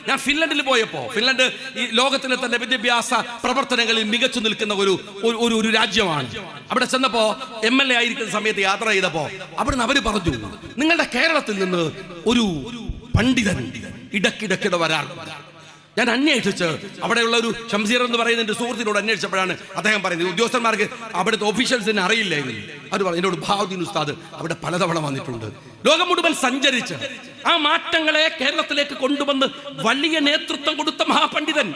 ഞാൻ ഫിൻലൻഡിൽ പോയപ്പോൾ, ഫിൻലൻഡ് ഈ ലോകത്തിലെ തന്നെ വിദ്യാഭ്യാസ പ്രവർത്തനങ്ങളിൽ മികച്ചു നിൽക്കുന്ന ഒരു രാജ്യമാണ്. അവിടെ ചെന്നപ്പോ MLA ആയിരിക്കുന്ന സമയത്ത് യാത്ര ചെയ്തപ്പോ അവിടുന്ന് അവര് പറഞ്ഞു, നിങ്ങളുടെ കേരളത്തിൽ നിന്ന് ഒരു പണ്ഡിതൻ ഇടയ്ക്കിടെ വരാറുണ്ട്. ഞാൻ അന്വേഷിച്ച് അവിടെയുള്ള ഒരു ഷംസീർ എന്ന് പറയുന്ന എൻ്റെ സുഹൃത്തിനോട് അന്വേഷിച്ചപ്പോഴാണ് അദ്ദേഹം പറയുന്നത് ഉദ്യോഗസ്ഥന്മാർക്ക് അവിടുത്തെ ഓഫീഷ്യൽസിനെ അറിയില്ലായിരുന്നു. അത് പറഞ്ഞു എന്നോട് ബഹാവുദ്ദീൻ ഉസ്താദ് അവിടെ പലതവണ വന്നിട്ടുണ്ട്. ലോകം മുഴുവൻ സഞ്ചരിച്ച് ആ മാറ്റങ്ങളെ കേരളത്തിലേക്ക് കൊണ്ടുവന്ന് വലിയ നേതൃത്വം കൊടുത്ത മഹാപണ്ഡിതൻ.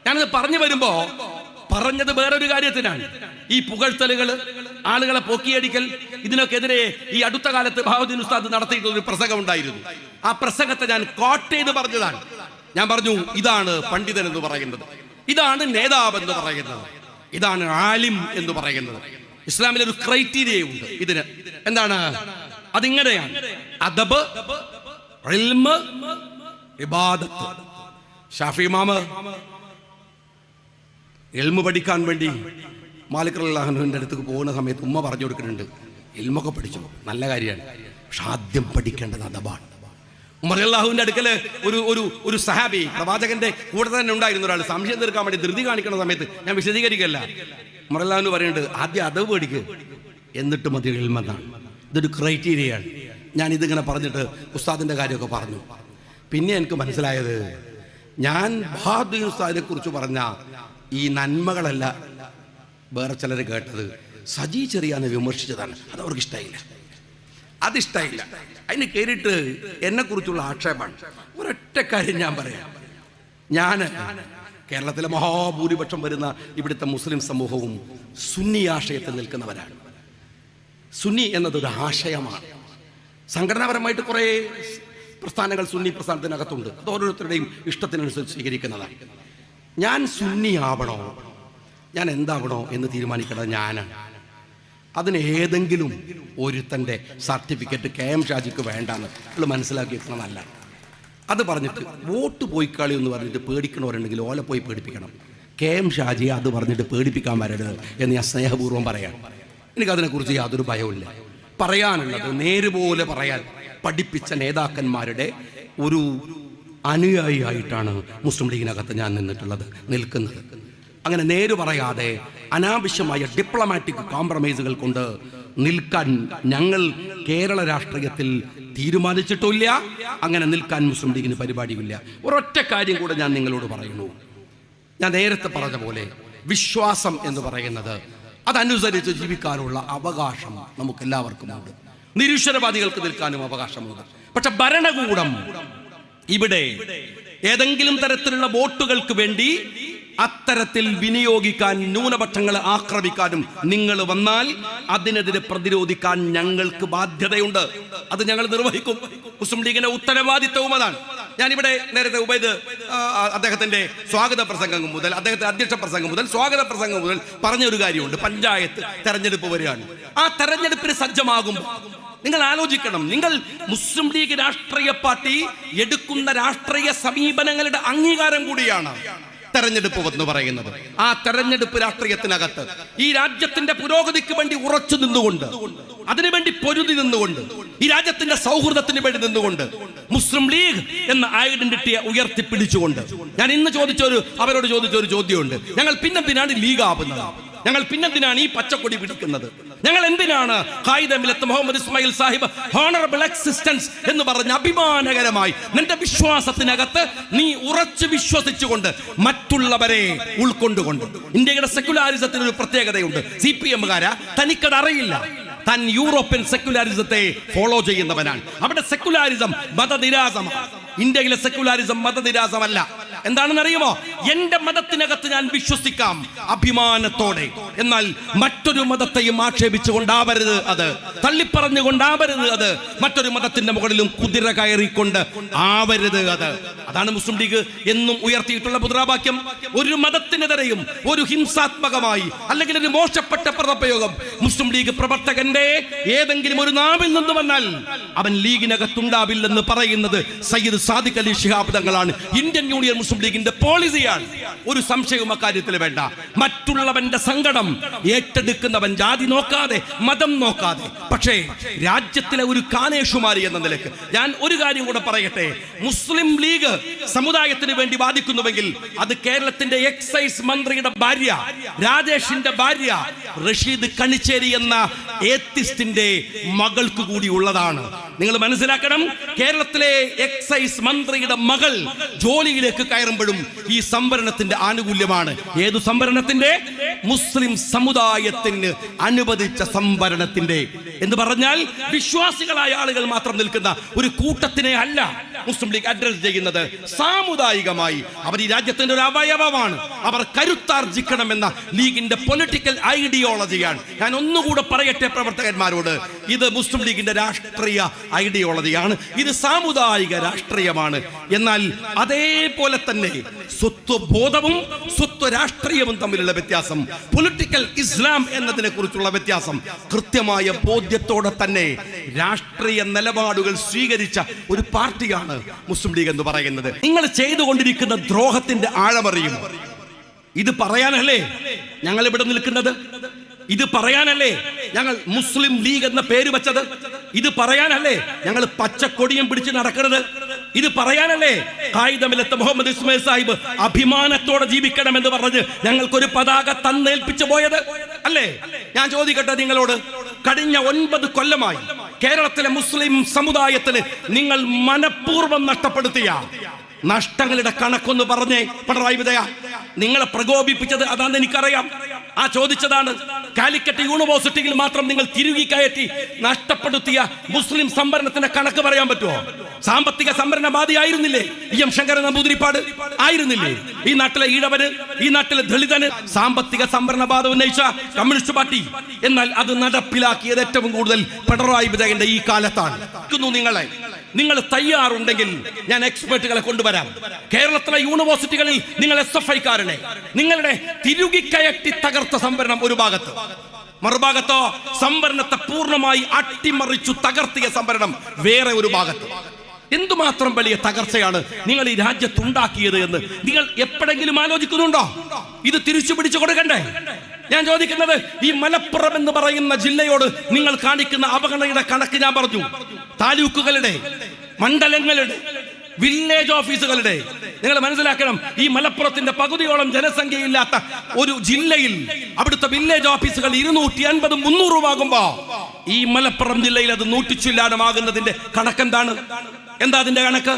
ഞാനത് പറഞ്ഞു വരുമ്പോ പറഞ്ഞത് വേറൊരു കാര്യത്തിനാണ്. ഈ പുകഴ്ത്തലുകൾ, ആളുകളെ പൊക്കിയടിക്കൽ, ഇതിനൊക്കെതിരെ ഈ അടുത്ത കാലത്ത് ബഹാവുദ്ദീൻ ഉസ്താദ് നടത്തിയിട്ടുള്ള ഒരു പ്രസംഗം ഉണ്ടായിരുന്നു. ആ പ്രസംഗത്തെ ഞാൻ കോട്ട് ചെയ്ത് പറഞ്ഞതാണ്. ഞാൻ പറഞ്ഞു, ഇതാണ് പണ്ഡിതൻ എന്ന് പറയുന്നത്, ഇതാണ് നേതാവ് എന്ന് പറയുന്നത്, ഇതാണ് ആലിം എന്ന് പറയുന്നത്. ഇസ്ലാമിൽ ഒരു ക്രൈറ്റീരിയ ഉണ്ട് ഇതിന്. എന്താണ്? അതിങ്ങനെയാണ്: അദബ്, ഇൽമ്, ഇബാദത്ത്. ഷാഫി ഇമാമ് ഇൽമ് പഠിക്കാൻ വേണ്ടി മാലിക് റളിയല്ലാഹു അൻഹുവിന്റെ അടുത്തേക്ക് പോകുന്ന സമയത്ത് ഉമ്മ പറഞ്ഞു കൊടുക്കുന്നുണ്ട്, ഇൽമൊക്കെ പഠിച്ചു, നല്ല കാര്യമാണ്, പക്ഷെ ആദ്യം പഠിക്കേണ്ടത് അദബാണ്. ഉമർ റളിയല്ലാഹുവിന്റെ അടുക്കല് ഒരു സഹാബി പ്രവാചകന്റെ കൂടെ തന്നെ ഉണ്ടായിരുന്ന ഒരാൾ സംശയം തീർക്കാൻ വേണ്ടി ധൃതി കാണിക്കുന്ന സമയത്ത്, ഞാൻ വിശദീകരിക്കല്ല, ഉമർ റളിയല്ലാഹു പറയുന്നുണ്ട്, ആദ്യം അദബ് പഠിക്ക്, എന്നിട്ട് മതി ഇൽമെന്നാണ്. ഇതൊരു ക്രൈറ്റീരിയയാണ്. ഞാൻ ഇതിങ്ങനെ പറഞ്ഞിട്ട് ഉസ്താദിന്റെ കാര്യമൊക്കെ പറഞ്ഞു. പിന്നെ എനിക്ക് മനസ്സിലായത്, ഞാൻ ബഹാവുദ്ദീൻ ഉസ്താദിനെ കുറിച്ച് പറഞ്ഞ ഈ നന്മകളല്ല വേറെ ചിലർ കേട്ടത്, സജി ചെറിയാനെ വിമർശിച്ചതാണ്. അത് അവർക്ക് ഇഷ്ടമായില്ല, അതിഷ്ടമായില്ല. അതിന് കയറിയിട്ട് എന്നെ കുറിച്ചുള്ള ആക്ഷേപമാണ്. ഒരൊറ്റ കാര്യം ഞാൻ പറയാം, ഞാൻ കേരളത്തിലെ മഹാഭൂരിപക്ഷം വരുന്ന ഇവിടുത്തെ മുസ്ലിം സമൂഹവും സുന്നി ആശയത്തിൽ നിൽക്കുന്നവരാണ്. സുന്നി എന്നതൊരു ആശയമാണ്. സംഘടനാപരമായിട്ട് കുറേ പ്രസ്ഥാനങ്ങൾ സുന്നി പ്രസ്ഥാനത്തിനകത്തുണ്ട്. അത് ഓരോരുത്തരുടെയും ഇഷ്ടത്തിനനുസരിച്ച് സ്വീകരിക്കുന്നതാണ്. ഞാൻ സുന്നി ആവണോ, ഞാൻ എന്താവണോ എന്ന് തീരുമാനിക്കേണ്ടത് ഞാനാണ്. അതിന് ഏതെങ്കിലും ഒരുത്തൻ്റെ സർട്ടിഫിക്കറ്റ് KM ഷാജിക്ക് വേണ്ടാന്ന് നിങ്ങൾ മനസ്സിലാക്കി വെക്കണം. നല്ല അത് പറഞ്ഞിട്ട് വോട്ട് പോയി കളി എന്ന് പറഞ്ഞിട്ട് പേടിക്കണവരുണ്ടെങ്കിൽ ഓലെ പോയി പേടിപ്പിക്കണം. KM ഷാജിയെ അത് പറഞ്ഞിട്ട് പേടിപ്പിക്കാൻ വരരുത് എന്ന് ഞാൻ സ്നേഹപൂർവ്വം പറയാം. എനിക്കതിനെക്കുറിച്ച് യാതൊരു ഭയവുമില്ല. പറയാനുള്ളത് നേരുപോലെ പറയാൻ പഠിപ്പിച്ച നേതാക്കന്മാരുടെ ഒരു അനുയായിയായിട്ടാണ് മുസ്ലിം ലീഗിനകത്ത് ഞാൻ നിൽക്കുന്നത്. അങ്ങനെ നേര് പറയാതെ അനാവശ്യമായ ഡിപ്ലോമാറ്റിക് കോംപ്രമൈസുകൾ കൊണ്ട് നിൽക്കാൻ ഞങ്ങൾ കേരള രാഷ്ട്രീയത്തിൽ തീരുമാനിച്ചിട്ടില്ല. അങ്ങനെ നിൽക്കാൻ മുസ്ലിം ലീഗിന് പരിപാടിയില്ല. ഒരൊറ്റ കാര്യം കൂടെ ഞാൻ നിങ്ങളോട് പറയുന്നു. ഞാൻ നേരത്തെ പറഞ്ഞ പോലെ വിശ്വാസം എന്ന് പറയുന്നത് അതനുസരിച്ച് ജീവിക്കാനുള്ള അവകാശം നമുക്ക് എല്ലാവർക്കും ഉണ്ട്. നിരീശ്വരവാദികൾക്ക് നിൽക്കാനും അവകാശമുണ്ട്. പക്ഷെ ഭരണകൂടം ഇവിടെ ഏതെങ്കിലും തരത്തിലുള്ള വോട്ടുകൾക്ക് വേണ്ടി അത്തരത്തിൽ വിനിയോഗിക്കാൻ, ന്യൂനപക്ഷങ്ങളെ ആക്രമിക്കാനും നിങ്ങൾ വന്നാൽ അതിനെതിരെ പ്രതിരോധിക്കാൻ ഞങ്ങൾക്ക് ബാധ്യതയുണ്ട്. അത് ഞങ്ങൾ നിർവഹിക്കും. മുസ്ലിം ലീഗിന്റെ ഉത്തരവാദിത്വവും അതാണ്. ഞാനിവിടെ നേരത്തെ ഉബൈദ് അദ്ദേഹത്തിന്റെ സ്വാഗത പ്രസംഗം മുതൽ, അദ്ദേഹത്തിന്റെ അധ്യക്ഷ പ്രസംഗം മുതൽ, സ്വാഗത പ്രസംഗം മുതൽ പറഞ്ഞൊരു കാര്യമുണ്ട്. പഞ്ചായത്ത് തെരഞ്ഞെടുപ്പ് വരികയാണ്. ആ തെരഞ്ഞെടുപ്പിന് സജ്ജമാകുമ്പോൾ നിങ്ങൾ ആലോചിക്കണം, നിങ്ങൾ മുസ്ലിം ലീഗ് രാഷ്ട്രീയ പാർട്ടി എടുക്കുന്ന രാഷ്ട്രീയ സമീപനങ്ങളുടെ അംഗീകാരം കൂടിയാണ് തെരഞ്ഞെടുപ്പ് എന്ന് പറയുന്നത്. ആ തെരഞ്ഞെടുപ്പ് രാഷ്ട്രീയത്തിനകത്ത് ഈ രാജ്യത്തിന്റെ പുരോഗതിക്ക് വേണ്ടി ഉറച്ചു നിന്നുകൊണ്ട്, അതിനുവേണ്ടി പൊരുതി നിന്നുകൊണ്ട്, ഈ രാജ്യത്തിന്റെ സൗഹൃദത്തിന് വേണ്ടി നിന്നുകൊണ്ട്, മുസ്ലിം ലീഗ് എന്ന ഐഡന്റിറ്റിയെ ഉയർത്തിപ്പിടിച്ചുകൊണ്ട് ഞാൻ ഇന്ന് അവരോട് ചോദിച്ച ഒരു ചോദ്യമുണ്ട്. ഞങ്ങൾ പിന്നെന്തിനാണ് ലീഗ് ആവുന്നത്? ഞങ്ങൾ പിന്നെന്തിനാണ് ഈ പച്ചക്കൊടി പിടിക്കുന്നത്? ഞങ്ങൾ എന്തിനാണ് ഖായിദ മില്ലത്ത് മുഹമ്മദ് ഇസ്മായിൽ സാഹിബ് ഹോണറബിൾ എക്സിസ്റ്റൻസ് എന്ന് പറഞ്ഞ അഭിമാനകരമായി നിന്റെ വിശ്വാസത്തിനകത്ത് നീ ഉറച്ചു വിശ്വസിച്ചുകൊണ്ട് മറ്റുള്ളവരെ ഉൾക്കൊണ്ടുകൊണ്ട്? ഇന്ത്യയുടെ സെക്യുലാരിസത്തിന് ഒരു പ്രത്യേകതയുണ്ട്. CPM-കാരാ തനിക്കത് അറിയില്ല. താൻ യൂറോപ്യൻ സെക്യുലാരിസത്തെ ഫോളോ ചെയ്യുന്നവനാണ്. അവിടെ സെക്യുലാരിസം മതനിരാസമാണ്. ഇന്ത്യയിലെ സെക്യുലാരിസം മതനിരാസമല്ല. എന്താണെന്ന് അറിയുമോ? എന്റെ മതത്തിനകത്ത് ഞാൻ വിശ്വസിക്കാം അഭിമാനത്തോടെ, എന്നാൽ മറ്റൊരു മതത്തെയും ആക്ഷേപിച്ചുകൊണ്ടാവരുത്, അത് തള്ളിപ്പറഞ്ഞുകൊണ്ടാവരുത്, അത് മറ്റൊരു മതത്തിന്റെ മുകളിലും കുതിര കയറിക്കൊണ്ട് ആവരുത്, അത്. അതാണ് മുസ്ലിം ലീഗ് എന്നും ഉയർത്തിയിട്ടുള്ള മുദ്രാവാക്യം. ഒരു മതത്തിനെതിരെയും ഒരു ഹിംസാത്മകമായി അല്ലെങ്കിൽ ഒരു മോശപ്പെട്ട പദപ്രയോഗം മുസ്ലിം ലീഗ് പ്രവർത്തകന്റെ ഏതെങ്കിലും ഒരു നാവിൽ നിന്ന് വന്നാൽ അവൻ ലീഗിനകത്തുണ്ടാവില്ലെന്ന് പറയുന്നത് സയ്യിദ് സാദിഖ് അലി ശിഹാബ് തങ്ങളാണ്. ഇന്ത്യൻ യൂണിയൻ മുസ്ലിം ലീഗിന്റെ പോളിസിയാണ്. ഒരു സംശയവും അക്കാര്യത്തിൽ വേണ്ട. മറ്റുള്ളവന്റെ സങ്കടം ഏറ്റെടുക്കുന്നവൻ ജാതി നോക്കാതെ, മതം നോക്കാതെ. പക്ഷേ രാജ്യത്തിലെ ഒരു കാനേഷുമാരി എന്ന നിലയ്ക്ക് ഞാൻ ഒരു കാര്യം കൂടെ പറയട്ടെ. മുസ്ലിം ലീഗ് സമുദായത്തിന് വേണ്ടി വാദിക്കുന്നുവെങ്കിൽ അത് കേരളത്തിന്റെ എക്സൈസ് മന്ത്രിയുടെ ഭാര്യ, രാജേഷിന്റെ ഭാര്യ റഷീദ് കണിച്ചേരി എന്ന ഏത്തിസ്റ്റിന്റെ മകൾക്ക് കൂടി ഉള്ളതാണ്. നിങ്ങൾ മനസ്സിലാക്കണം, കേരളത്തിലെ എക്സൈസ് മന്ത്രിയുടെ മകൾ ജോലിയിലേക്ക് കയറുമ്പോഴും ഈ സംവരണത്തിന്റെ ആനുകൂല്യമാണ്. ഏതു സംവരണത്തിന്റെ? മുസ്ലിം സമുദായത്തിന് അനുവദിച്ച സംവരണത്തിന്റെ. എന്ന് പറഞ്ഞാൽ വിശ്വാസികളായ ആളുകൾ മാത്രം നിൽക്കുന്ന ഒരു കൂട്ടത്തിനെ അല്ല മുസ്ലിം ലീഗ് അഡ്രസ് ചെയ്യുന്നത്. സാമുദായികമായി അവർ ഈ രാജ്യത്തിന്റെ ഒരു അവയവമാണ്. അവർ കരുത്താർജിക്കണമെന്ന ലീഗിന്റെ പൊളിറ്റിക്കൽ ഐഡിയോളജിയാണ്. ഞാൻ ഒന്നുകൂടെ പറയട്ടെ പ്രവർത്തകന്മാരോട്, ഇത് മുസ്ലിം ലീഗിന്റെ രാഷ്ട്രീയ ഐഡിയോളജിയാണ്, ഇത് സാമുദായിക രാഷ്ട്രീയമാണ്. എന്നാൽ അതേപോലെ തന്നെ സ്വത്വബോധവും സ്വത്വ രാഷ്ട്രീയവും തമ്മിലുള്ള വ്യത്യാസം, പൊളിറ്റിക്കൽ ഇസ്ലാം എന്നതിനെ കുറിച്ചുള്ള വ്യത്യാസം കൃത്യമായ ബോധ്യത്തോടെ തന്നെ രാഷ്ട്രീയ നിലപാടുകൾ സ്വീകരിച്ച ഒരു പാർട്ടിയാണ് മുസ്ലിം ലീഗ് എന്ന് പറയുന്നത്. നിങ്ങൾ ചെയ്തുകൊണ്ടിരിക്കുന്ന ദ്രോഹത്തിന്റെ ആഴമറിയും. ഇത് പറയാനല്ലേ ഞങ്ങൾ ഇവിടെ നിൽക്കുന്നത്? ഇത് പറയാനല്ലേ ഞങ്ങൾ മുസ്ലിം ലീഗ് എന്ന പേര് വെച്ചത്? ഇത് പറയാനല്ലേ ഞങ്ങൾ പച്ചക്കൊടിയും പിടിച്ച് നടക്കുന്നത്? ഇത് പറയാനല്ലേ ഖായിദമില്ലത്ത് മുഹമ്മദ് ഇസ്മായിൽ സാഹിബ് അഭിമാനത്തോടെ ജീവിക്കണം എന്ന് പറഞ്ഞ് ഞങ്ങൾക്കൊരു പതാക തന്നേൽപ്പിച്ചു പോയത് അല്ലേ? ഞാൻ ചോദിക്കട്ടെ നിങ്ങളോട്, കഴിഞ്ഞ 9 കൊല്ലമായി കേരളത്തിലെ മുസ്ലിം സമുദായത്തിന് നിങ്ങൾ മനഃപൂർവ്വം നഷ്ടപ്പെടുത്തിയ നഷ്ടങ്ങളുടെ കണക്കൊന്ന് പറഞ്ഞേ പിണറായി വിജയ. നിങ്ങളെ പ്രകോപിപ്പിച്ചത് അതാണെന്ന് എനിക്കറിയാം. ആ ചോദിച്ചതാണ്. കാലിക്കറ്റ് യൂണിവേഴ്സിറ്റിയിൽ മാത്രം നിങ്ങൾ തിരുകി കയറ്റി നഷ്ടപ്പെടുത്തിയ മുസ്ലിം സംവരണത്തിന്റെ കണക്ക് പറയാൻ പറ്റുമോ? സാമ്പത്തിക സംവരണവാദിയായിരുന്നില്ലേ എം ശങ്കരൻ നമ്പൂതിരിപ്പാട്? ആയിരുന്നില്ലേ ഈ നാട്ടിലെ ഈഴവന്, ഈ നാട്ടിലെ ദളിതന് സാമ്പത്തിക സംവരണവാദം ഉന്നയിച്ച കമ്മ്യൂണിസ്റ്റ് പാർട്ടി? എന്നാൽ അത് നടപ്പിലാക്കിയത് ഏറ്റവും കൂടുതൽ പിണറായി വിജയന്റെ ഈ കാലത്താണ്. നിങ്ങൾ തയ്യാറുണ്ടെങ്കിൽ ഞാൻ എക്സ്പെർട്ടുകളെ കൊണ്ടുവരാം. കേരളത്തിലെ യൂണിവേഴ്സിറ്റികളിൽ നിങ്ങൾ SFI-കാരനെ നിങ്ങളുടെ തിരുകിക്കയറ്റി തകർത്ത സംവരണം ഒരു ഭാഗത്ത്, മറുഭാഗത്തോ സംവരണത്തെ പൂർണ്ണമായി അട്ടിമറിച്ചു തകർത്തിയ സംവരണം വേറെ ഒരു ഭാഗത്ത്. എന്തുമാത്രം വലിയ തകർച്ചയാണ് നിങ്ങൾ ഈ രാജ്യത്തുണ്ടാക്കിയത് എന്ന് നിങ്ങൾ എപ്പോഴെങ്കിലും ആലോചിക്കുന്നുണ്ടോ? ഇത് തിരിച്ചു പിടിച്ചു കൊടുക്കണ്ടേ? ഞാൻ ചോദിക്കുന്നത്, ഈ മലപ്പുറം എന്ന് പറയുന്ന ജില്ലയോട് നിങ്ങൾ കാണിക്കുന്ന അവഗണനയുടെ കണക്ക് ഞാൻ പറഞ്ഞു. താലൂക്കുകളുടെ, മണ്ഡലങ്ങളുടെ, വില്ലേജ് ഓഫീസുകളുടെ. നിങ്ങൾ മനസ്സിലാക്കണം, ഈ മലപ്പുറത്തിന്റെ പകുതിയോളം ജനസംഖ്യയില്ലാത്ത ഒരു ജില്ലയിൽ അവിടുത്തെ വില്ലേജ് ഓഫീസുകൾ 250, 300 ആകുമ്പോ ഈ മലപ്പുറം ജില്ലയിൽ അത് 100 ചില്ലാനമാകുന്നതിന്റെ കണക്കെന്താണ്? എന്താ അതിന്റെ കണക്ക്?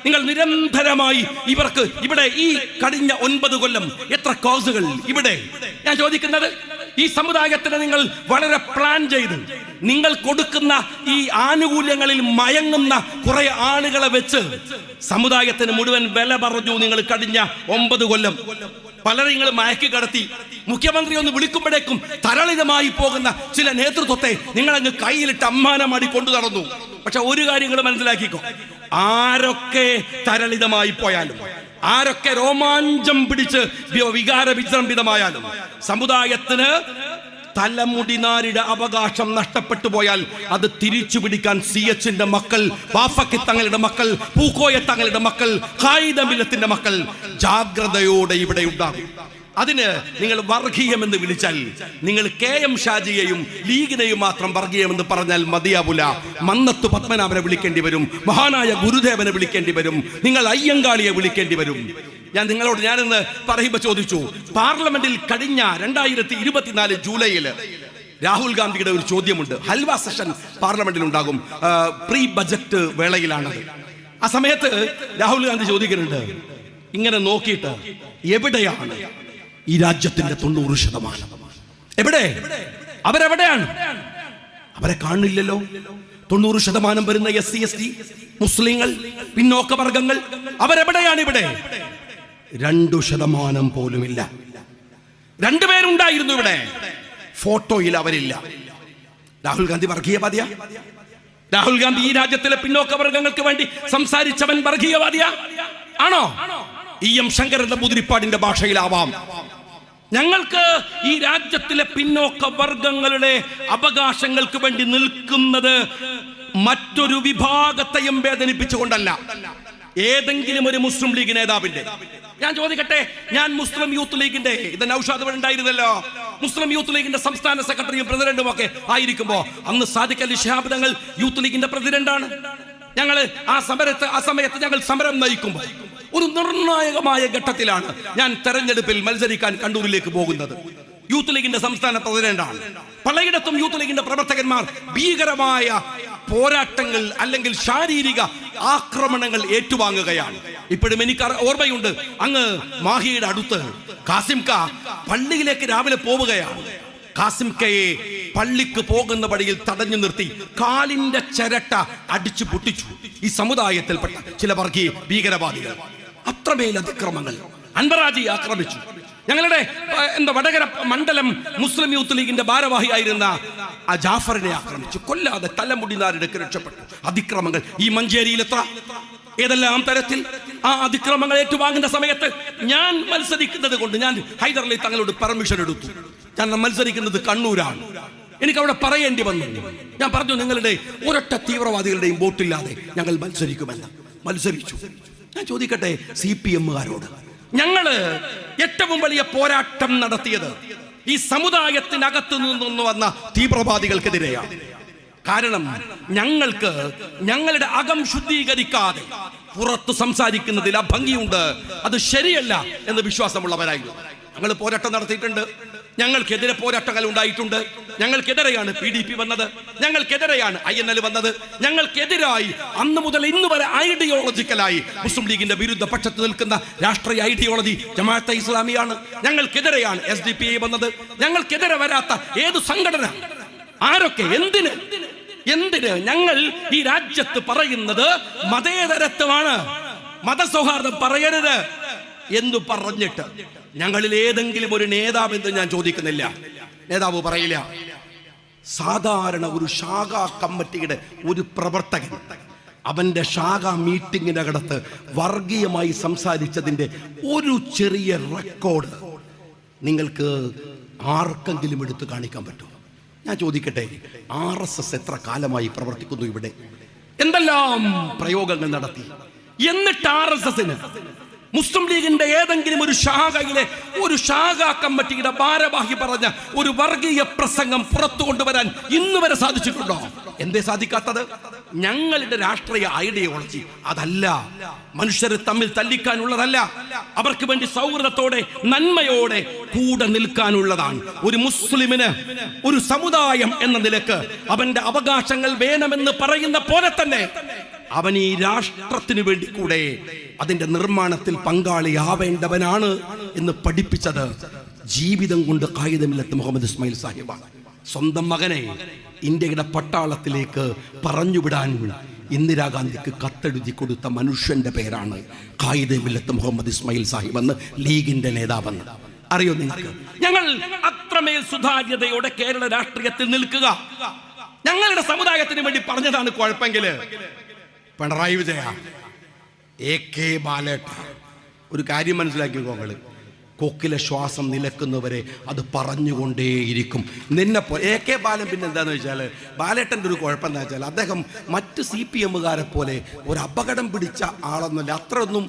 നിങ്ങൾ നിരന്തരമായി ഇവർക്ക് ഇവിടെ ഈ കഴിഞ്ഞ 9 കൊല്ലം എത്ര കോസുകൾ ഇവിടെ? ഞാൻ ചോദിക്കുന്നത്, ഈ സമുദായത്തിന് നിങ്ങൾ വളരെ പ്ലാൻ ചെയ്ത് നിങ്ങൾ കൊടുക്കുന്ന ഈ ആനുകൂല്യങ്ങളിൽ മയങ്ങുന്ന കുറെ ആളുകളെ വെച്ച് സമുദായത്തിന് മുഴുവൻ വില പറഞ്ഞു നിങ്ങൾ കഴിഞ്ഞ 9 കൊല്ലം. പലരെ നിങ്ങൾ മയക്കി കടത്തി. മുഖ്യമന്ത്രി ഒന്ന് വിളിക്കുമ്പോഴേക്കും തരളിതമായി പോകുന്ന ചില നേതൃത്വത്തെ നിങ്ങൾ അങ്ങ് കയ്യിലിട്ട് അമ്മാനമാടി കൊണ്ടു നടന്നു. പക്ഷെ ഒരു കാര്യം നിങ്ങൾ മനസ്സിലാക്കിക്കോ, ആരൊക്കെ തരളിതമായി പോയാലും, ആരൊക്കെ രോമാഞ്ചം പിടിച്ച് വികാര വിജൃംഭിതമായാലും, സമുദായത്തിന് തലമുടിനാരിയുടെ അവകാശം നഷ്ടപ്പെട്ടു പോയാൽ അത് തിരിച്ചു പിടിക്കാൻ CHന്റെ മക്കൾ, വാഫക്കി തങ്ങളുടെ മക്കൾ, പൂക്കോയ തങ്ങളുടെ മക്കൾ, ഖായിദമില്ലത്തിന്റെ മക്കൾ ജാഗ്രതയോടെ ഇവിടെ ഉണ്ടാകും. അതിന് നിങ്ങൾ വർഗീയമെന്ന് വിളിച്ചാൽ, നിങ്ങൾ KM ഷാജിയെയും ലീഗിനെയും മാത്രം വർഗീയമെന്ന് പറഞ്ഞാൽ മതിയാവില്ല. മന്നത്ത് പത്മനാഭനെ വിളിക്കേണ്ടി വരും, മഹാനായ ഗുരുദേവനെ വിളിക്കേണ്ടി വരും, നിങ്ങൾ അയ്യങ്കാളിയെ വിളിക്കേണ്ടി വരും. ഞാനിന്ന് പറയുമ്പോ ചോദിച്ചു, പാർലമെന്റിൽ കഴിഞ്ഞ 2024 ജൂലൈയിൽ രാഹുൽ ഗാന്ധിയുടെ ഒരു ചോദ്യമുണ്ട്. ഹൽവ സെഷൻ പാർലമെന്റിൽ ഉണ്ടാകും, പ്രീ ബജറ്റ് വേളയിലാണത്. ആ സമയത്ത് രാഹുൽ ഗാന്ധി ചോദിക്കുന്നുണ്ട്, ഇങ്ങനെ നോക്കിയിട്ട് എവിടെയാണ് ഈ രാജ്യത്തിന്റെ 90%? എവിടെ? അവരെവിടെയാണ്? അവരെ കാണില്ലല്ലോ. 90% വരുന്ന SC ST മുസ്ലിങ്ങൾ, പിന്നോക്ക വർഗങ്ങൾ അവരെവിടെയാണ്? ഇവിടെ 2% പോലുമില്ല. 2 പേരുണ്ടായിരുന്നു ഇവിടെ, ഫോട്ടോയിൽ അവരില്ല. രാഹുൽ ഗാന്ധി വർഗീയവാദിയാ? രാഹുൽ ഗാന്ധി ഈ രാജ്യത്തിലെ പിന്നോക്ക വർഗങ്ങൾക്ക് വേണ്ടി സംസാരിച്ചവൻ വർഗീയവാദിയാ ആണോ? EM ശങ്കരൻ നമ്പൂതിരിപ്പാടിന്റെ ഭാഷയിലാവാം. ഞങ്ങൾക്ക് ഈ രാജ്യത്തിലെ പിന്നോക്ക വർഗങ്ങളുടെ അവകാശങ്ങൾക്ക് വേണ്ടി നിൽക്കുന്നത് മറ്റൊരു വിഭാഗത്തെയും വേദനിപ്പിച്ചുകൊണ്ടല്ല, ഏതെങ്കിലും ഒരു മുസ്ലിം ലീഗ് നേതാവിന്റെ. ഞാൻ ചോദിക്കട്ടെ, ഞാൻ മുസ്ലിം യൂത്ത് ലീഗിന്റെ ഇത് നൗഷാദ് ഉണ്ടായിരുന്നല്ലോ, മുസ്ലിം യൂത്ത് ലീഗിന്റെ സംസ്ഥാന സെക്രട്ടറിയും പ്രസിഡന്റും ഒക്കെ ആയിരിക്കുമ്പോ അന്ന് സാദിഖ് അലി ശിഹാബ് തങ്ങൾ യൂത്ത് ലീഗിന്റെ പ്രസിഡന്റാണ്. ഞങ്ങള് ആ സമയത്ത് ഞങ്ങൾ സമരം നയിക്കുമ്പോൾ ഒരു നിർണായകമായ ഘട്ടത്തിലാണ് ഞാൻ തെരഞ്ഞെടുപ്പിൽ മത്സരിക്കാൻ കണ്ണൂരിലേക്ക് പോകുന്നത്. യൂത്ത് ലീഗിന്റെ സംസ്ഥാന പ്രസിഡന്റാണ്. പലയിടത്തും യൂത്ത് ലീഗിന്റെ പ്രവർത്തകന്മാർ ഭീകരമായ പോരാട്ടങ്ങൾ അല്ലെങ്കിൽ ശാരീരിക ആക്രമണങ്ങൾ ഏറ്റുവാങ്ങുകയാണ്. ഇപ്പോഴും എനിക്ക് ഓർമ്മയുണ്ട്, അങ്ങ് മാഹിയുടെ അടുത്ത് കാസിംക പള്ളിയിലേക്ക് രാവിലെ പോവുകയാണ്. കാസിംകയെ പള്ളിക്ക് പോകുന്ന വഴിയിൽ തടഞ്ഞു നിർത്തി കാലിന്റെ ചിരട്ട അടിച്ചു പൊട്ടിച്ചു ഈ സമുദായത്തിൽപ്പെട്ട ചില വർഗീയ ഭീകരവാദികൾ. അത്രമേൽ അതിക്രമങ്ങൾ. അൻവറാജി ആക്രമിച്ചു. ഞങ്ങളുടെ വടകര മണ്ഡലം മുസ്ലിം യൂത്ത് ലീഗിന്റെ ഭാരവാഹിയായിരുന്ന ആ ജാഫറിനെ ആക്രമിച്ചു, കൊല്ലാതെ തലമുടിനാരിടക്ക് രക്ഷപ്പെട്ടു. അതിക്രമങ്ങൾ ഈ മഞ്ചേരിയിൽ ഏതെല്ലാം തരത്തിൽ ആ അതിക്രമങ്ങൾ ഏറ്റുവാങ്ങുന്ന സമയത്ത് ഞാൻ മത്സരിക്കുന്നത് കൊണ്ട് ഞാൻ ഹൈദരലി തങ്ങളോട് പെർമിഷൻ എടുത്തു. ഞാൻ മത്സരിക്കുന്നത് കണ്ണൂരാണ്. എനിക്ക് അവിടെ പറയേണ്ടി വന്നു. ഞാൻ പറഞ്ഞു, നിങ്ങളുടെ ഒരൊറ്റ തീവ്രവാദികളുടെയും വോട്ടില്ലാതെ ഞങ്ങൾ മത്സരിക്കുമെന്ന്. മത്സരിച്ചു. ഞാൻ ചോദിക്കട്ടെ, CPM-കാരോട് ഞങ്ങള് ഏറ്റവും വലിയ പോരാട്ടം നടത്തിയത് ഈ സമുദായത്തിനകത്ത് നിന്ന് വന്ന തീവ്രവാദികൾക്കെതിരെയാണ്. കാരണം ഞങ്ങൾക്ക് ഞങ്ങളുടെ അകം ശുദ്ധീകരിക്കാതെ പുറത്ത് സംസാരിക്കുന്നതിൽ ആ ഭംഗിയുണ്ട്, അത് ശരിയല്ല എന്ന് വിശ്വാസമുള്ളവരായിരുന്നു. ഞങ്ങൾ പോരാട്ടം നടത്തിയിട്ടുണ്ട്. ഞങ്ങൾക്കെതിരെ പോരാട്ടങ്ങൾ ഉണ്ടായിട്ടുണ്ട്. ഞങ്ങൾക്കെതിരെയാണ് PDP വന്നത്, ഞങ്ങൾക്കെതിരെയാണ് INL വന്നത്. ഞങ്ങൾക്കെതിരായി അന്ന് മുതൽ ഇന്ന് വരെ ഐഡിയോളജിക്കലായി മുസ്ലിം ലീഗിന്റെ വിരുദ്ധ പക്ഷത്ത് നിൽക്കുന്ന രാഷ്ട്രീയ ഐഡിയോളജി ജമാഅത്തെ ഇസ്ലാമിയാണ്. ഞങ്ങൾക്കെതിരെയാണ് SDPI വന്നത്. ഞങ്ങൾക്കെതിരെ വരാത്ത ഏത് സംഘടന, ആരൊക്കെ, എന്തിന് ഞങ്ങൾ ഈ രാജ്യത്ത് പറയുന്നത് മതേതരത്വമാണ്, മതസൗഹാർദ്ദം പറയരുത് എന്ന് പറഞ്ഞിട്ട് ഞങ്ങളിൽ ഏതെങ്കിലും ഒരു നേതാവ് എന്ന് ഞാൻ ചോദിക്കുന്നില്ല, നേതാവ് പറയില്ല. സാധാരണ ഒരു ശാഖാ കമ്മിറ്റിയുടെ ഒരു പ്രവർത്തകൻ അവന്റെ ശാഖാ മീറ്റിംഗിനകത്ത് വർഗീയമായി സംസാരിച്ചതിന്റെ ഒരു ചെറിയ റെക്കോർഡ് നിങ്ങൾക്ക് ആർക്കെങ്കിലും എടുത്ത് കാണിക്കാൻ പറ്റുമോ? ഞാൻ ചോദിക്കട്ടെ, RSS എത്ര കാലമായി പ്രവർത്തിക്കുന്നു ഇവിടെ? എന്തെല്ലാം പ്രയോഗങ്ങൾ നടത്തി. എന്നിട്ട് RSSന് മുസ്ലിം ലീഗിന്റെ ഏതെങ്കിലും ഒരു ശാഖയിലെ ഒരു ശാഖാ കമ്മിറ്റിയുടെ ഭാരവാഹി പറഞ്ഞ ഒരു വർഗീയ പ്രസംഗം പുറത്തു കൊണ്ടുവരാൻ ഇന്ന് വരെ സാധിച്ചിട്ടുണ്ടോ? എന്തേ സാധിക്കാത്തത്? ഞങ്ങളുടെ രാഷ്ട്രീയ ഐഡിയോളജി അതല്ല, മനുഷ്യരെ തമ്മിൽ തല്ലിക്കാനുള്ളതല്ല, അവർക്ക് വേണ്ടി സൗഹൃദത്തോടെ നന്മയോടെ കൂടെ നിൽക്കാനുള്ളതാണ്. ഒരു മുസ്ലിമിന് ഒരു സമുദായം എന്ന നിലക്ക് അവന്റെ അവകാശങ്ങൾ വേണമെന്ന് പറയുന്ന പോലെ തന്നെ അവൻ ഈ രാഷ്ട്രത്തിന് വേണ്ടി കൂടെ അതിന്റെ നിർമ്മാണത്തിൽ പങ്കാളിയാവേണ്ടവനാണ് എന്ന് പഠിപ്പിച്ചത് ജീവിതം കൊണ്ട് ഖായിദ മില്ലത്ത് മുഹമ്മദ് ഇസ്മായിൽ സാഹിബാണ്. സ്വന്തം മകനെ ഇന്ത്യയുടെ പട്ടാളത്തിലേക്ക് പറഞ്ഞുവിടാൻ ഇന്ദിരാഗാന്ധിക്ക് കത്തെഴുതി കൊടുത്ത മനുഷ്യന്റെ പേരാണ് ഖായിദ മില്ലത്ത് മുഹമ്മദ് ഇസ്മായിൽ സാഹിബ് എന്ന്, ലീഗിന്റെ നേതാവെന്ന്. അറിയോ നിങ്ങൾക്ക്? ഞങ്ങൾ അത്രമേൽ സുതാര്യതയോടെ കേരള രാഷ്ട്രീയത്തിൽ നിൽക്കുക ഞങ്ങളുടെ സമുദായത്തിന് വേണ്ടി പറഞ്ഞതാണ്. കുഴപ്പമെങ്കില് പിണറായി വിജയ, AK ബാലേട്ട, ഒരു കാര്യം മനസ്സിലാക്കിക്കോങ്ങള്, കൊക്കിലെ ശ്വാസം നിലക്കുന്നവരെ അത് പറഞ്ഞുകൊണ്ടേയിരിക്കും. നിന്നെപ്പോ AK ബാലൻ പിന്നെ എന്താന്ന് വെച്ചാൽ, ബാലേട്ടൻ്റെ ഒരു കുഴപ്പം എന്താ വെച്ചാൽ അദ്ദേഹം മറ്റ് CPM-കാരെ പോലെ ഒരു അപകടം പിടിച്ച ആളൊന്നുമില്ല. അത്രയൊന്നും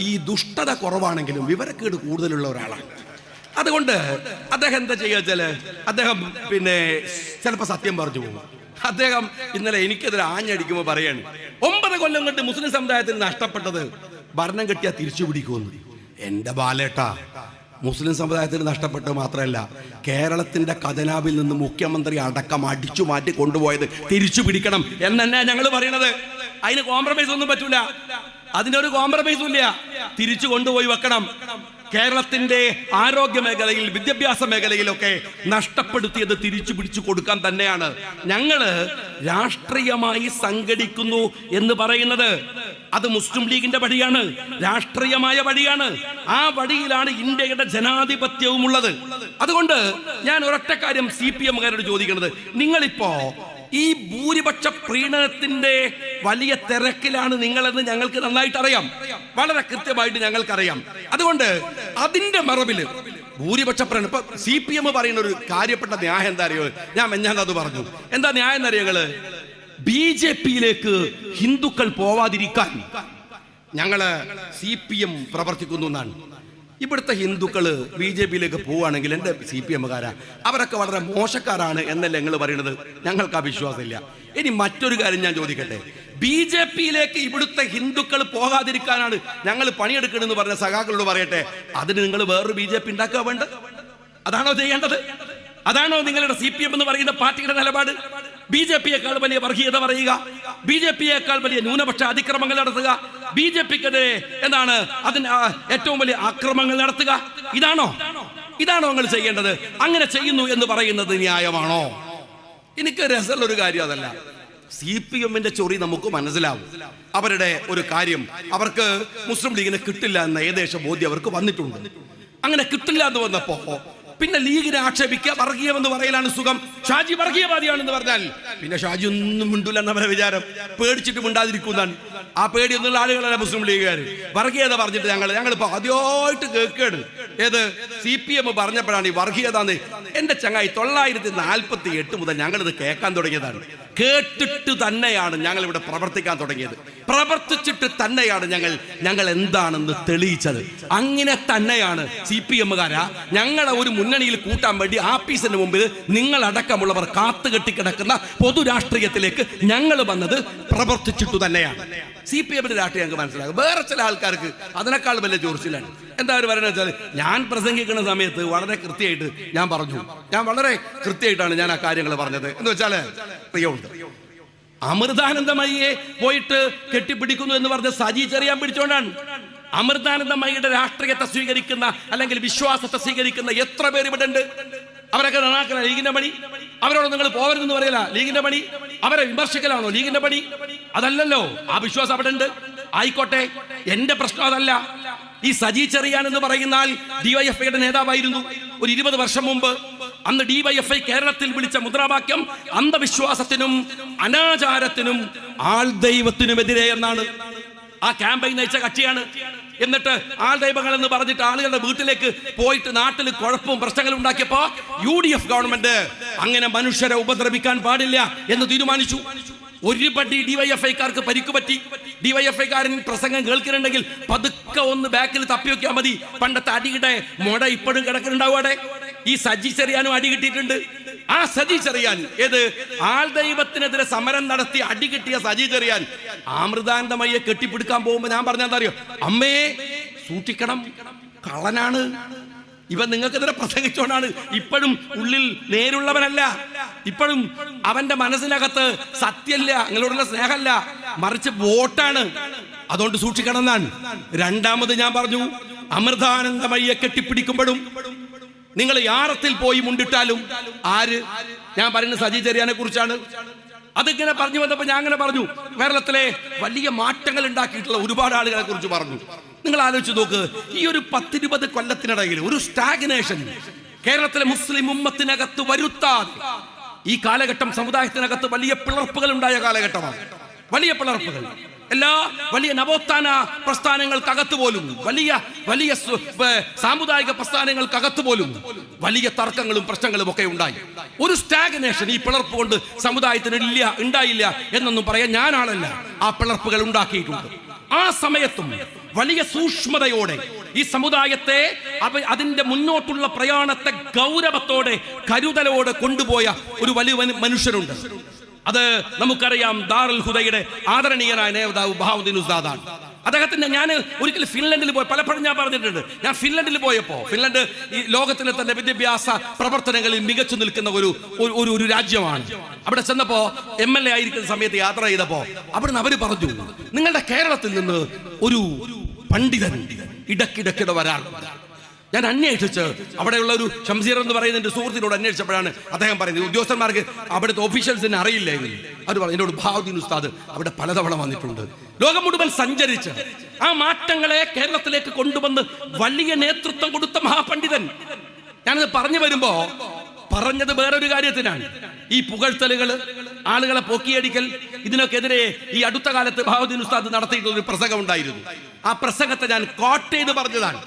ഈ ദുഷ്ടത കുറവാണെങ്കിലും വിവരക്കേട് കൂടുതലുള്ള ഒരാളാണ്. അതുകൊണ്ട് അദ്ദേഹം എന്താ ചെയ്യുക വെച്ചാൽ അദ്ദേഹം ചിലപ്പോൾ സത്യം പറഞ്ഞു പോകും. അദ്ദേഹം ഇന്നലെ എനിക്കെതിരെ ആഞ്ഞടിക്കുമ്പോൾ പറയാണ്, 9 കൊല്ലം കൊണ്ട് മുസ്ലിം സമുദായത്തിന് നഷ്ടപ്പെട്ടത് ഭരണം കിട്ടിയാൽ തിരിച്ചു പിടിക്കുമെന്ന്. എന്റെ ബാലേട്ട, മുസ്ലിം സമുദായത്തിന് നഷ്ടപ്പെട്ടത് മാത്രമല്ല, കേരളത്തിന്റെ ഖജനാവിൽ നിന്ന് മുഖ്യമന്ത്രി അടക്കം അടിച്ചു മാറ്റി കൊണ്ടുപോയത് തിരിച്ചു പിടിക്കണം എന്നെ ഞങ്ങൾ പറയണത്. അതിന് കോംപ്രമൈസ് ഒന്നും പറ്റൂല, അതിനൊരു കോംപ്രമൈസും ഇല്ല. തിരിച്ചു കൊണ്ടുപോയി വെക്കണം. കേരളത്തിന്റെ ആരോഗ്യ മേഖലയിൽ, വിദ്യാഭ്യാസ മേഖലയിലൊക്കെ നഷ്ടപ്പെടുത്തിയത് തിരിച്ചു പിടിച്ചു കൊടുക്കാൻ തന്നെയാണ് ഞങ്ങള് രാഷ്ട്രീയമായി സംഘടിക്കുന്നു എന്ന് പറയുന്നത്. അത് മുസ്ലിം ലീഗിന്റെ വഴിയാണ്, രാഷ്ട്രീയമായ വഴിയാണ്. ആ വഴിയിലാണ് ഇന്ത്യയുടെ ജനാധിപത്യവും ഉള്ളത്. അതുകൊണ്ട് ഞാൻ ഒരൊറ്റ കാര്യം CPM-കാരോട് ചോദിക്കുന്നത്, നിങ്ങളിപ്പോ ഈ ഭൂരിപക്ഷ പ്രീണനത്തിന്റെ വലിയ തിരക്കിലാണ് നിങ്ങളെന്ന് ഞങ്ങൾക്ക് നന്നായിട്ട് അറിയാം, വളരെ കൃത്യമായിട്ട് ഞങ്ങൾക്കറിയാം. അതുകൊണ്ട് അതിന്റെ മറവില് ഭൂരിപക്ഷ പ്രീണനം, ഇപ്പൊ CPM പറയുന്ന ഒരു കാര്യപ്പെട്ട ന്യായം എന്താ അറിയോ? ഞാൻ അത് പറഞ്ഞു. എന്താ ന്യായം എന്നറിയങ്ങള്? BJP-യിലേക്ക് ഹിന്ദുക്കൾ പോവാതിരിക്കാൻ ഞങ്ങള് CPM പ്രവർത്തിക്കുന്നു എന്നാണ്. ഇവിടുത്തെ ഹിന്ദുക്കള് BJP-യിലേക്ക് പോവുകയാണെങ്കിൽ എൻ്റെ CPM-കാരാ അവരൊക്കെ വളരെ മോശക്കാരാണ് എന്നല്ലേ നിങ്ങൾ പറയുന്നത്? ഞങ്ങൾക്ക് ആ വിശ്വാസമില്ല. ഇനി മറ്റൊരു കാര്യം ഞാൻ ചോദിക്കട്ടെ, BJP-യിലേക്ക് ഇവിടുത്തെ ഹിന്ദുക്കൾ പോകാതിരിക്കാനാണ് ഞങ്ങൾ പണിയെടുക്കണമെന്ന് പറഞ്ഞ സഖാക്കളോട് പറയട്ടെ, അതിന് നിങ്ങൾ വേറൊരു BJP ഉണ്ടാക്കുക വേണ്ടത്? അതാണോ ചെയ്യേണ്ടത്? അതാണോ നിങ്ങളുടെ CPM എന്ന് പറയുന്ന പാർട്ടിയുടെ നിലപാട്? BJP-യേക്കാൾ വലിയ വർഗീയത പറയുക, BJP-യേക്കാൾ വലിയ ന്യൂനപക്ഷ അതിക്രമങ്ങൾ നടത്തുക, BJP-ക്കെതിരെ എന്താണ് അതിന് ഏറ്റവും വലിയ ആക്രമണങ്ങൾ നടത്തുക, ഇതാണോ നിങ്ങൾ ചെയ്യേണ്ടത്? അങ്ങനെ ചെയ്യുന്നു എന്ന് പറയുന്നത് ന്യായമാണോ? എനിക്ക് രസമുള്ള ഒരു കാര്യം അതല്ല. CPM-ന്റെ ചൊറി നമുക്ക് മനസ്സിലാവും. അവരുടെ ഒരു കാര്യം, അവർക്ക് മുസ്ലിം ലീഗിനെ കിട്ടില്ല എന്ന ഏകദേശം ബോധ്യം അവർക്ക് വന്നിട്ടുണ്ട്. അങ്ങനെ കിട്ടില്ല എന്ന് വന്നപ്പോ പിന്നെ ലീഗിനെ ആക്ഷേപിക്കുക, വർഗീയമെന്ന് പറയലാണ് സുഖം. ഷാജി വർഗീയവാദിയാണെന്ന് പറഞ്ഞാൽ പിന്നെ ഷാജി ഒന്നും മിണ്ടൂല എന്നവരെ വിചാരം, പേടിച്ചിട്ട് മിണ്ടാതിരിക്കുന്നതാണ്. ആ പേടിയൊന്നുള്ള ആളുകളല്ല മുസ്ലിം ലീഗുകാർ. വർഗീയത പറഞ്ഞിട്ട് ഞങ്ങളിപ്പോ ആദ്യമായിട്ട് കേൾക്കുകയാണ്. ഏത് CPM പറഞ്ഞപ്പോഴാണ് ഈ വർഗീയത എന്ന്. എന്റെ ചങ്ങായി 948 മുതൽ ഞങ്ങളിത് കേൾക്കാൻ തുടങ്ങിയതാണ്. കേട്ടിട്ട് തന്നെയാണ് ഞങ്ങൾ ഇവിടെ പ്രവർത്തിക്കാൻ തുടങ്ങിയത്. പ്രവർത്തിച്ചിട്ട് തന്നെയാണ് ഞങ്ങൾ എന്താണെന്ന് തെളിയിച്ചത്. അങ്ങനെ തന്നെയാണ് CPM-കാരാ ഞങ്ങളെ ഒരു മുന്നണിയിൽ കൂട്ടാൻ വേണ്ടി ആഫീസിന് മുമ്പിൽ നിങ്ങളടക്കമുള്ളവർ കാത്തുകെട്ടിക്കിടക്കുന്ന പൊതുരാഷ്ട്രീയത്തിലേക്ക് ഞങ്ങൾ വന്നത് പ്രവർത്തിച്ചിട്ടു തന്നെയാണ്. CPM-ന്റെ രാഷ്ട്രീയം ഞങ്ങൾക്ക് മനസ്സിലാകും. വേറെ ചില ആൾക്കാർക്ക് അതിനേക്കാൾ വലിയ ചോർച്ചിലാണ്. എന്താ അവർ പറയുന്നത് വെച്ചാൽ, ഞാൻ പ്രസംഗിക്കുന്ന സമയത്ത് വളരെ കൃത്യമായിട്ട് ഞാൻ പറഞ്ഞു, വളരെ കൃത്യമായിട്ടാണ് ഞാൻ ആ കാര്യങ്ങൾ പറഞ്ഞത് എന്ന് വെച്ചാൽ പ്രിയമുണ്ട്. അമൃതാനന്ദമയിയെ പോയിട്ട് കെട്ടിപ്പിടിക്കുന്നു എന്ന് പറഞ്ഞ സജി ചെറിയാൻ പിടിച്ചോണ്ടാണ്. അമൃതാനന്ദമയിയുടെ രാഷ്ട്രീയത്തെ സ്വീകരിക്കുന്ന അല്ലെങ്കിൽ വിശ്വാസത്തെ സ്വീകരിക്കുന്ന എത്ര പേര് ഇവിടെ ഉണ്ട്? അവരൊക്കെ നന്നാക്കല ലീഗിന്റെ പണി. അവരോട് നിങ്ങൾ പോകരുതെന്ന് പറയല ലീഗിന്റെ പണി. അവരെ വിമർശിക്കലാണോ ലീഗിന്റെ പണി? അതല്ലല്ലോ. ആ വിശ്വാസം അവിടെ ഉണ്ട്, ആയിക്കോട്ടെ. എന്റെ പ്രശ്നം അതല്ല. ഈ സജി ചെറിയാൻ എന്ന് പറയുന്ന DYFIയുടെ നേതാവായിരുന്നു ഒരു 20 വർഷം മുമ്പ്. അന്ന് DYFI കേരളത്തിൽ വിളിച്ച മുദ്രാവാക്യം അന്ധവിശ്വാസത്തിനും അനാചാരത്തിനും ആൾ ദൈവത്തിനുമെതിരെ എന്നാണ്. ആ ക്യാമ്പയിൻ നയിച്ച കക്ഷിയാണ്. എന്നിട്ട് ആൾ ദൈവങ്ങൾ എന്ന് പറഞ്ഞിട്ട് ആളുകളുടെ വീട്ടിലേക്ക് പോയിട്ട് നാട്ടിൽ കുഴപ്പവും പ്രശ്നങ്ങളും ഉണ്ടാക്കിയപ്പോ UDF ഗവൺമെന്റ് അങ്ങനെ മനുഷ്യരെ ഉപദ്രവിക്കാൻ പാടില്ല എന്ന് തീരുമാനിച്ചു. ഒരുപടി DYFIക്കാർക്ക് പരിക്കു പറ്റി. DYFIക്കാരൻ പ്രസംഗം കേൾക്കുന്നുണ്ടെങ്കിൽ പതുക്കെ ഒന്ന് ബാക്കിൽ തപ്പി വെക്കാൻ മതി. പണ്ടത്തെ അടിയുടെ മുട ഇപ്പോഴും കിടക്കുന്നുണ്ടാവും. ഈ സജി ചെറിയാനും അടി കിട്ടിയിട്ടുണ്ട്. ആ സജി ചെറിയാൻ ഏത് ആൾ ദൈവത്തിനെതിരെ സമരം നടത്തി അടി കിട്ടിയ സജി ചെറിയാൻ അമൃതാനന്ദമയെ കെട്ടിപ്പിടിക്കാൻ പോകുമ്പോ ഞാൻ പറഞ്ഞാൽ അറിയോ, അമ്മേ സൂക്ഷിക്കണം, കള്ളനാണ് ഇവൻ, നിങ്ങൾക്കെതിരെ പ്രസംഗിച്ചോണ്ടാണ്. ഇപ്പോഴും ഉള്ളിൽ നേരുള്ളവനല്ല. ഇപ്പോഴും അവന്റെ മനസ്സിനകത്ത് സത്യല്ല, നിങ്ങളോടുള്ള സ്നേഹമല്ല, മറിച്ച് വോട്ടാണ്. അതുകൊണ്ട് സൂക്ഷിക്കണം എന്നാണ്. രണ്ടാമത് ഞാൻ പറഞ്ഞു, അമൃതാനന്ദമയെ കെട്ടിപ്പിടിക്കുമ്പോഴും നിങ്ങൾ യാറത്തിൽ പോയി മുണ്ടിട്ടാലും ആര്, ഞാൻ പറയുന്നത് സജി ചെറിയാനെ കുറിച്ചാണ്. അതിങ്ങനെ പറഞ്ഞു വന്നപ്പോ ഞാൻ അങ്ങനെ പറഞ്ഞു, കേരളത്തിലെ വലിയ മാറ്റങ്ങൾ ഉണ്ടാക്കിയിട്ടുള്ള ഒരുപാട് ആളുകളെ കുറിച്ച് പറഞ്ഞു. നിങ്ങൾ ആലോചിച്ച് നോക്ക്, ഈ ഒരു 10-20 കൊല്ലത്തിനിടയിൽ ഒരു സ്റ്റാഗ്നേഷൻ കേരളത്തിലെ മുസ്ലിം ഉമ്മത്തിനകത്ത് വരുത്താതെ ഈ കാലഘട്ടം സമുദായത്തിനകത്ത് വലിയ പിളർപ്പുകൾ ഉണ്ടായ കാലഘട്ടമാണ്. വലിയ പിളർപ്പുകൾ വലിയ നവോത്ഥാന പ്രസ്ഥാനങ്ങൾക്കകത്ത് പോലും, വലിയ സാമുദായിക പ്രസ്ഥാനങ്ങൾക്കകത്ത് പോലും വലിയ തർക്കങ്ങളും പ്രശ്നങ്ങളും ഒക്കെ ഉണ്ടായി. ഒരു സ്റ്റാഗ്നേഷൻ ഈ പിളർപ്പ് കൊണ്ട് സമുദായത്തിന് ഉണ്ടായില്ല എന്നൊന്നും പറയാൻ ഞാനാണല്ല. ആ പിളർപ്പുകൾ ഉണ്ടാക്കിയിട്ടുണ്ട്. ആ സമയത്തും വലിയ സൂക്ഷ്മതയോടെ ഈ സമുദായത്തെ അതിന്റെ മുന്നോട്ടുള്ള പ്രയാണത്തെ ഗൗരവത്തോടെ കരുതലോടെ കൊണ്ടുപോയ ഒരു വലിയ മനുഷ്യരുണ്ട്. അത് നമുക്കറിയാം, ദാറുൽ ഹുദയുടെ ആദരണീയനായ നേതാവ് ബഹാവുദ്ദീൻ ഉസ്താദാണ്. അദ്ദേഹത്തിന്റെ ഞാൻ ഒരിക്കൽ ഫിൻലൻഡിൽ പോയി, പലപ്പോഴും ഞാൻ പറഞ്ഞിട്ടുണ്ട്, ഞാൻ ഫിൻലൻഡിൽ പോയപ്പോ, ഫിൻലൻഡ് ഈ ലോകത്തിലെ തന്നെ വിദ്യാഭ്യാസ പ്രവർത്തനങ്ങളിൽ മികച്ചു നിൽക്കുന്ന ഒരു രാജ്യമാണ്. അവിടെ ചെന്നപ്പോ MLA ആയിരിക്കുന്ന സമയത്ത് യാത്ര ചെയ്തപ്പോ അവിടുന്ന് അവര് പറഞ്ഞു, നിങ്ങളുടെ കേരളത്തിൽ നിന്ന് ഒരു പണ്ഡിതൻ ഇടയ്ക്കിടെ വരാറുണ്ട്. ഞാൻ അന്വേഷിച്ച് അവിടെയുള്ള ഒരു ഷംസീർ എന്ന് പറയുന്ന എൻ്റെ സുഹൃത്തിനോട് അന്വേഷിച്ചപ്പോഴാണ് അദ്ദേഹം പറയുന്നത്, ഉദ്യോഗസ്ഥന്മാർക്ക് അവിടുത്തെ ഓഫീഷ്യൽസിനെ അറിയില്ലായിരുന്നു. അവർ പറഞ്ഞു, എന്നോട് ബഹാവുദ്ദീൻ ഉസ്താദ് അവിടെ പലതവണ വന്നിട്ടുണ്ട്. ലോകം മുഴുവൻ സഞ്ചരിച്ച് ആ മാറ്റങ്ങളെ കേരളത്തിലേക്ക് കൊണ്ടുവന്ന് വലിയ നേതൃത്വം കൊടുത്ത മഹാപണ്ഡിതൻ. ഞാനത് പറഞ്ഞു വരുമ്പോ പറഞ്ഞത് വേറൊരു കാര്യത്തിനാണ്. ഈ പുകഴ്ത്തലുകള്, ആളുകളെ പൊക്കിയടിക്കൽ, ഇതിനൊക്കെതിരെ ഈ അടുത്ത കാലത്ത് ബഹാവുദ്ദീൻ ഉസ്താദ് നടത്തിയിട്ടുള്ള ഒരു പ്രസംഗം ഉണ്ടായിരുന്നു. ആ പ്രസംഗത്തെ ഞാൻ കോട്ട് ചെയ്ത് പറഞ്ഞതാണ്.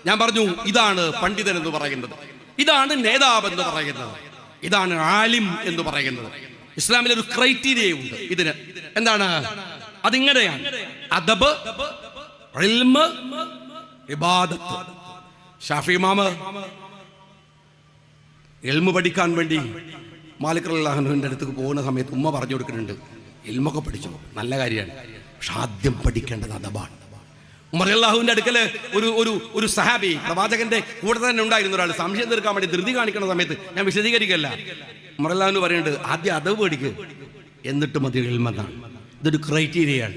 ഞാൻ പറഞ്ഞു, ഇതാണ് പണ്ഡിതൻ എന്ന് പറയുന്നത്, ഇതാണ് നേതാവ് എന്ന് പറയുന്നത്, ഇതാണ് ആലിം എന്ന് പറയുന്നത്. ഇസ്ലാമിൽ ഒരു ക്രൈറ്റീരിയ ഉണ്ട് ഇതിന്. എന്താണ് അതിങ്ങനെയാണ്? അദബ്, ഇൽമ്, ഇബാദത്ത്. ഷാഫി ഇമാമ് ഇൽമ് പഠിക്കാൻ വേണ്ടി മാലിക് റളിയല്ലാഹു അൻഹുവിന്റെ അടുത്തേക്ക് പോകുന്ന സമയത്ത് ഉമ്മ പറഞ്ഞു കൊടുക്കുന്നുണ്ട്, ഇൽമൊക്കെ പഠിച്ചു, നല്ല കാര്യമാണ്, പക്ഷെ ആദ്യം പഠിക്കേണ്ടത് അദബാണ്. ഉമർ റളിയല്ലാഹുവിന്റെ അടുക്കല് ഒരു സഹാബി പ്രവാചകന്റെ കൂടെ തന്നെ ഉണ്ടായിരുന്ന ഒരാൾ സംശയം തീർക്കാൻ വേണ്ടി ധൃതി കാണിക്കുന്ന സമയത്ത്, ഞാൻ വിശദീകരിക്കല്ല, ഉമർ റളിയല്ലാഹു പറയുന്നുണ്ട്, ആദ്യം അദബ് പഠിക്ക്, എന്നിട്ട് മതി ഇൽമെന്നാണ്. ഇതൊരു ക്രൈറ്റീരിയയാണ്.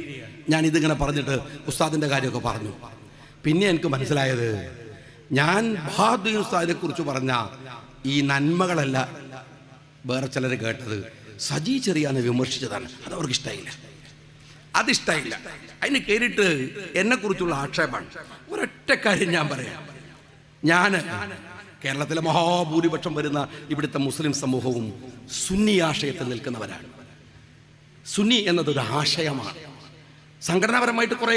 ഞാൻ ഇതിങ്ങനെ പറഞ്ഞിട്ട് ഉസ്താദിന്റെ കാര്യമൊക്കെ പറഞ്ഞു. പിന്നെ എനിക്ക് മനസ്സിലായത്, ഞാൻ ബഹാദുർ ഉസ്താദിനെ കുറിച്ച് പറഞ്ഞ ഈ നന്മകളല്ല വേറെ ചിലർ കേട്ടത് സജി ചെറിയാനെ വിമർശിച്ചതാണ്. അത് അവർക്ക് ഇഷ്ടമായില്ല, അതിഷ്ടമായില്ല. അതിന് കയറിയിട്ട് എന്നെ കുറിച്ചുള്ള ആക്ഷേപമാണ്. ഒരൊറ്റ കാര്യം ഞാൻ പറയാം, ഞാൻ കേരളത്തിലെ മഹാഭൂരിപക്ഷം വരുന്ന ഇവിടുത്തെ മുസ്ലിം സമൂഹവും സുന്നി ആശയത്തിൽ നിൽക്കുന്നവരാണ്. സുന്നി എന്നതൊരു ആശയമാണ്. സംഘടനാപരമായിട്ട് കുറേ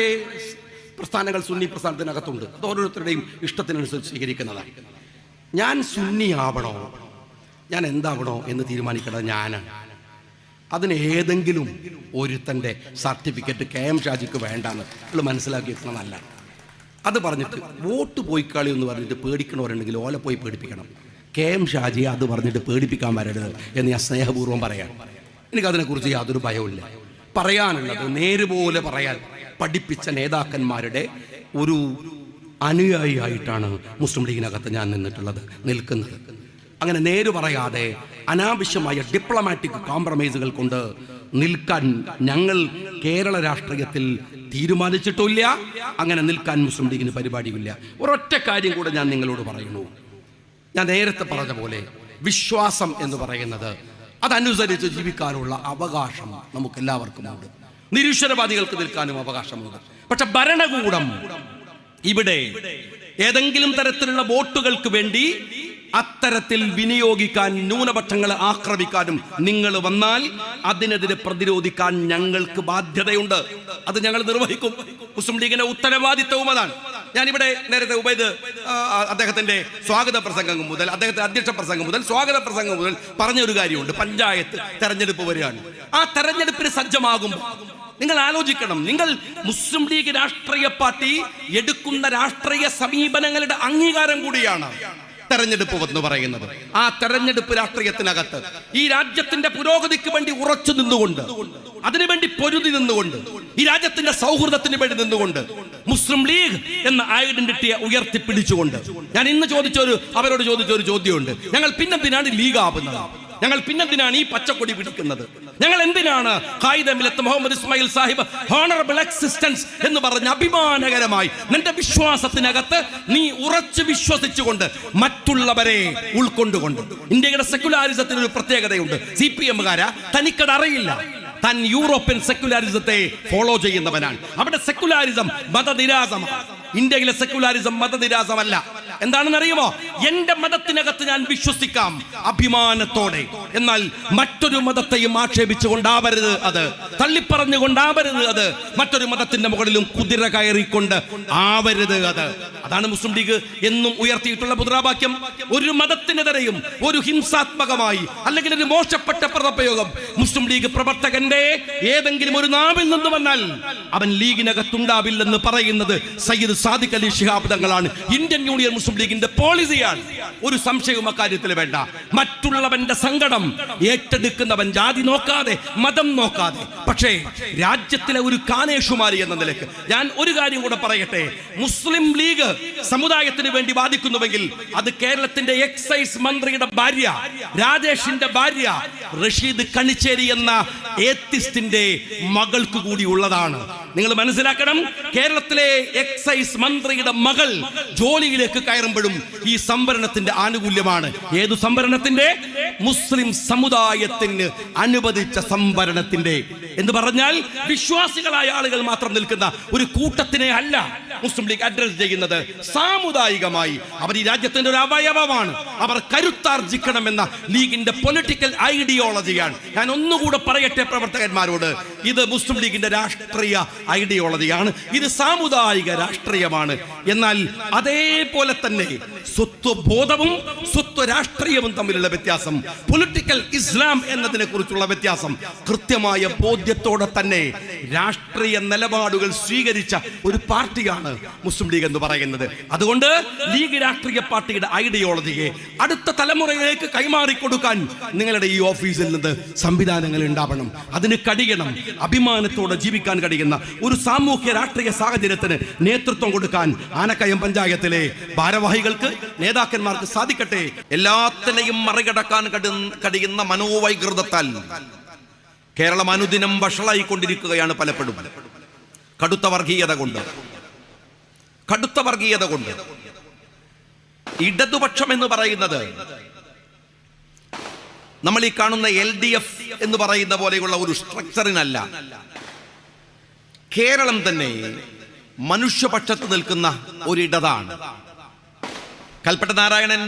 പ്രസ്ഥാനങ്ങൾ സുന്നി പ്രസ്ഥാനത്തിനകത്തുണ്ട്. അത് ഓരോരുത്തരുടെയും ഇഷ്ടത്തിനനുസരിച്ച് സ്വീകരിക്കുന്നതാണ്. ഞാൻ സുന്നി ആവണോ, ഞാൻ എന്താവണോ എന്ന് തീരുമാനിക്കേണ്ടത് ഞാനാണ്. അതിന് ഏതെങ്കിലും ഒരുത്തൻ്റെ സർട്ടിഫിക്കറ്റ് KM ഷാജിക്ക് വേണ്ടാന്ന് നിങ്ങൾ മനസ്സിലാക്കി വെക്കണം. നല്ല അത് പറഞ്ഞിട്ട് വോട്ട് പോയിക്കാളി എന്ന് പറഞ്ഞിട്ട് പേടിക്കണവരുണ്ടെങ്കിൽ ഓല പോയി പേടിപ്പിക്കണം. KM ഷാജിയെ അത് പറഞ്ഞിട്ട് പേടിപ്പിക്കാൻ വരരുത് എന്ന് ഞാൻ സ്നേഹപൂർവ്വം പറയാം. എനിക്കതിനെക്കുറിച്ച് യാതൊരു ഭയവുമില്ല. പറയാനുള്ളത് നേരുപോലെ പറയാൻ പഠിപ്പിച്ച നേതാക്കന്മാരുടെ ഒരു അനുയായിയായിട്ടാണ് മുസ്ലിം ലീഗിനകത്ത് ഞാൻ നിൽക്കുന്നത്. അങ്ങനെ നേര് പറയാതെ അനാവശ്യമായ ഡിപ്ലോമാറ്റിക് കോംപ്രമൈസുകൾ കൊണ്ട് നിൽക്കാൻ ഞങ്ങൾ കേരള രാഷ്ട്രീയത്തിൽ തീരുമാനിച്ചിട്ടില്ല. അങ്ങനെ നിൽക്കാൻ മുസ്ലിം ലീഗിന് പരിപാടിയില്ല. ഒരൊറ്റ കാര്യം കൂടെ ഞാൻ നിങ്ങളോട് പറയുന്നു. ഞാൻ നേരത്തെ പറഞ്ഞ പോലെ വിശ്വാസം എന്ന് പറയുന്നത് അതനുസരിച്ച് ജീവിക്കാനുള്ള അവകാശം നമുക്ക് എല്ലാവർക്കും ഉണ്ട്. നിരീശ്വരവാദികൾക്ക് നിൽക്കാനും അവകാശമുണ്ട്. പക്ഷെ ഭരണകൂടം ഇവിടെ ഏതെങ്കിലും തരത്തിലുള്ള വോട്ടുകൾക്ക് വേണ്ടി അത്തരത്തിൽ വിനിയോഗിക്കാൻ, ന്യൂനപക്ഷങ്ങളെ ആക്രമിക്കാനും നിങ്ങൾ വന്നാൽ അതിനെതിരെ പ്രതിരോധിക്കാൻ ഞങ്ങൾക്ക് ബാധ്യതയുണ്ട്. അത് ഞങ്ങൾ നിർവഹിക്കും. മുസ്ലിം ലീഗിന്റെ ഉത്തരവാദിത്വവും അതാണ്. ഞാനിവിടെ നേരത്തെ ഉബൈദ് അദ്ദേഹത്തിന്റെ സ്വാഗത പ്രസംഗം മുതൽ, അദ്ദേഹത്തിന്റെ അധ്യക്ഷ പ്രസംഗം മുതൽ, സ്വാഗത പ്രസംഗം മുതൽ പറഞ്ഞൊരു കാര്യമുണ്ട്. പഞ്ചായത്ത് തെരഞ്ഞെടുപ്പ് വരികയാണ്. ആ തെരഞ്ഞെടുപ്പിന് സജ്ജമാകുമ്പോൾ നിങ്ങൾ ആലോചിക്കണം, നിങ്ങൾ മുസ്ലിം ലീഗ് രാഷ്ട്രീയ പാർട്ടി എടുക്കുന്ന രാഷ്ട്രീയ സമീപനങ്ങളുടെ അംഗീകാരം കൂടിയാണ് തെരഞ്ഞെടുപ്പ് എന്ന് പറയുന്നത്. ആ തെരഞ്ഞെടുപ്പ് രാഷ്ട്രീയത്തിനകത്ത് ഈ രാജ്യത്തിന്റെ പുരോഗതിക്ക് വേണ്ടി ഉറച്ചു നിന്നുകൊണ്ട്, അതിനുവേണ്ടി പൊരുതി നിന്നുകൊണ്ട്, ഈ രാജ്യത്തിന്റെ സൗഹൃദത്തിന് വേണ്ടി നിന്നുകൊണ്ട്, മുസ്ലിം ലീഗ് എന്ന ഐഡന്റിറ്റിയെ ഉയർത്തിപ്പിടിച്ചുകൊണ്ട് ഞാൻ ഇന്ന് അവരോട് ചോദിച്ച ഒരു ചോദ്യമുണ്ട്. ഞങ്ങൾ പിന്നെന്തിനാണ് ലീഗ് ആവുന്നത്? ഞങ്ങൾ പിന്നെന്തിനാണ് ഈ പച്ചക്കൊടി പിടിക്കുന്നത്? ഞങ്ങൾ എന്തിനാണ് ഖായിദ മില്ലത്ത് മുഹമ്മദ് ഇസ്മായിൽ സാഹിബ് ഹോണറബിൾ എക്സിസ്റ്റൻസ് എന്ന് പറഞ്ഞ അഭിമാനകരമായി നിന്റെ വിശ്വാസത്തിനകത്ത് നീ ഉറച്ചു വിശ്വസിച്ചുകൊണ്ട് മറ്റുള്ളവരെ ഉൾക്കൊണ്ടുകൊണ്ട്, ഇന്ത്യയുടെ സെക്യുലാരിസത്തിന് ഒരു പ്രത്യേകതയുണ്ട്. CPM-കാരാ തനിക്കത് അറിയില്ല. താൻ യൂറോപ്യൻ സെക്യുലാരിസത്തെ ഫോളോ ചെയ്യുന്നവനാണ്. അവിടെ സെക്യുലാരിസം മതനിരാസമാണ്. ഇന്ത്യയിലെ സെക്യുലാരിസം മതനിരാസമല്ല. എന്താണെന്ന് അറിയുമോ? എന്റെ മതത്തിനകത്ത് ഞാൻ വിശ്വസിക്കാം അഭിമാനത്തോടെ, എന്നാൽ മറ്റൊരു മതത്തെയും ആക്ഷേപിച്ചുകൊണ്ടാവരുത്, അത് തള്ളിപ്പറഞ്ഞുകൊണ്ടാവരുത്, അത് മറ്റൊരു മതത്തിന്റെ മുകളിലും കുതിര കയറിക്കൊണ്ട് ആവരുത്. അതാണ് മുസ്ലിം ലീഗ് എന്നും ഉയർത്തിയിട്ടുള്ള മുദ്രാവാക്യം. ഒരു മതത്തിനെതിരെയും ഒരു ഹിംസാത്മകമായി അല്ലെങ്കിൽ ഒരു മോശപ്പെട്ട പദപ്രയോഗം മുസ്ലിം ലീഗ് പ്രവർത്തകന്റെ ഏതെങ്കിലും ഒരു നാവിൽ നിന്ന് വന്നാൽ അവൻ ലീഗിനകത്തുണ്ടാവില്ലെന്ന് പറയുന്നത് സയ്യിദ് സാദിഖ് അലി ശിഹാബ് തങ്ങളാണ്. ഇന്ത്യൻ യൂണിയൻ മുസ്ലിം ലീഗിന്റെ പോളിസിയാണ്. ഒരു സംശയവും അക്കാര്യത്തിൽ വേണ്ട. മറ്റുള്ളവന്റെ സങ്കടം ഏറ്റെടുക്കുന്നവൻ ജാതി നോക്കാതെ, മതം നോക്കാതെ. പക്ഷേ രാജ്യത്തിലെ ഒരു കാനേഷുമാരി എന്ന നിലയ്ക്ക് ഞാൻ ഒരു കാര്യം കൂടെ പറയട്ടെ. മുസ്ലിം ലീഗ് സമുദായത്തിന് വേണ്ടി വാദിക്കുന്നുവെങ്കിൽ അത് കേരളത്തിന്റെ എക്സൈസ് മന്ത്രിയുടെ ഭാര്യ, രാജേഷിന്റെ ഭാര്യ റഷീദ് കണിച്ചേരി എന്ന ഏത്തിസ്റ്റിന്റെ മകൾക്ക് കൂടി ഉള്ളതാണ്. നിങ്ങൾ മനസ്സിലാക്കണം, കേരളത്തിലെ എക്സൈസ് മന്ത്രിയുടെ മകൾ ജോലിയിലേക്ക് കയറുമ്പോഴും ഈ സംവരണത്തിന്റെ ആനുകൂല്യമാണ്. ഏതു സംവരണത്തിന്റെ? മുസ്ലിം സമുദായത്തിന് അനുവദിച്ച സംവരണത്തിന്റെ. എന്ന് പറഞ്ഞാൽ വിശ്വാസികളായ ആളുകൾ മാത്രം നിൽക്കുന്ന ഒരു കൂട്ടത്തിനെ അല്ല, മുസ്ലിം ലീഗ് അഡ്രസ് ചെയ്യുന്നത് സാമുദായികമായി അവർ ഈ രാജ്യത്തിന്റെ ഒരു അവയവമാണ്, അവർ കരുത്താർജിക്കണമെന്ന ലീഗിന്റെ പൊളിറ്റിക്കൽ ഐഡിയോളജിയാണ്. ഞാൻ ഒന്നുകൂടെ പറയട്ടെ പ്രവർത്തകന്മാരോട്, ഇത് മുസ്ലിം ലീഗിന്റെ രാഷ്ട്രീയ ഐഡിയോളജിയാണ്, ഇത് സാമുദായിക രാഷ്ട്രീയമാണ്. എന്നാൽ അതേപോലെ തന്നെ സ്വത്വബോധവും സ്വത്വ രാഷ്ട്രീയവും തമ്മിലുള്ള വ്യത്യാസം, പൊളിറ്റിക്കൽ ഇസ്ലാം എന്നതിനെ കുറിച്ചുള്ള വ്യത്യാസം കൃത്യമായ ബോധ്യത്തോടെ തന്നെ രാഷ്ട്രീയ നിലപാടുകൾ സ്വീകരിച്ച ഒരു പാർട്ടിയാണ് മുസ്ലിം ലീഗ് എന്ന് പറയുന്നത്. അതുകൊണ്ട് ലീഗ് രാഷ്ട്രീയ പാർട്ടിയുടെ ഐഡിയോളജിയെ അടുത്ത തലമുറയിലേക്ക് കൈമാറിക്കൊടുക്കാൻ നിങ്ങളുടെ ഈ ഓഫീസിൽ നിന്ന് സംവിധാനങ്ങൾ ഉണ്ടാവണം. അതിന് കഴിയണം. അഭിമാനത്തോടെ ജീവിക്കാൻ കഴിയുന്ന ഒരു സാമൂഹ്യ രാഷ്ട്രീയ സാഹചര്യത്തിന് നേതൃത്വം കൊടുക്കാൻ ആനക്കയം പഞ്ചായത്തിലെ ഭാരവാഹികൾക്ക്, നേതാക്കന്മാർക്ക് സാധിക്കട്ടെ. എല്ലാത്തിനെയും മറികടക്കാൻ കഴിയുന്ന മനോവൈകൃതത്താൽ കേരളം അനുദിനം വഷളായിക്കൊണ്ടിരിക്കുകയാണ്. പലപ്പോഴും കടുത്ത വർഗീയത കൊണ്ട് ഇടതുപക്ഷം എന്ന് പറയുന്നത് നമ്മൾ ഈ കാണുന്ന LDF എന്ന് പറയുന്ന പോലെയുള്ള ഒരു സ്ട്രക്ചറിനല്ല. കേരളം തന്നെ മനുഷ്യപക്ഷത്ത് നിൽക്കുന്ന ഒരിടതാണ്. കൽപ്പറ്റ നാരായണൻ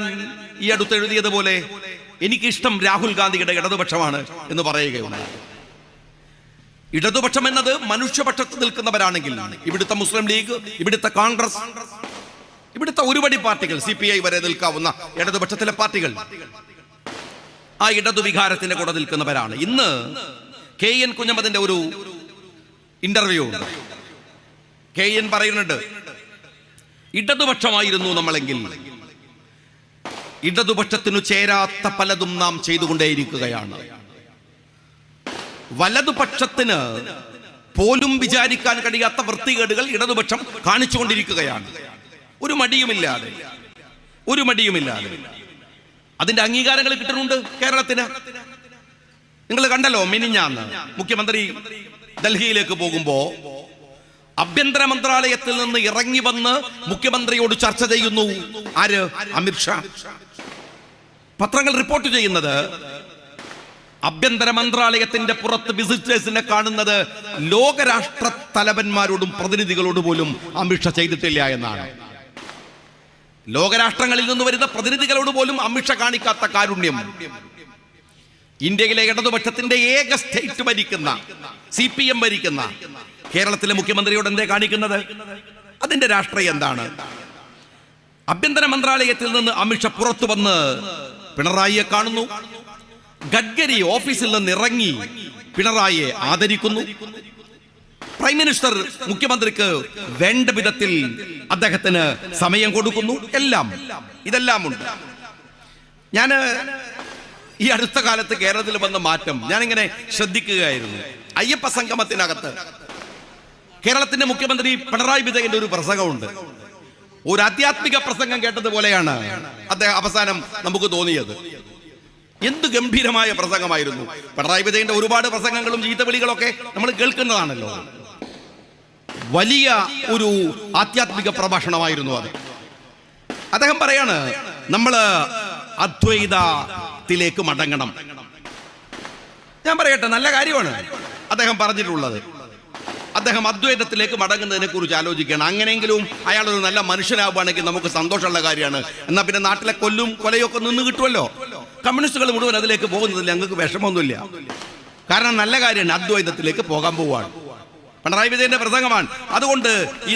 ഈ അടുത്ത് എഴുതിയതുപോലെ എനിക്കിഷ്ടം രാഹുൽ ഗാന്ധിയുടെ ഇടതുപക്ഷമാണ് എന്ന് പറയുകയുണ്ട്. ഇടതുപക്ഷം എന്നത് മനുഷ്യപക്ഷത്ത് നിൽക്കുന്നവരാണെങ്കിൽ ഇവിടുത്തെ മുസ്ലിം ലീഗ്, ഇവിടുത്തെ കോൺഗ്രസ്, ഇവിടുത്തെ ഒരുപടി പാർട്ടികൾ, CPI വരെ നിൽക്കാവുന്ന ഇടതുപക്ഷത്തിലെ പാർട്ടികൾ ആ ഇടതുവികാരത്തിന്റെ കൂടെ നിൽക്കുന്നവരാണ്. ഇന്ന് KN കുഞ്ഞമ്മദിന്റെ ഒരു ഇന്റർവ്യൂ KN പറയുന്നുണ്ട്, ഇടതുപക്ഷമായിരുന്നു നമ്മളെങ്കിൽ ഇടതുപക്ഷത്തിനു ചേരാത്ത പലതും നാം ചെയ്തുകൊണ്ടേയിരിക്കുകയാണ്. വലതുപക്ഷത്തിന് പോലും വിചാരിക്കാൻ കഴിയാത്ത വൃത്തികേടുകൾ ഇടതുപക്ഷം കാണിച്ചുകൊണ്ടിരിക്കുകയാണ്. ഒരു മടിയുമില്ലാതെ അതിന്റെ അംഗീകാരങ്ങൾ കിട്ടുന്നുണ്ട് കേരളത്തിന്. നിങ്ങൾ കണ്ടല്ലോ, മിനിഞ്ഞാന്ന് മുഖ്യമന്ത്രി ഡൽഹിയിലേക്ക് പോകുമ്പോ ആഭ്യന്തര മന്ത്രാലയത്തിൽ നിന്ന് ഇറങ്ങി വന്ന് മുഖ്യമന്ത്രിയോട് ചർച്ച ചെയ്യുന്നു. ആര്? അമിത്ഷാ. പത്രങ്ങൾ റിപ്പോർട്ട് ചെയ്യുന്നത് ആഭ്യന്തര മന്ത്രാലയത്തിന്റെ പുറത്ത് വിസിറ്റേഴ്സിനെ കാണുന്നത് ലോകരാഷ്ട്ര തലവന്മാരോടും പ്രതിനിധികളോട് പോലും അമിത്ഷാ ചെയ്തിട്ടില്ല എന്നാണ്. ലോകരാഷ്ട്രങ്ങളിൽ നിന്ന് വരുന്ന പ്രതിനിധികളോട് പോലും അമിത്ഷാ കാണിക്കാത്ത കാരുണ്യം ഇന്ത്യയിലെ ഇടതുപക്ഷത്തിന്റെ ഏക സ്റ്റേറ്റ് ഭരിക്കുന്ന CPM ഭരിക്കുന്ന കേരളത്തിലെ മുഖ്യമന്ത്രിയോട് എന്തേ കാണിക്കുന്നത്? അതിന്റെ രാഷ്ട്രീയം എന്താണ്? ആഭ്യന്തര മന്ത്രാലയത്തിൽ നിന്ന് അമിത്ഷാ പുറത്തു വന്ന് പിണറായിയെ കാണുന്നു. ഗഡ്കരി ഓഫീസിൽ നിന്ന് ഇറങ്ങി പിണറായിയെ ആദരിക്കുന്നു. പ്രൈം മിനിസ്റ്റർ മുഖ്യമന്ത്രിക്ക് വേണ്ട വിധത്തിൽ അദ്ദേഹത്തിന് സമയം കൊടുക്കുന്നു. ഇതെല്ലാം ഉണ്ട്. ഞാൻ ഈ അടുത്ത കാലത്ത് കേരളത്തിൽ വന്ന മാറ്റം ഞാനിങ്ങനെ ശ്രദ്ധിക്കുകയായിരുന്നു. അയ്യപ്പ സംഗമത്തിനകത്ത് കേരളത്തിന്റെ മുഖ്യമന്ത്രി പിണറായി വിജയന്റെ ഒരു പ്രസംഗമുണ്ട്. ഒരു ആധ്യാത്മിക പ്രസംഗം കേട്ടതുപോലെയാണ് അദ്ദേഹം അവസാനം നമുക്ക് തോന്നിയത്. എന്ത് ഗംഭീരമായ പ്രസംഗമായിരുന്നു. പിണറായി വിജയന്റെ ഒരുപാട് പ്രസംഗങ്ങളും ചീത്തവിളികളൊക്കെ നമ്മൾ കേൾക്കുന്നതാണല്ലോ. വലിയ ഒരു ആധ്യാത്മിക പ്രഭാഷണമായിരുന്നു അത്. അദ്ദേഹം പറയാണ്, നമ്മള് അദ്വൈതത്തിലേക്ക് മടങ്ങണം. ഞാൻ പറയട്ടെ, നല്ല കാര്യമാണ് അദ്ദേഹം പറഞ്ഞിട്ടുള്ളത്. അദ്ദേഹം അദ്വൈതത്തിലേക്ക് മടങ്ങുന്നതിനെ കുറിച്ച് ആലോചിക്കുകയാണ്. അങ്ങനെയെങ്കിലും അയാൾ ഒരു നല്ല മനുഷ്യനാവുകയാണെങ്കിൽ നമുക്ക് സന്തോഷമുള്ള കാര്യമാണ്. എന്നാൽ പിന്നെ നാട്ടിലെ കൊലയൊക്കെ നിന്ന് കിട്ടുമല്ലോ. കമ്മ്യൂണിസ്റ്റുകൾ മുഴുവൻ അതിലേക്ക് പോകുന്നതിൽ ഞങ്ങൾക്ക് വിഷമമൊന്നുമില്ല. കാരണം നല്ല കാര്യമാണ്, അദ്വൈതത്തിലേക്ക് പോകാൻ പോവുകയാണ്. പിണറായി വിജയന്റെ പ്രസംഗമാണ്. അതുകൊണ്ട് ഈ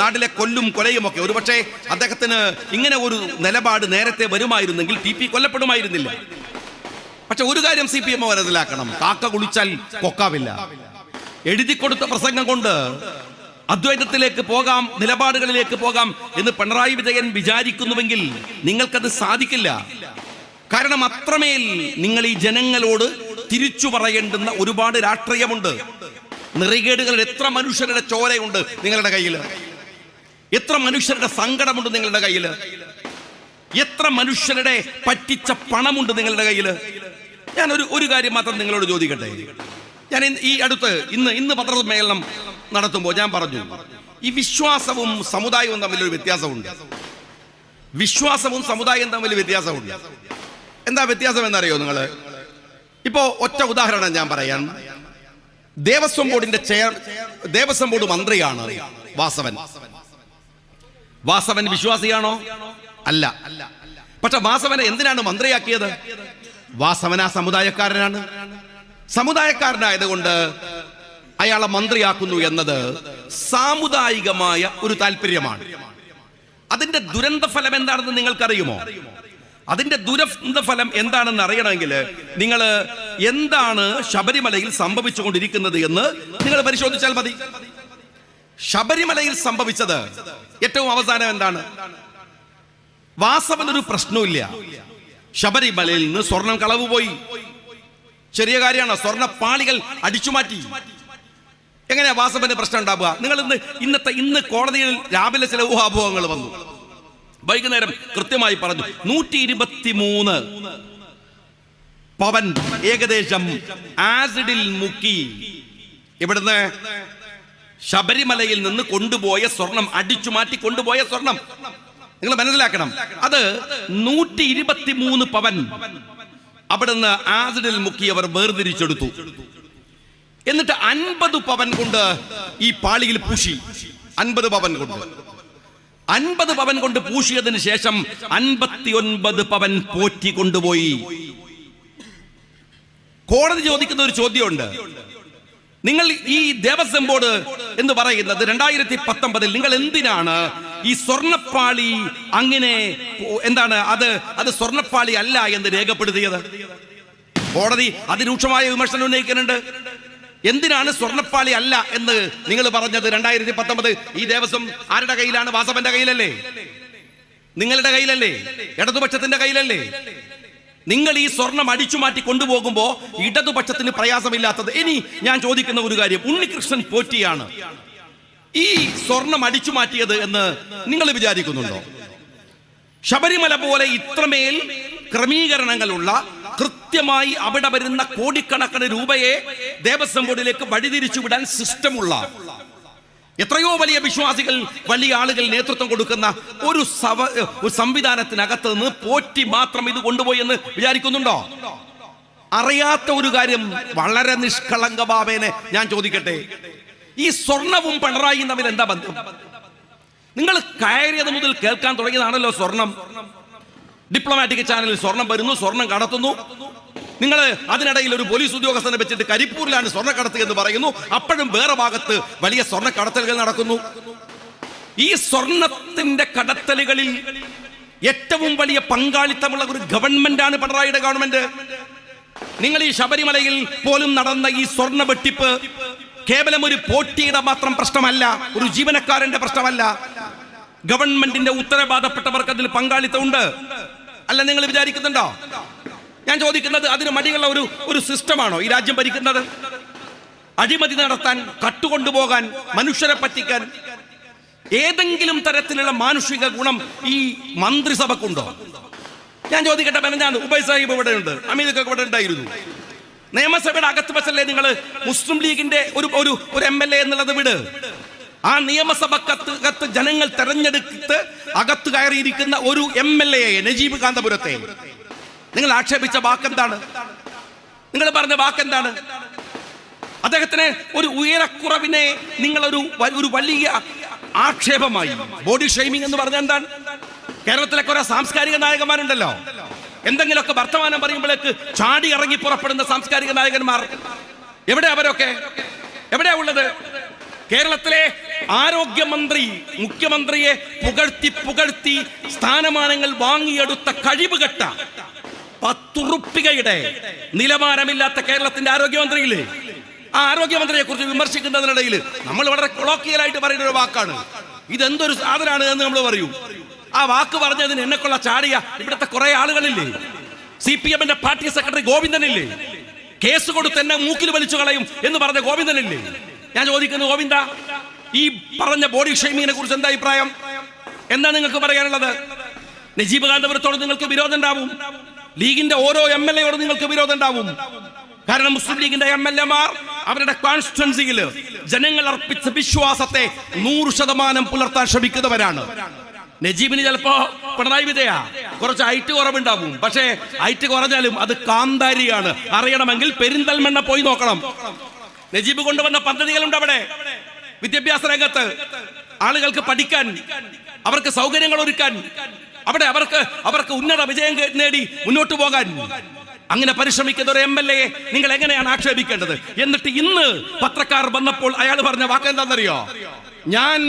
നാട്ടിലെ കൊലയും ഒക്കെ ഒരുപക്ഷെ അദ്ദേഹത്തിന് ഇങ്ങനെ ഒരു നിലപാട് നേരത്തെ വരുമായിരുന്നെങ്കിൽ TP കൊല്ലപ്പെടുമായിരുന്നില്ല. പക്ഷെ ഒരു കാര്യം CPM മനസ്സിലാക്കണം, കാക്ക കുളിച്ചാൽ കൊക്കാവില്ല. എഴുതി കൊടുത്ത പ്രസംഗം കൊണ്ട് അദ്വൈതത്തിലേക്ക് പോകാം, നിലപാടുകളിലേക്ക് പോകാം എന്ന് പിണറായി വിജയൻ വിചാരിക്കുന്നുവെങ്കിൽ നിങ്ങൾക്കത് സാധിക്കില്ല. കാരണം അത്രമേൽ നിങ്ങൾ ഈ ജനങ്ങളോട് തിരിച്ചു പറയേണ്ടുന്ന ഒരുപാട് രാഷ്ട്രീയമുണ്ട്. നിറകേടുകൾ എത്ര മനുഷ്യരുടെ ചോരയുണ്ട് നിങ്ങളുടെ കയ്യിൽ, എത്ര മനുഷ്യരുടെ സങ്കടമുണ്ട് നിങ്ങളുടെ കയ്യിൽ, എത്ര മനുഷ്യരുടെ പറ്റിച്ച പണമുണ്ട് നിങ്ങളുടെ കയ്യിൽ. ഞാൻ ഒരു കാര്യം മാത്രം നിങ്ങളോട് ചോദിക്കട്ടെ. ഞാൻ ഈ അടുത്ത് ഇന്ന് പത്രസമ്മേളനം നടത്തുമ്പോൾ ഞാൻ പറഞ്ഞു, ഈ വിശ്വാസവും സമുദായവും തമ്മിലൊരു വ്യത്യാസമുണ്ട്. വിശ്വാസവും സമുദായവും തമ്മിൽ വ്യത്യാസമുണ്ട്. എന്താ വ്യത്യാസം എന്നറിയോ നിങ്ങൾ? ഇപ്പോ ഒറ്റ ഉദാഹരണം ഞാൻ പറയാം. ദേവസ്വം ബോർഡ് മന്ത്രിയാണ് വാസവൻ. വാസവൻ വിശ്വാസിയാണോ? അല്ല. പക്ഷെ വാസവനെ എന്തിനാണ് മന്ത്രിയാക്കിയത്? വാസവൻ ആ സമുദായക്കാരനാണ്. സമുദായക്കാരനായതുകൊണ്ട് അയാളെ മന്ത്രിയാക്കുന്നു എന്നത് സാമുദായികമായ ഒരു താല്പര്യമാണ്. അതിന്റെ ദുരന്ത ഫലം എന്താണെന്ന് നിങ്ങൾക്കറിയുമോ? അതിന്റെ ദുരന്ത ഫലം എന്താണെന്ന് അറിയണമെങ്കിൽ നിങ്ങൾ എന്താണ് ശബരിമലയിൽ സംഭവിച്ചുകൊണ്ടിരിക്കുന്നത് എന്ന് നിങ്ങൾ പരിശോധിച്ചാൽ മതി. ശബരിമലയിൽ സംഭവിച്ചത് ഏറ്റവും അവസാനം എന്താണ്? വാസവനൊരു പ്രശ്നമില്ല. ശബരിമലയിൽ നിന്ന് സ്വർണം കളവ് പോയി, ചെറിയ കാര്യമാണ്. സ്വർണ്ണപ്പാളികൾ അടിച്ചുമാറ്റി. എങ്ങനെയാ വാസവന് പ്രശ്നം ഉണ്ടാവുക? നിങ്ങൾ ഇന്ന് കോടതിയിൽ രാവിലെ ചില ഊഹാഭോഹങ്ങൾ വന്നു, വൈകുന്നേരം കൃത്യമായി പറഞ്ഞു 123 പവൻ ഏകദേശം ആസിഡിൽ മുക്കി ഇവിടുന്ന് ശബരിമലയിൽ നിന്ന് കൊണ്ടുപോയ സ്വർണം, അടിച്ചു മാറ്റി കൊണ്ടുപോയ സ്വർണം നിങ്ങൾ മനസ്സിലാക്കണം. അത് 123 പവൻ അവിടുന്ന് ആസിഡിൽ മുക്കി അവർ വേർതിരിച്ചെടുത്തു. എന്നിട്ട് 50 പവൻ കൊണ്ട് ഈ പാളിയിൽ പൂശി. 50 പവൻ കൊണ്ട് പൂശിയതിന് ശേഷം 59 പവൻ പോറ്റി കൊണ്ടുപോയി. കോടതി ചോദിക്കുന്ന ഒരു ചോദ്യമുണ്ട്. നിങ്ങൾ ഈ ദേവസ്വം ബോർഡ് എന്ന് പറയുന്നത് 2019 നിങ്ങൾ എന്തിനാണ് ഈ സ്വർണ്ണപ്പാളി അങ്ങനെ എന്താണ് അത് സ്വർണ്ണപ്പാളി അല്ല എന്ന് രേഖപ്പെടുത്തിയത്? കോടതി അതിരൂക്ഷമായ വിമർശനം ഉന്നയിക്കുന്നുണ്ട്. എന്തിനാണ് സ്വർണ്ണപ്പാളി അല്ല എന്ന് നിങ്ങൾ പറഞ്ഞത്? 2019 ഈ ദേവസ്വം ആരുടെ കയ്യിലാണ്? വാസവന്റെ കയ്യിലല്ലേ? നിങ്ങളുടെ കയ്യിലല്ലേ? ഇടതുപക്ഷത്തിന്റെ കയ്യിലല്ലേ? നിങ്ങൾ ഈ സ്വർണം അടിച്ചു മാറ്റി കൊണ്ടുപോകുമ്പോ ഇടതുപക്ഷത്തിന് പ്രയാസമില്ലാത്തത്. ഇനി ഞാൻ ചോദിക്കുന്ന ഒരു കാര്യം, ഉണ്ണികൃഷ്ണൻ പോറ്റിയാണ് ഈ സ്വർണം അടിച്ചു മാറ്റിയത് എന്ന് നിങ്ങൾ വിചാരിക്കുന്നുണ്ടോ? ശബരിമല പോലെ ഇത്രമേൽ ക്രമീകരണങ്ങളുള്ള, കൃത്യമായി അവിടെ വരുന്ന കോടിക്കണക്കിന് രൂപയെ ദേവസ്വം ബോർഡിലേക്ക് വഴിതിരിച്ചു വിടാൻ സിസ്റ്റമുള്ള, എത്രയോ വലിയ വിശ്വാസികൾ, വലിയ ആളുകൾ നേതൃത്വം കൊടുക്കുന്ന ഒരു സംവിധാനത്തിനകത്ത് നിന്ന് പോറ്റി മാത്രം ഇത് കൊണ്ടുപോയി എന്ന് വിചാരിക്കുന്നുണ്ടോ? അറിയാത്ത ഒരു കാര്യം വളരെ നിഷ്കളങ്ക ഭാവേനെ ഞാൻ ചോദിക്കട്ടെ, ഈ സ്വർണവും പിണറായിയും തമ്മിൽ എന്താ ബന്ധം? നിങ്ങൾ കയറിയത് മുതൽ കേൾക്കാൻ തുടങ്ങിയതാണല്ലോ സ്വർണം. ഡിപ്ലോമാറ്റിക് ചാനലിൽ സ്വർണം വരുന്നു, സ്വർണം കടത്തുന്നു. നിങ്ങൾ അതിനിടയിൽ ഒരു പോലീസ് ഉദ്യോഗസ്ഥനെ വെച്ചിട്ട് കരിപ്പൂരിലാണ് സ്വർണ്ണക്കടത്ത് എന്ന് പറയുന്നു. അപ്പോഴും വേറെ ഭാഗത്ത് വലിയ സ്വർണ്ണക്കടത്തലുകൾ നടക്കുന്നു. ഈ സ്വർണത്തിന്റെ കടത്തലുകളിൽ ഏറ്റവും വലിയ പങ്കാളിത്തമുള്ള ഒരു ഗവൺമെന്റാണ് പിണറായിയുടെ ഗവൺമെന്റ്. നിങ്ങൾ ഈ ശബരിമലയിൽ പോലും നടന്ന ഈ സ്വർണ്ണ വെട്ടിപ്പ് കേവലം ഒരു പോറ്റിയുടെ മാത്രം പ്രശ്നമല്ല, ഒരു ജീവനക്കാരന്റെ പ്രശ്നമല്ല. ഗവൺമെന്റിന്റെ ഉത്തരവാദപ്പെട്ടവർക്ക് അതിൽ പങ്കാളിത്തമുണ്ട്. അല്ല നിങ്ങൾ വിചാരിക്കുന്നുണ്ടോ? ഞാൻ ചോദിക്കുന്നത്, അതിന് മടിയുള്ള ഒരു സിസ്റ്റമാണോ ഈ രാജ്യം ഭരിക്കുന്നത്? അഴിമതി നടത്താൻ, കട്ടുകൊണ്ടുപോകാൻ, മനുഷ്യരെ പറ്റിക്കാൻ ഏതെങ്കിലും തരത്തിലുള്ള മാനുഷിക ഗുണം ഈ മന്ത്രിസഭക്കുണ്ടോ? ഞാൻ ചോദിക്കട്ടെ, ഞാൻ ഉബൈ സാഹിബ് ഇവിടെ ഉണ്ട്, അമീദൊക്കെ ഇവിടെ ഉണ്ടായിരുന്നു. നിയമസഭയുടെ അകത്ത് വെച്ചല്ലേ നിങ്ങൾ മുസ്ലിം ലീഗിന്റെ ഒരു MLA എന്നുള്ളത് വിട്. ആ നിയമസഭക്കകത്ത് ജനങ്ങൾ തെരഞ്ഞെടുത്ത് അകത്ത് കയറിയിരിക്കുന്ന ഒരു MLA നജീബ് കാന്തപുരത്തെ നിങ്ങൾ ആക്ഷേപിച്ച വാക്കെന്താണ്? നിങ്ങൾ പറഞ്ഞ വാക്കെന്താണ്? അദ്ദേഹത്തിന് ഒരു ഉയരക്കുറവിനെ നിങ്ങൾ ഒരു വലിയ ആക്ഷേപമായി, ബോഡി ഷെയ്മിംഗ് എന്ന് പറഞ്ഞാൽ എന്താണ്? കേരളത്തിലെ കുറെ സാംസ്കാരിക നായകന്മാരുണ്ടല്ലോ, എന്തെങ്കിലുമൊക്കെ വർത്തമാനം പറയുമ്പോഴേക്ക് ചാടി ഇറങ്ങി പുറപ്പെടുന്ന സാംസ്കാരിക നായകന്മാർ എവിടെ? അവരൊക്കെ എവിടെയാ ഉള്ളത്? കേരളത്തിലെ ആരോഗ്യമന്ത്രി മുഖ്യമന്ത്രിയെ പുകഴ്ത്തി സ്ഥാനമാനങ്ങൾ വാങ്ങിയെടുത്ത കഴിവുകെട്ട 10 റുപ്പികയുടെ നിലവാരമില്ലാത്ത കേരളത്തിന്റെ ആരോഗ്യമന്ത്രിയില്ലേ? ആ ആരോഗ്യമന്ത്രിയെ കുറിച്ച് വിമർശിക്കുന്നതിനിടയിൽ നമ്മൾ വളരെ കൊളോക്കിയലായിട്ട് പറയുന്ന ഒരു വാക്കാണ്, ഇതെന്തൊരു സാധനമാണ് എന്ന് നമ്മൾ പറയൂ. ആ വാക്ക് പറഞ്ഞതിന് എന്നെക്കൊള്ള ചാടിയ ഇവിടുത്തെ കുറെ ആളുകളില്ലേ? CPM-ന്റെ പാർട്ടി സെക്രട്ടറി ഗോവിന്ദനില്ലേ? കേസ് കൊടുത്ത് എന്നെ മൂക്കിൽ വലിച്ചു കളയും എന്ന് പറഞ്ഞ ഗോവിന്ദനില്ലേ? ഞാൻ ചോദിക്കുന്നു, ഗോവിന്ദ, ഈ പറഞ്ഞ ബോഡി ഷെയ്മിങ്ങിനെ കുറിച്ച് എന്താ അഭിപ്രായം? എന്താ നിങ്ങൾക്ക് പറയാനുള്ളത്? നജീബ് കാന്തപുരത്തോട് നിങ്ങൾക്ക് വിരോധം ഉണ്ടാവും, ലീഗിന്റെ ഓരോ MLA-യോട് നിങ്ങൾക്ക് വിരോധം ഉണ്ടാവും. കാരണം മുസ്ലിം ലീഗിന്റെ MLA-മാർ അവരുടെ കോൺസ്റ്റിറ്റ്വൻസിയിൽ ജനങ്ങൾ അർപ്പിച്ച വിശ്വാസത്തെ 100% പുലർത്താൻ ശ്രമിക്കുന്നവരാണ്. നജീബിന് ചിലപ്പോ പിണറായി വിജയ കുറച്ച് ഹൈറ്റ് കുറവുണ്ടാവും, പക്ഷേ ഹൈറ്റ് കുറഞ്ഞാലും അത് കാന്താരിയാണ്. അറിയണമെങ്കിൽ പെരിന്തൽമണ്ണ പോയി നോക്കണം. നജീബ് കൊണ്ടുവന്ന പദ്ധതികളുണ്ട് അവിടെ, വിദ്യാഭ്യാസ രംഗത്ത് ആളുകൾക്ക് പഠിക്കാൻ അവർക്ക് സൗകര്യങ്ങൾ ഒരുക്കാൻ, അവിടെ അവർക്ക് ഉന്നത വിജയം നേടി മുന്നോട്ട് പോകാൻ അങ്ങനെ പരിശ്രമിക്കുന്ന ഒരു MLA നിങ്ങൾ എങ്ങനെയാണ് ആക്ഷേപിക്കേണ്ടത്? എന്നിട്ട് ഇന്ന് പത്രക്കാർ വന്നപ്പോൾ അയാൾ പറഞ്ഞ വാക്ക് എന്താണെന്നറിയോ? ഞാൻ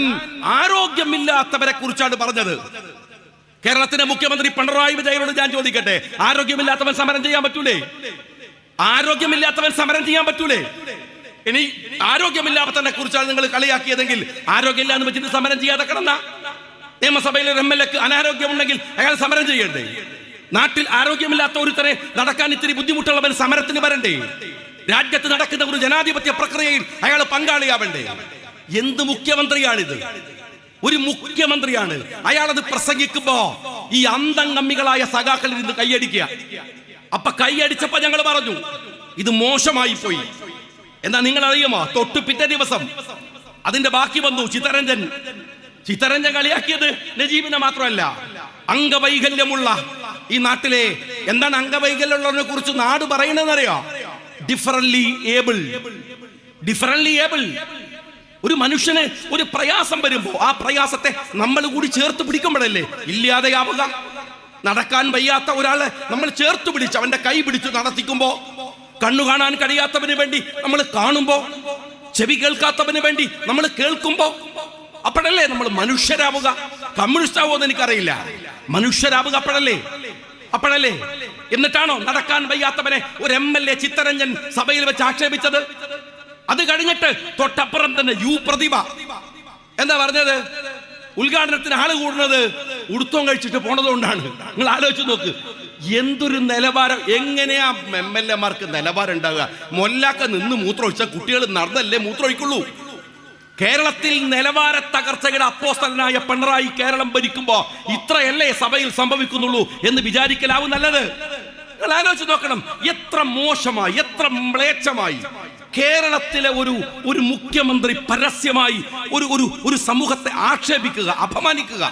ആരോഗ്യമില്ലാത്തവരെ കുറിച്ചാണ് പറഞ്ഞത്. കേരളത്തിലെ മുഖ്യമന്ത്രി പിണറായി വിജയനോട് ഞാൻ ചോദിക്കട്ടെ, ആരോഗ്യമില്ലാത്തവൻ സമരം ചെയ്യാൻ പറ്റൂലേ? ആരോഗ്യമില്ലാത്തവൻ സമരം ചെയ്യാൻ പറ്റൂലേ? ഇനി ആരോഗ്യമില്ലാത്തവനെ കുറിച്ചാണ് നിങ്ങൾ കളിയാക്കിയതെങ്കിൽ ആരോഗ്യമില്ല എന്ന് വെച്ചിട്ട് സമരം ചെയ്യാതെ കിടന്ന നിയമസഭയിലെ MLAക്ക് അനാരോഗ്യമുണ്ടെങ്കിൽ അയാൾ സമരം ചെയ്യണ്ടേ? നാട്ടിൽ ആരോഗ്യമില്ലാത്ത ഒരുത്തരെ നടക്കാൻ ഇത്തിരി ബുദ്ധിമുട്ടുള്ളവൻ സമരത്തിന് വരണ്ടേ? രാജ്യത്ത് നടക്കുന്ന ഒരു ജനാധിപത്യ പ്രക്രിയയിൽ അയാൾ പങ്കാളിയാവണ്ടേ? എന്ത് മുഖ്യമന്ത്രിയാണിത്? ഒരു മുഖ്യമന്ത്രിയാണ് അയാളത് പ്രസംഗിക്കുമ്പോ ഈ അന്തംഗമ്മികളായ സഖാക്കളിൽ നിന്ന് കൈയടിക്കുക. അപ്പൊ കൈയടിച്ചപ്പോ ഞങ്ങൾ പറഞ്ഞു ഇത് മോശമായി പോയി. എന്നാ നിങ്ങൾ അറിയുമോ, തൊട്ടു പിറ്റേ ദിവസം അതിന്റെ ബാക്കി വന്നു ചിത്തരഞ്ജൻ കളിയാക്കിയത് നജീബിനെ മാത്രമല്ല, അംഗവൈകല്യമുള്ള ഈ നാട്ടിലെ എന്താണ് അംഗവൈകല്യമുള്ളതിനെ കുറിച്ച് നാട് പറയുന്നതെന്നറിയോ? Differently able. ഒരു മനുഷ്യന് ഒരു പ്രയാസം വരുമ്പോ ആ പ്രയാസത്തെ നമ്മൾ കൂടി ചേർത്ത് പിടിക്കുമ്പോഴല്ലേ ഇല്ലാതെയാവുക. നടക്കാൻ വയ്യാത്ത ഒരാളെ നമ്മൾ ചേർത്ത് പിടിച്ച് അവന്റെ കൈ പിടിച്ച് നടത്തിക്കുമ്പോ, കണ്ണു കാണാൻ കഴിയാത്തവന് വേണ്ടി നമ്മൾ കാണുമ്പോ, ചെവി കേൾക്കാത്തവന് വേണ്ടി നമ്മൾ കേൾക്കുമ്പോ, അപ്പോഴല്ലേ നമ്മൾ മനുഷ്യരാവുക. കമ്മ്യൂണിസ്റ്റ് ആവുമെന്ന് എനിക്കറിയില്ല, മനുഷ്യരാവുക അപ്പോഴല്ലേ. എന്നിട്ടാണോ നടക്കാൻ വയ്യാത്തവനെ ഒരു MLA ചിത്തരഞ്ജൻ സഭയിൽ വെച്ച് ആക്ഷേപിച്ചത്? അത് കഴിഞ്ഞിട്ട് തൊട്ടപ്പുറം തന്നെ പ്രതിഭ എന്താ പറഞ്ഞത്? ഉദ്ഘാടനത്തിന് ആള് കൂടുന്നത് ഉടുത്തോം കഴിച്ചിട്ട് പോണതുകൊണ്ടാണ്. നിങ്ങൾ ആലോചിച്ച് നോക്ക്, എന്തൊരു നിലവാരം. എങ്ങനെയാ MLAമാർക്ക് നിലവാരം ഉണ്ടാവുക? മൊല്ലാക്ക നിന്ന് മൂത്രമൊഴിച്ചാൽ കുട്ടികൾ നടന്നല്ലേ മൂത്രമൊഴിക്കുള്ളൂ. കേരളത്തിൽ നിലവാര തകർച്ചയുടെ അപ്പോസ്തലനായ പിണറായി കേരളം ഭരിക്കുമ്പോ ഇത്രയല്ലേ സഭയിൽ സംഭവിക്കുന്നുള്ളൂ എന്ന് വിചാരിക്കലാവും നല്ലത്. നിങ്ങൾ ആലോചിച്ച് നോക്കണം, എത്ര മോശമായി, എത്ര മ്ലേച്ഛമായി കേരളത്തിലെ ഒരു മുഖ്യമന്ത്രി പരസ്യമായി ഒരു സമൂഹത്തെ ആക്ഷേപിക്കുക, അപമാനിക്കുക,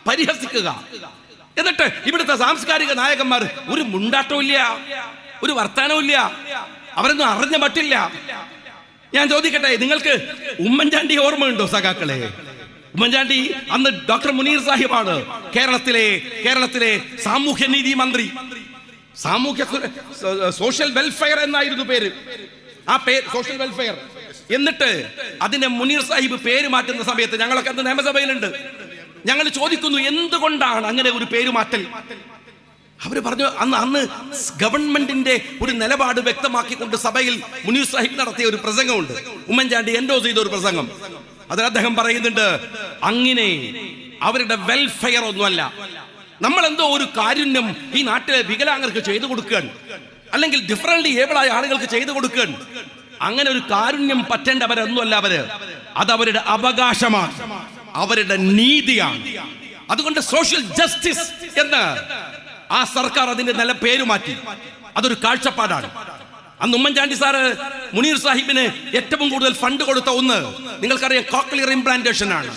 പരിഹസിക്കുക. എന്നിട്ട് ഇവിടുത്തെ സാംസ്കാരിക നായകന്മാർ ഒരു മുണ്ടാട്ടവും ഇല്ല, ഒരു വർത്താനവും ഇല്ല, അവരൊന്നും അറിഞ്ഞ മട്ടില്ല. ഞാൻ ചോദിക്കട്ടെ, നിങ്ങൾക്ക് ഉമ്മൻചാണ്ടി ഓർമ്മയുണ്ടോ സഖാക്കളെ? ഉമ്മൻചാണ്ടി അന്ന് ഡോക്ടർ മുനീർ സാഹിബാണ് കേരളത്തിലെ സാമൂഹ്യനീതി മന്ത്രി. സോഷ്യൽ വെൽഫെയർ എന്നായിരുന്നു പേര്. ആ പേര് സോഷ്യൽ വെൽഫെയർ. എന്നിട്ട് അതിനെ മുനീർ സാഹിബ് പേര് മാറ്റുന്ന സമയത്ത് ഞങ്ങളൊക്കെ അന്ന് നിയമസഭയിലുണ്ട്. ഞങ്ങൾ ചോദിക്കുന്നു എന്തുകൊണ്ടാണ് അങ്ങനെ ഒരു പേര് മാറ്റൽ? അവര് പറഞ്ഞു അന്ന് ഗവൺമെന്റിന്റെ ഒരു നിലപാട് വ്യക്തമാക്കിക്കൊണ്ട് സഭയിൽ മുനീർ സാഹിബ് നടത്തിയ ഒരു പ്രസംഗമുണ്ട്. ഉമ്മൻചാണ്ടി എൻഡോസ് ചെയ്ത ഒരു പ്രസംഗം. അതിൽ അദ്ദേഹം പറയുന്നുണ്ട്, അങ്ങനെ അവരുടെ വെൽഫെയർ ഒന്നുമല്ല, നമ്മൾ എന്തോ ഒരു കാരുണ്യം ഈ നാട്ടിലെ വികലാംഗർക്ക് ചെയ്തു കൊടുക്കുകയാണ്, അല്ലെങ്കിൽ ഡിഫറൻറ്റ്ലി ഏബിളായ ആളുകൾക്ക് ചെയ്തു കൊടുക്കുകയാണ്. അങ്ങനെ ഒരു കാരുണ്യം പറ്റേണ്ടവരൊന്നുമല്ല അത് അവരുടെ അവകാശമാണ്, അവരുടെ നീതിയാണ്. അതുകൊണ്ട് സോഷ്യൽ ജസ്റ്റിസ് എന്ന് ആ സർക്കാർ അതിന്റെ നല്ല പേര് മാറ്റി. അതൊരു കാഴ്ചപ്പാടാണ്. അന്ന് ഉമ്മൻചാണ്ടി സാറ് മുനീർ സാഹിബിന് ഏറ്റവും കൂടുതൽ ഫണ്ട് കൊടുത്ത ഒന്ന് നിങ്ങൾക്കറിയാം, കോക്ലിയർ ഇംപ്ലാന്റേഷൻ ആണ്.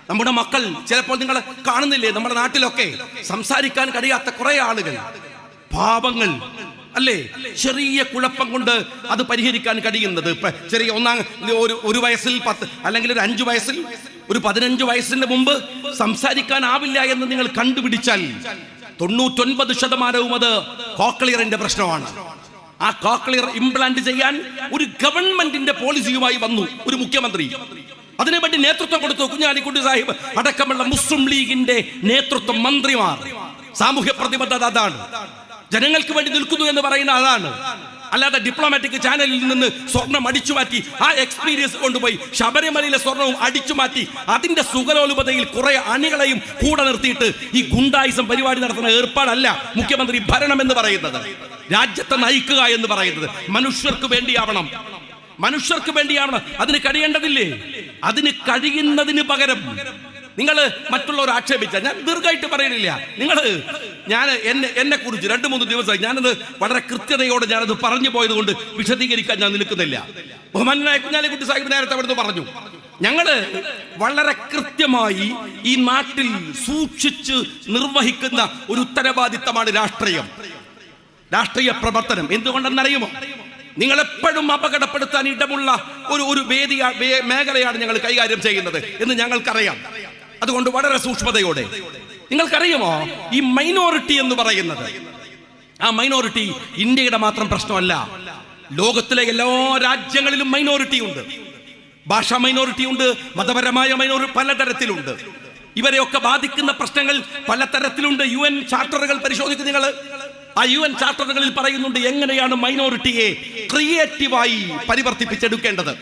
നമ്മുടെ മക്കൾ ചിലപ്പോൾ നിങ്ങൾ കാണുന്നില്ലേ, നമ്മുടെ നാട്ടിലൊക്കെ സംസാരിക്കാൻ കഴിയാത്ത കുറെ ആളുകൾ, പാവങ്ങൾ അല്ലേ, ചെറിയ കുഴപ്പം കൊണ്ട് അത് പരിഹരിക്കാൻ കഴിയുന്നത്. ചെറിയ ഒരു വയസ്സിൽ 10 അല്ലെങ്കിൽ ഒരു 5 വയസ്സിൽ ഒരു 15 വയസ്സിന്റെ മുമ്പ് സംസാരിക്കാനാവില്ല എന്ന് നിങ്ങൾ കണ്ടുപിടിച്ചാൽ 99% അത് കോക്ലിയറിന്റെ പ്രശ്നമാണ്. ആ കോക്ലിയർ ഇംപ്ലാന്റ് ചെയ്യാൻ ഒരു ഗവൺമെന്റിന്റെ പോളിസിയുമായി വന്നു ഒരു മുഖ്യമന്ത്രി. അതിനുവേണ്ടി നേതൃത്വം കൊടുത്തു കുഞ്ഞാലിക്കുട്ടി സാഹിബ് അടക്കമുള്ള മുസ്ലിം ലീഗിന്റെ നേതൃത്വം, മന്ത്രിമാർ. സാമൂഹ്യ പ്രതിബദ്ധത അതാണ്, ജനങ്ങൾക്ക് വേണ്ടി നിൽക്കുന്നു എന്ന് പറയുന്ന അതാണ്. അല്ലാതെ ഡിപ്ലോമാറ്റിക് ചാനലിൽ നിന്ന് സ്വർണം അടിച്ചു മാറ്റി ആ എക്സ്പീരിയൻസ് കൊണ്ടുപോയി ശബരിമലയിലെ സ്വർണവും അടിച്ചു മാറ്റി അതിന്റെ സുഖലോലുപതയിൽ കുറെ അണികളെയും കൂടെ നിർത്തിയിട്ട് ഈ ഗുണ്ടായിസം പരിപാടി നടത്തുന്ന ഏർപ്പാടല്ല മുഖ്യമന്ത്രി ഭരണം എന്ന് പറയുന്നത്. രാജ്യത്തെ നയിക്കുക എന്ന് പറയുന്നത് മനുഷ്യർക്ക് വേണ്ടിയാവണം. അതിന് കഴിയേണ്ടതില്ലേ? അതിന് കഴിയുന്നതിന് പകരം നിങ്ങൾ മറ്റുള്ളവർ ആക്ഷേപിച്ച, ഞാൻ ദീർഘമായിട്ട് പറയുന്നില്ല, ഞാൻ എന്നെ കുറിച്ച് 2-3 ദിവസമായി ഞാനത് വളരെ കൃത്യതയോടെ ഞാനത് പറഞ്ഞു പോയത് കൊണ്ട് വിശദീകരിക്കാൻ ഞാൻ നിൽക്കുന്നില്ല. ബഹുമാനായ കുഞ്ഞാലിക്കുട്ടി സാഹിബ് നേരത്തെ അവിടുന്ന് പറഞ്ഞു, ഞങ്ങള് വളരെ കൃത്യമായി ഈ നാട്ടിൽ സൂക്ഷിച്ച് നിർവഹിക്കുന്ന ഒരു ഉത്തരവാദിത്തമാണ് രാഷ്ട്രീയ പ്രവർത്തനം. എന്തുകൊണ്ടെന്നറിയുമോ? നിങ്ങളെപ്പോഴും അപകടപ്പെടുത്താൻ ഇടമുള്ള ഒരു മേഖലയാണ് ഞങ്ങൾ കൈകാര്യം ചെയ്യുന്നത് എന്ന് ഞങ്ങൾക്കറിയാം. അതുകൊണ്ട് വളരെ സൂക്ഷ്മതയോടെ. നിങ്ങൾക്കറിയുമോ, ഈ മൈനോറിറ്റി എന്ന് പറയുന്നത്, ആ മൈനോറിറ്റി ഇന്ത്യയുടെ മാത്രം പ്രശ്നമല്ല. ലോകത്തിലെ എല്ലാ രാജ്യങ്ങളിലും മൈനോറിറ്റി ഉണ്ട്. ഭാഷാ മൈനോറിറ്റി ഉണ്ട്, മതപരമായ മൈനോറിറ്റി പലതരത്തിലുണ്ട്. ഇവരെയൊക്കെ ബാധിക്കുന്ന പ്രശ്നങ്ങൾ പലതരത്തിലുണ്ട്. UN ചാർട്ടറുകൾ പരിശോധിക്കുക നിങ്ങൾ. ആ UN ചാർട്ടറുകളിൽ പറയുന്നുണ്ട് എങ്ങനെയാണ് മൈനോറിറ്റിയെ ക്രിയേറ്റീവായി പരിവർത്തിപ്പിച്ചെടുക്കേണ്ടത്.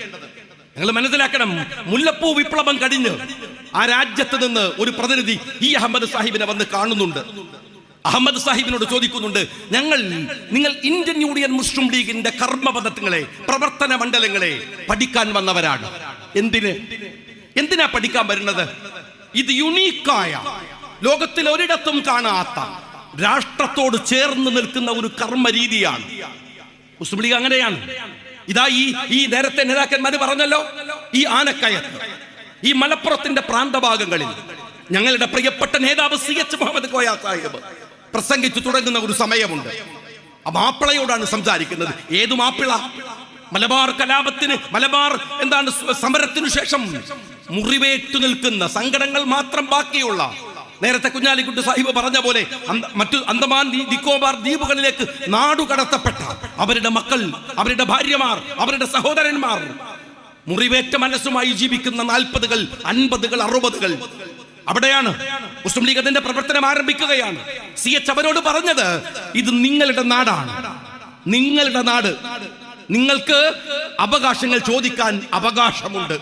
നിങ്ങൾ മനസ്സിലാക്കണം, മുല്ലപ്പൂ വിപ്ലവം കഴിഞ്ഞ് ആ രാജ്യത്ത് നിന്ന് ഒരു പ്രതിനിധി ഈ അഹമ്മദ് സാഹിബിനെ വന്ന് കാണുന്നുണ്ട്. അഹമ്മദ് സാഹിബിനോട് ചോദിക്കുന്നുണ്ട്, നിങ്ങൾ ഇന്ത്യൻ യൂണിയൻ മുസ്ലിം ലീഗിന്റെ കർമ്മപദ്ധതികളെ, പ്രവർത്തന മണ്ഡലങ്ങളെ പഠിക്കാൻ വന്നവരാണ്. എന്തിനാ പഠിക്കാൻ വരുന്നത്? ഇത് യുണീക്കായ, ലോകത്തിൽ ഒരിടത്തും കാണാത്ത, രാഷ്ട്രത്തോട് ചേർന്ന് നിൽക്കുന്ന ഒരു കർമ്മ രീതിയാണ് മുസ്ലിം ലീഗ്. അങ്ങനെയാണ്. ഇതാ ഈ നേരത്തെ നേതാക്കന്മാര് പറഞ്ഞല്ലോ, ഈ ആനക്കയത്ത്, ഈ മലപ്പുറത്തിന്റെ പ്രാന്തഭാഗങ്ങളിൽ ഞങ്ങളുടെ പ്രിയപ്പെട്ട നേതാവ് CH മുഹമ്മദ് കോയ സാഹിബ് പ്രസംഗിച്ചു തുടങ്ങുന്ന ഒരു സമയമുണ്ട്. ആ മാപ്പിളയോടാണ് സംസാരിക്കുന്നത്. ഏതു മാപ്പിള? മലബാർ കലാപത്തിന്, മലബാർ സമരത്തിനു ശേഷം മുറിവേറ്റു നിൽക്കുന്ന, സങ്കടങ്ങൾ മാത്രം ബാക്കിയുള്ള, നേരത്തെ കുഞ്ഞാലിക്കുട്ടി സാഹിബ് പറഞ്ഞ പോലെ മറ്റു അന്തമാൻ നിക്കോബാർ ദ്വീപുകളിലേക്ക് നാടുകടത്തപ്പെട്ട അവരുടെ മക്കൾ, അവരുടെ ഭാര്യമാർ, അവരുടെ സഹോദരന്മാർ, മുറിവേറ്റ മനസ്സുമായി ജീവിക്കുന്ന 40കൾ 50കൾ 60കൾ, അവിടെയാണ് മുസ്ലിം ലീഗ് അതിന്റെ പ്രവർത്തനം ആരംഭിക്കുകയാണ്. CH അവരോട് പറഞ്ഞത്, ഇത് നിങ്ങളുടെ നാടാണ്, നിങ്ങളുടെ നാട്, നിങ്ങൾക്ക് അവകാശങ്ങൾ ചോദിക്കാൻ അവകാശമുണ്ട്.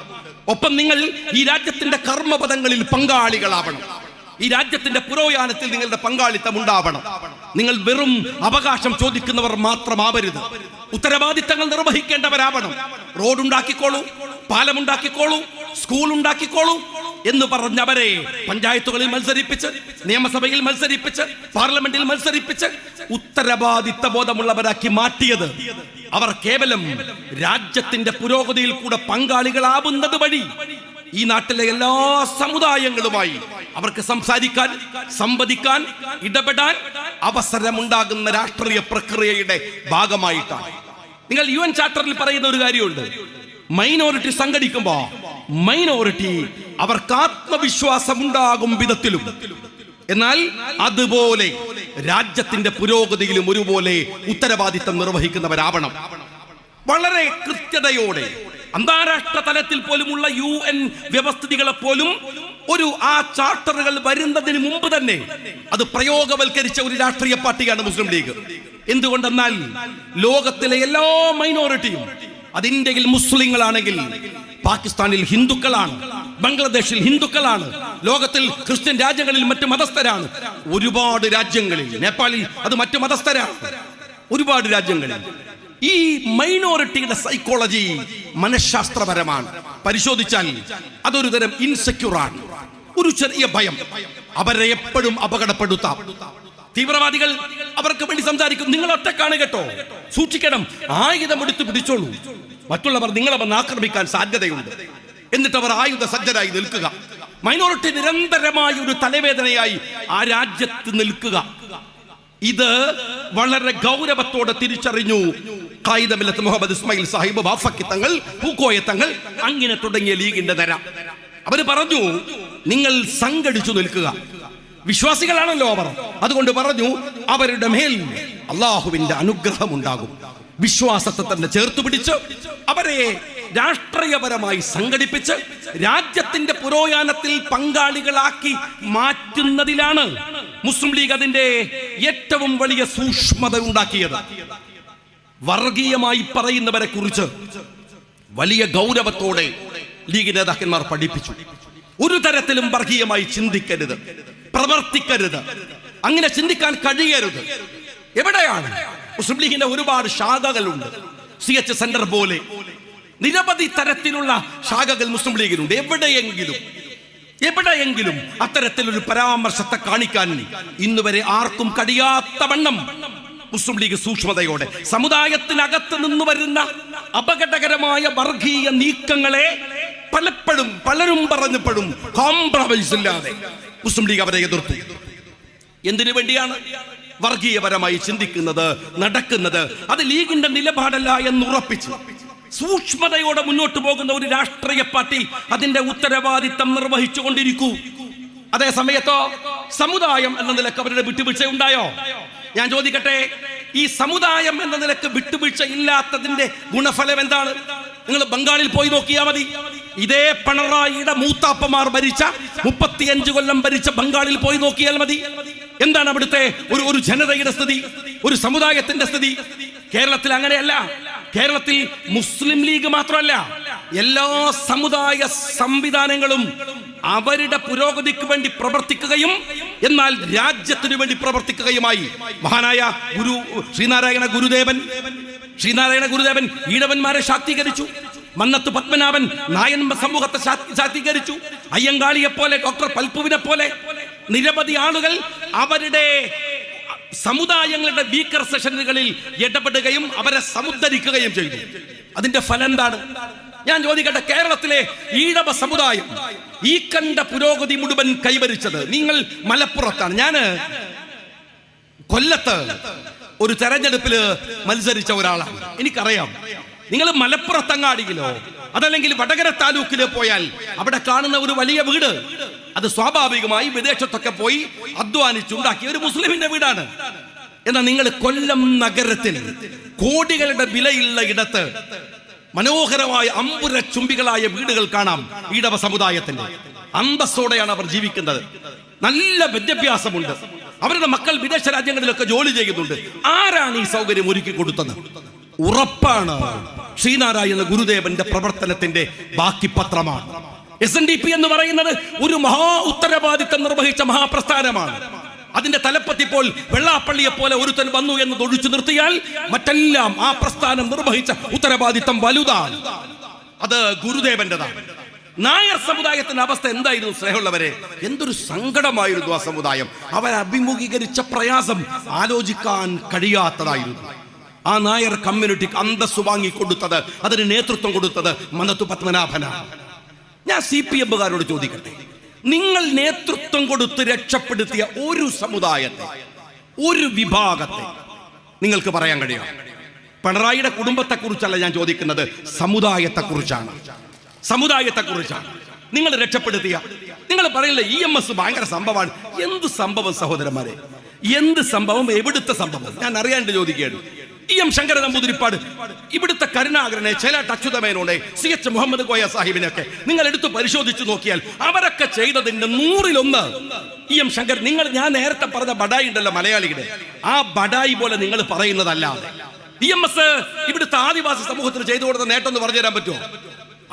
ഒപ്പം നിങ്ങൾ ഈ രാജ്യത്തിന്റെ കർമ്മപദങ്ങളിൽ പങ്കാളികളാവണം. ഈ രാജ്യത്തിന്റെ പുരോഗമനത്തിൽ നിങ്ങളുടെ പങ്കാളിത്തം ഉണ്ടാവണം. നിങ്ങൾ വെറും അവകാശം ചോദിക്കുന്നവർ മാത്രമാവരുത്, ഉത്തരവാദിത്തങ്ങൾ നിർവഹിക്കേണ്ടവരാവണം. റോഡുണ്ടാക്കിക്കോളൂ, പാലമുണ്ടാക്കിക്കോളൂ, സ്കൂൾ ഉണ്ടാക്കിക്കോളൂ എന്ന് പറഞ്ഞവരെ പഞ്ചായത്തുകളിൽ മത്സരിപ്പിച്ച്, നിയമസഭയിൽ മത്സരിപ്പിച്ച്, പാർലമെന്റിൽ മത്സരിപ്പിച്ച് ഉത്തരവാദിത്ത ബോധമുള്ളവരാക്കി മാറ്റിയത് അവർ കേവലം രാജ്യത്തിന്റെ പുരോഗതിയിൽ കൂടെ പങ്കാളികളാവുന്നത് വഴി ഈ നാട്ടിലെ എല്ലാ സമുദായങ്ങളുമായി അവർക്ക് സംസാരിക്കാൻ, സംവദിക്കാൻ, ഇടപെടാൻ അവസരമുണ്ടാകുന്ന രാഷ്ട്രീയ പ്രക്രിയയുടെ ഭാഗമായിട്ടാണ്. നിങ്ങൾ UN ചാർട്ടറിൽ പറയുന്ന ഒരു കാര്യമുണ്ട്, മൈനോറിറ്റി സംഘടിക്കുമ്പോ മൈനോറിറ്റി അവർക്ക് ആത്മവിശ്വാസം ഉണ്ടാകും വിധത്തിലും, എന്നാൽ അതുപോലെ രാജ്യത്തിന്റെ പുരോഗതിയിലും ഒരുപോലെ ഉത്തരവാദിത്തം നിർവഹിക്കുന്നവരാവണം. വളരെ കൃത്യതയോടെ അന്താരാഷ്ട്ര തലത്തിൽ പോലുമുള്ള UN വ്യവസ്ഥിതികളെ പോലും ആ ചാർട്ടറുകൾ വരുന്നതിന് മുമ്പ് തന്നെ അത് പ്രയോഗവൽക്കരിച്ച ഒരു രാഷ്ട്രീയ പാർട്ടിയാണ് മുസ്ലിം ലീഗ്. എന്തുകൊണ്ടെന്നാൽ ലോകത്തിലെ എല്ലാ മൈനോറിറ്റിയും, അത് ഇന്ത്യയിൽ മുസ്ലിങ്ങളാണെങ്കിൽ പാകിസ്ഥാനിൽ ഹിന്ദുക്കളാണ്, ബംഗ്ലാദേശിൽ ഹിന്ദുക്കളാണ്, ലോകത്തിൽ ക്രിസ്ത്യൻ രാജ്യങ്ങളിൽ മറ്റു മതസ്ഥരാണ്, ഒരുപാട് രാജ്യങ്ങളിൽ, നേപ്പാളിൽ അത് മറ്റു മതസ്ഥരാണ്, ഒരുപാട് രാജ്യങ്ങളിൽ. ഈ മൈനോറിറ്റിയുടെ സൈക്കോളജി മനഃശാസ്ത്രപരമാണ്. പരിശോധിച്ചാൽ അതൊരു തരം ഇൻസെക്യൂറാണ്, ഒരു ചെറിയ ഭയം. അവരെ എപ്പോഴും അപകടപ്പെടുത്താം. തീവ്രവാദികൾ അവർക്ക് വേണ്ടി സംസാരിക്കും, നിങ്ങൾ ഒറ്റക്കാണ് കേട്ടോ, സൂക്ഷിക്കണം, ആയുധമെടുത്ത് പിടിച്ചോളൂ, മറ്റുള്ളവർ നിങ്ങളെ വന്ന് ആക്രമിക്കാൻ സാധ്യതയുണ്ട്. എന്നിട്ട് അവർ ആയുധ സജ്ജരായി നിൽക്കുക. മൈനോറിറ്റി നിരന്തരമായ ഒരു തലവേദനയായി ആ രാജ്യത്ത് നിൽക്കുക. ഇത് വളരെ ഗൗരവത്തോടെ തിരിച്ചറിഞ്ഞു ഖായിദ മില്ലത്ത് മുഹമ്മദ് ഇസ്മായിൽ സാഹിബ്, വാഫക്കി തങ്ങൾ, പൂക്കോയ തങ്ങൾ, അങ്ങനെ തുടങ്ങിയ ലീഗിന്റെ നിര. അവര് പറഞ്ഞു, നിങ്ങൾ സംഘടിച്ചു നിൽക്കുക. വിശ്വാസികളാണല്ലോ അവർ, അതുകൊണ്ട് പറഞ്ഞു അവരുടെ മേൽ അള്ളാഹുവിന്റെ അനുഗ്രഹം ഉണ്ടാകും. വിശ്വാസത്തെ തന്നെ ചേർത്ത് പിടിച്ച് അവരെ രാഷ്ട്രീയപരമായി സംഘടിപ്പിച്ച് രാജ്യത്തിന്റെ പുരോഗമനത്തിൽ പങ്കാളികളാക്കി മാറ്റുന്നതിലാണ് മുസ്ലിം ലീഗ് അതിന്റെ ഏറ്റവും വലിയ സൂക്ഷ്മത ഉണ്ടാക്കിയത്. വർഗീയമായി പറയുന്നവരെ കുറിച്ച് വലിയ ഗൗരവത്തോടെ ലീഗ് നേതാക്കന്മാർ പഠിപ്പിച്ചു. ഒരു തരത്തിലും വർഗീയമായി ചിന്തിക്കരുത്, പ്രവർത്തിക്കരുത്, അങ്ങനെ ചിന്തിക്കാൻ കഴിയരുത്. എവിടെയാണ്? മുസ്ലിം ലീഗിന്റെ ഒരുപാട് ശാഖകളുണ്ട്. CH സെന്റർ പോലെ നിരവധി തരത്തിലുള്ള ശാഖകൾ മുസ്ലിം ലീഗിനുണ്ട്. എവിടെയെങ്കിലും അത്തരത്തിലൊരു പരാമർശത്തെ കാണിക്കാൻ ഇന്നുവരെ ആർക്കും കഴിയാത്ത വണ്ണം മുസ്ലിം ലീഗ് സൂക്ഷ്മതയോടെ സമുദായത്തിനകത്ത് നിന്ന് വരുന്ന അപകടകരമായ വർഗീയ നീക്കങ്ങളെ പലരും പറഞ്ഞപ്പോഴും കോംപ്രമൈസ് ഇല്ലാതെ മുസ്ലിം ലീഗ് അവരെ എതിർത്തു. എന്തിനു വേണ്ടിയാണ്? വർഗീയപരമായി ചിന്തിക്കുന്നത്, നടക്കുന്നത്, അത് ലീഗിന്റെ നിലപാടല്ല എന്നുറപ്പിച്ച് സൂക്ഷ്മതയോടെ മുന്നോട്ട് പോകുന്ന ഒരു രാഷ്ട്രീയ പാർട്ടി അതിന്റെ ഉത്തരവാദിത്തം നിർവഹിച്ചു കൊണ്ടിരിക്കൂ. അതേ സമയത്തോ സമുദായം എന്ന നിലക്ക് അവരുടെ വിട്ടുവീഴ്ച ഉണ്ടായോ? ഞാൻ ചോദിക്കട്ടെ, ഈ സമുദായം എന്ന നിലക്ക് വിട്ടുവീഴ്ച ഇല്ലാത്തതിന്റെ ഗുണഫലം എന്താണ്? നിങ്ങൾ ബംഗാളിൽ പോയി നോക്കിയാൽ മതി. ഇതേ പിണറായിയുടെ മൂത്താപ്പമാർ ഭരിച്ച 35 കൊല്ലം ഭരിച്ച ബംഗാളിൽ പോയി നോക്കിയാൽ മതി. എന്താണ് അവിടുത്തെ ഒരു ജനതയുടെ സ്ഥിതി, ഒരു സമുദായത്തിന്റെ സ്ഥിതി? കേരളത്തിൽ അങ്ങനെയല്ല. കേരളത്തിൽ മുസ്ലിം ലീഗ് മാത്രമല്ല, എല്ലാ സമുദായ സംവിധാനങ്ങളും അവരുടെ പുരോഗതിക്ക് വേണ്ടി പ്രവർത്തിക്കുകയും എന്നാൽ രാജ്യത്തിനു വേണ്ടി പ്രവർത്തിക്കുകയുമായി. മഹാനായ ശ്രീനാരായണ ഗുരുദേവൻ ഈഴവന്മാരെ ശാക്തീകരിച്ചു. മന്നത്ത് പത്മനാഭൻ നായൻ സമൂഹത്തെ ശാക്തീകരിച്ചു. അയ്യങ്കാളിയെ പോലെ, ഡോക്ടർ പൽപ്പുവിനെ പോലെ നിരവധി ആളുകൾ അവരുടെ സമുദായങ്ങളുടെ വീക്കർ സെഷനുകളിൽ ഇടപെടുകയും അവരെ സമുദ്ധരിക്കുകയും ചെയ്തു. അതിന്റെ ഫലം എന്താണ്? ഞാൻ ചോദിക്കട്ടെ, കേരളത്തിലെ ഈഴവ സമുദായം ഈ കണ്ട പുരോഗതി മുഴുവൻ കൈവരിച്ചത് നിങ്ങൾ മലപ്പുറത്താണ്. ഞാന് കൊല്ലത്ത് ഒരു തെരഞ്ഞെടുപ്പില് മത്സരിച്ച ഒരാളാണ്. എനിക്കറിയാം, നിങ്ങൾ മലപ്പുറത്തങ്ങാടിയിലോ അതല്ലെങ്കിൽ വടകര താലൂക്കിലോ പോയാൽ അവിടെ കാണുന്ന ഒരു വലിയ വീട്, അത് സ്വാഭാവികമായി വിദേശത്തൊക്കെ പോയി അധ്വാനിച്ചുണ്ടാക്കിയ ഒരു മുസ്ലിമിന്റെ വീടാണ്. എന്നാൽ നിങ്ങൾ കൊല്ലം നഗരത്തിൽ കോടികളുടെ വിലയുള്ള ഇടത്ത് മനോഹരമായ അമ്പുര ചുംബികളായ വീടുകൾ കാണാം. ഈഴവ സമുദായത്തിന്റെ അന്തസ്സോടെയാണ് അവർ ജീവിക്കുന്നത്. നല്ല വിദ്യാഭ്യാസമുണ്ട്. അവരുടെ മക്കൾ വിദേശ രാജ്യങ്ങളിലൊക്കെ ജോലി ചെയ്യുന്നുണ്ട്. ആരാണ് ഈ സൗകര്യം ഒരുക്കി കൊടുത്തത്? ഉറപ്പാണ് ശ്രീനാരായണ ഗുരുദേവന്റെ പ്രവർത്തനത്തിന്റെ ബാക്കി പത്രമാണ്. SNDP എന്ന് പറയുന്നത് ഒരു മഹാ ഉത്തരവാദിത്തം നിർവഹിച്ച മഹാപ്രസ്ഥാനമാണ്. അതിന്റെ തലപ്പത്തിപ്പോൾ വെള്ളാപ്പള്ളിയെ പോലെ ഒരുത്തൻ വന്നു എന്ന് ഒഴിച്ചു നിർത്തിയാൽ മറ്റെല്ലാം ആ പ്രസ്ഥാനം നിർവഹിച്ച ഉത്തരവാദിത്തം വലുതാണ്. അത് ഗുരുദേവന്റെതാണ്. നായർ സമുദായത്തിന്റെ അവസ്ഥ എന്തായിരുന്നു സ്നേഹമുള്ളവരെ? എന്തൊരു സങ്കടമായിരുന്നു ആ സമുദായം. അവർ അഭിമുഖീകരിച്ച പ്രയാസം ആലോചിക്കാൻ കഴിയാത്തതായിരുന്നു. ആ നായർ കമ്മ്യൂണിറ്റിക്ക് അന്തസ്സു വാങ്ങിക്കൊടുത്തത്, അതിന് നേതൃത്വം കൊടുത്തത് മന്നത്തു പത്മനാഭനാണ്. ഞാൻ CPM-കാരോട് ചോദിക്കട്ടെ, നിങ്ങൾ നേതൃത്വം കൊടുത്ത് രക്ഷപ്പെടുത്തിയ ഒരു സമുദായത്തെ, ഒരു വിഭാഗത്തെ നിങ്ങൾക്ക് പറയാൻ കഴിയും? പിണറായിയുടെ കുടുംബത്തെ കുറിച്ചല്ല ഞാൻ ചോദിക്കുന്നത്, സമുദായത്തെ കുറിച്ചാണ്. നിങ്ങൾ രക്ഷപ്പെടുത്തിയ, നിങ്ങൾ പറയില്ല EMS ഭയങ്കര സംഭവമാണ്. എന്ത് സംഭവം സഹോദരന്മാരെ? എന്ത് സംഭവം? എവിടുത്തെ സംഭവം? ഞാൻ അറിയാണ്ട് ചോദിക്കുകയാണ്. EM ശങ്കര നമ്പൂതിരിപ്പാട്, ഇവിടുത്തെ കരുണാകരനെ, ചേലാട്ട് അച്യുതമേനോനെ, CH മുഹമ്മദ് കോയ സാഹിബിനെയൊക്കെ നിങ്ങൾ എടുത്ത് പരിശോധിച്ചു നോക്കിയാൽ അവരൊക്കെ ചെയ്തതിന്റെ 100-1 EM ശങ്കർ. ഞാൻ നേരത്തെ പറഞ്ഞ ബഡായി ഉണ്ടല്ലോ മലയാളിയുടെ, ആ ബഡായി പോലെ നിങ്ങൾ പറയുന്നതല്ലാതെ EMS ഇവിടുത്തെ ആദിവാസി സമൂഹത്തിന് ചെയ്തു കൊടുത്ത നേട്ടം എന്ന് പറഞ്ഞു തരാൻ പറ്റുമോ?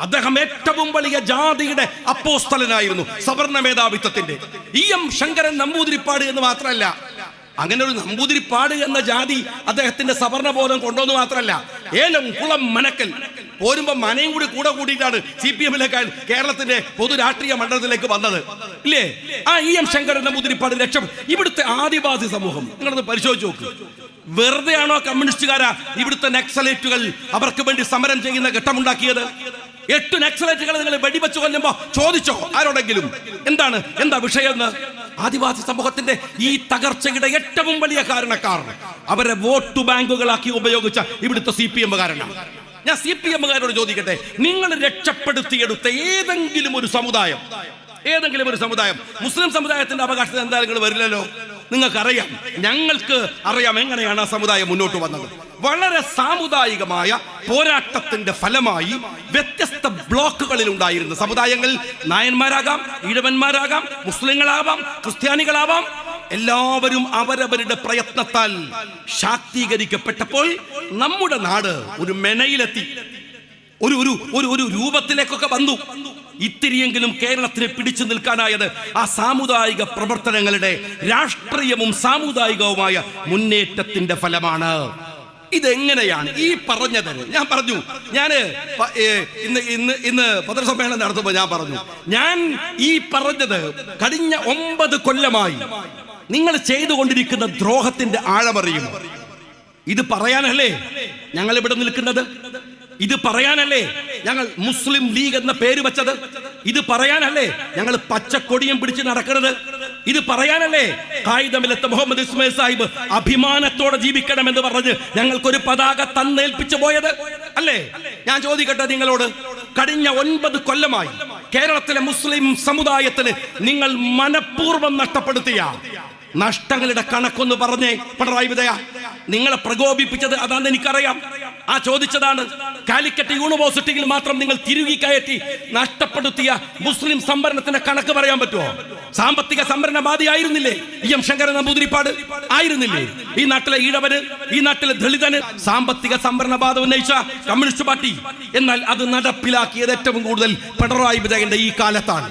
അദ്ദേഹം ഏറ്റവും വലിയ ജാതിയുടെ അപ്പോസ്തലനായിരുന്നു, സവർണ മേധാവിത്വത്തിന്റെ. EM ശങ്കരൻ നമ്പൂതിരിപ്പാട് എന്ന് മാത്രമല്ല, അങ്ങനെ ഒരു നമ്പൂതിരിപ്പാട് എന്ന ജാതി അദ്ദേഹത്തിന്റെ സവർണബോധം കൊണ്ടുവന്ന് മാത്രമല്ല, ഏലം, കുളം, മനക്കൽ പോരുമ്പോ മനയും കൂടെ കൂട്ടിയിട്ടാണ് CPM-ലേക്ക് കേരളത്തിന്റെ പൊതു രാഷ്ട്രീയ മണ്ഡലത്തിലേക്ക് വന്നത്, ഇല്ലേ? ആ EM ശങ്കരൻ നമ്പൂതിരിപ്പാട് ഇവിടുത്തെ ആദിവാസി സമൂഹം നിങ്ങളൊന്ന് പരിശോധിച്ച് നോക്ക്. വെറുതെയാണോ കമ്മ്യൂണിസ്റ്റുകാരാ ഇവിടുത്തെ നക്സലേറ്റുകൾ അവർക്ക് വേണ്ടി സമരം ചെയ്യുന്ന ഘട്ടമുണ്ടാക്കിയത്? 8 നക്സലേറ്റുകൾ നിങ്ങൾ വെടിവെച്ച് കൊല്ലുമ്പോ ചോദിച്ചോ ആരോടെങ്കിലും എന്താ വിഷയം? ആദിവാസി സമൂഹത്തിന്റെ ഈ തകർച്ചയുടെ ഏറ്റവും വലിയ കാരണക്കാർ അവരെ വോട്ട് ബാങ്കുകളാക്കി ഉപയോഗിച്ച ഇവിടുത്തെ CPM-കാരനാണ്. ഞാൻ CPM-കാരോട് ചോദിക്കട്ടെ, നിങ്ങൾ രക്ഷപ്പെടുത്തിയെടുത്ത ഏതെങ്കിലും ഒരു സമുദായം, മുസ്ലിം സമുദായത്തിന്റെ അവകാശത്തിൽ എന്താ നിങ്ങൾ വരില്ലല്ലോ? നിങ്ങൾക്കറിയാം, ഞങ്ങൾക്ക് അറിയാം എങ്ങനെയാണ് ആ സമുദായം മുന്നോട്ട് വന്നത്. വളരെ സാമുദായികമായ പോരാട്ടത്തിന്റെ ഫലമായി വ്യത്യസ്ത ബ്ലോക്കുകളിൽ ഉണ്ടായിരുന്ന സമുദായങ്ങൾ, നായന്മാരാകാം, ഈഴവന്മാരാകാം, മുസ്ലിങ്ങളാവാം, ക്രിസ്ത്യാനികളാവാം, എല്ലാവരും അവരവരുടെ പ്രയത്നത്താൽ ശാക്തീകരിക്കപ്പെട്ടപ്പോൾ നമ്മുടെ നാട് ഒരു മെനയിലെത്തി, ഒരു രൂപത്തിലേക്കൊക്കെ വന്നു. ഇത്തിരിയെങ്കിലും കേരളത്തിന് പിടിച്ചു നിൽക്കാനായത് ആ സാമുദായിക പ്രവർത്തനങ്ങളുടെ രാഷ്ട്രീയവും സാമുദായികവുമായ മുന്നേറ്റത്തിന്റെ ഫലമാണ്. ഇതെങ്ങനെയാണ് ഈ പറഞ്ഞത്? ഞാൻ പറഞ്ഞു, ഇന്ന് പത്രസമ്മേളനം നടത്തുമ്പോൾ ഞാൻ പറഞ്ഞു, ഞാൻ ഈ പറഞ്ഞത് കഴിഞ്ഞ 9 കൊല്ലമായി നിങ്ങൾ ചെയ്തുകൊണ്ടിരിക്കുന്ന ദ്രോഹത്തിന്റെ ആഴമറിയും. ഇത് പറയാനല്ലേ ഞങ്ങൾ ഇവിടെ നിൽക്കുന്നത്? ഇത് പറയാനല്ലേ ഞങ്ങൾ മുസ്ലിം ലീഗ് എന്ന പേര് വെച്ചത്? ഇത് പറയാനല്ലേ ഞങ്ങൾ പച്ചക്കൊടിയും പിടിച്ച് നടക്കുന്നത്? ഇത് പറയാനല്ലേ കായിദമില്ലത്ത് മുഹമ്മദ് ഇസ്മായിൽ സാഹിബ് അഭിമാനത്തോടെ ജീവിക്കണമെന്ന് പറഞ്ഞ് ഞങ്ങൾക്കൊരു പതാക തന്നേൽപ്പിച്ചു പോയത്? അല്ലേ? ഞാൻ ചോദിക്കട്ടെ നിങ്ങളോട്, കഴിഞ്ഞ 9 കൊല്ലമായി കേരളത്തിലെ മുസ്ലിം സമുദായത്തിന് നിങ്ങൾ മനഃപൂർവ്വം നഷ്ടപ്പെടുത്തിയ നഷ്ടങ്ങളുടെ കണക്കൊന്ന് പറഞ്ഞേ പിണറായി വിജയ. നിങ്ങളെ പ്രകോപിപ്പിച്ചത് അതാണെന്ന് എനിക്കറിയാം. ആ ചോദിച്ചതാണ്. കാലിക്കറ്റ് യൂണിവേഴ്സിറ്റിയിൽ മാത്രം നിങ്ങൾ തിരുകി കയറ്റി നഷ്ടപ്പെടുത്തിയ മുസ്ലിം സംവരണത്തിന്റെ കണക്ക് പറയാൻ പറ്റുമോ? സാമ്പത്തിക സംവരണവാദി ആയിരുന്നില്ലേ എം ശങ്കരൻ നമ്പൂതിരിപ്പാട്? ആയിരുന്നില്ലേ ഈ നാട്ടിലെ ഈഴവന്, ഈ നാട്ടിലെ ദളിതന് സാമ്പത്തിക സംവരണവാദം ഉന്നയിച്ച കമ്മ്യൂണിസ്റ്റ് പാർട്ടി? എന്നാൽ അത് നടപ്പിലാക്കിയത് ഏറ്റവും കൂടുതൽ പിണറായി വിജയന്റെ ഈ കാലത്താണ്.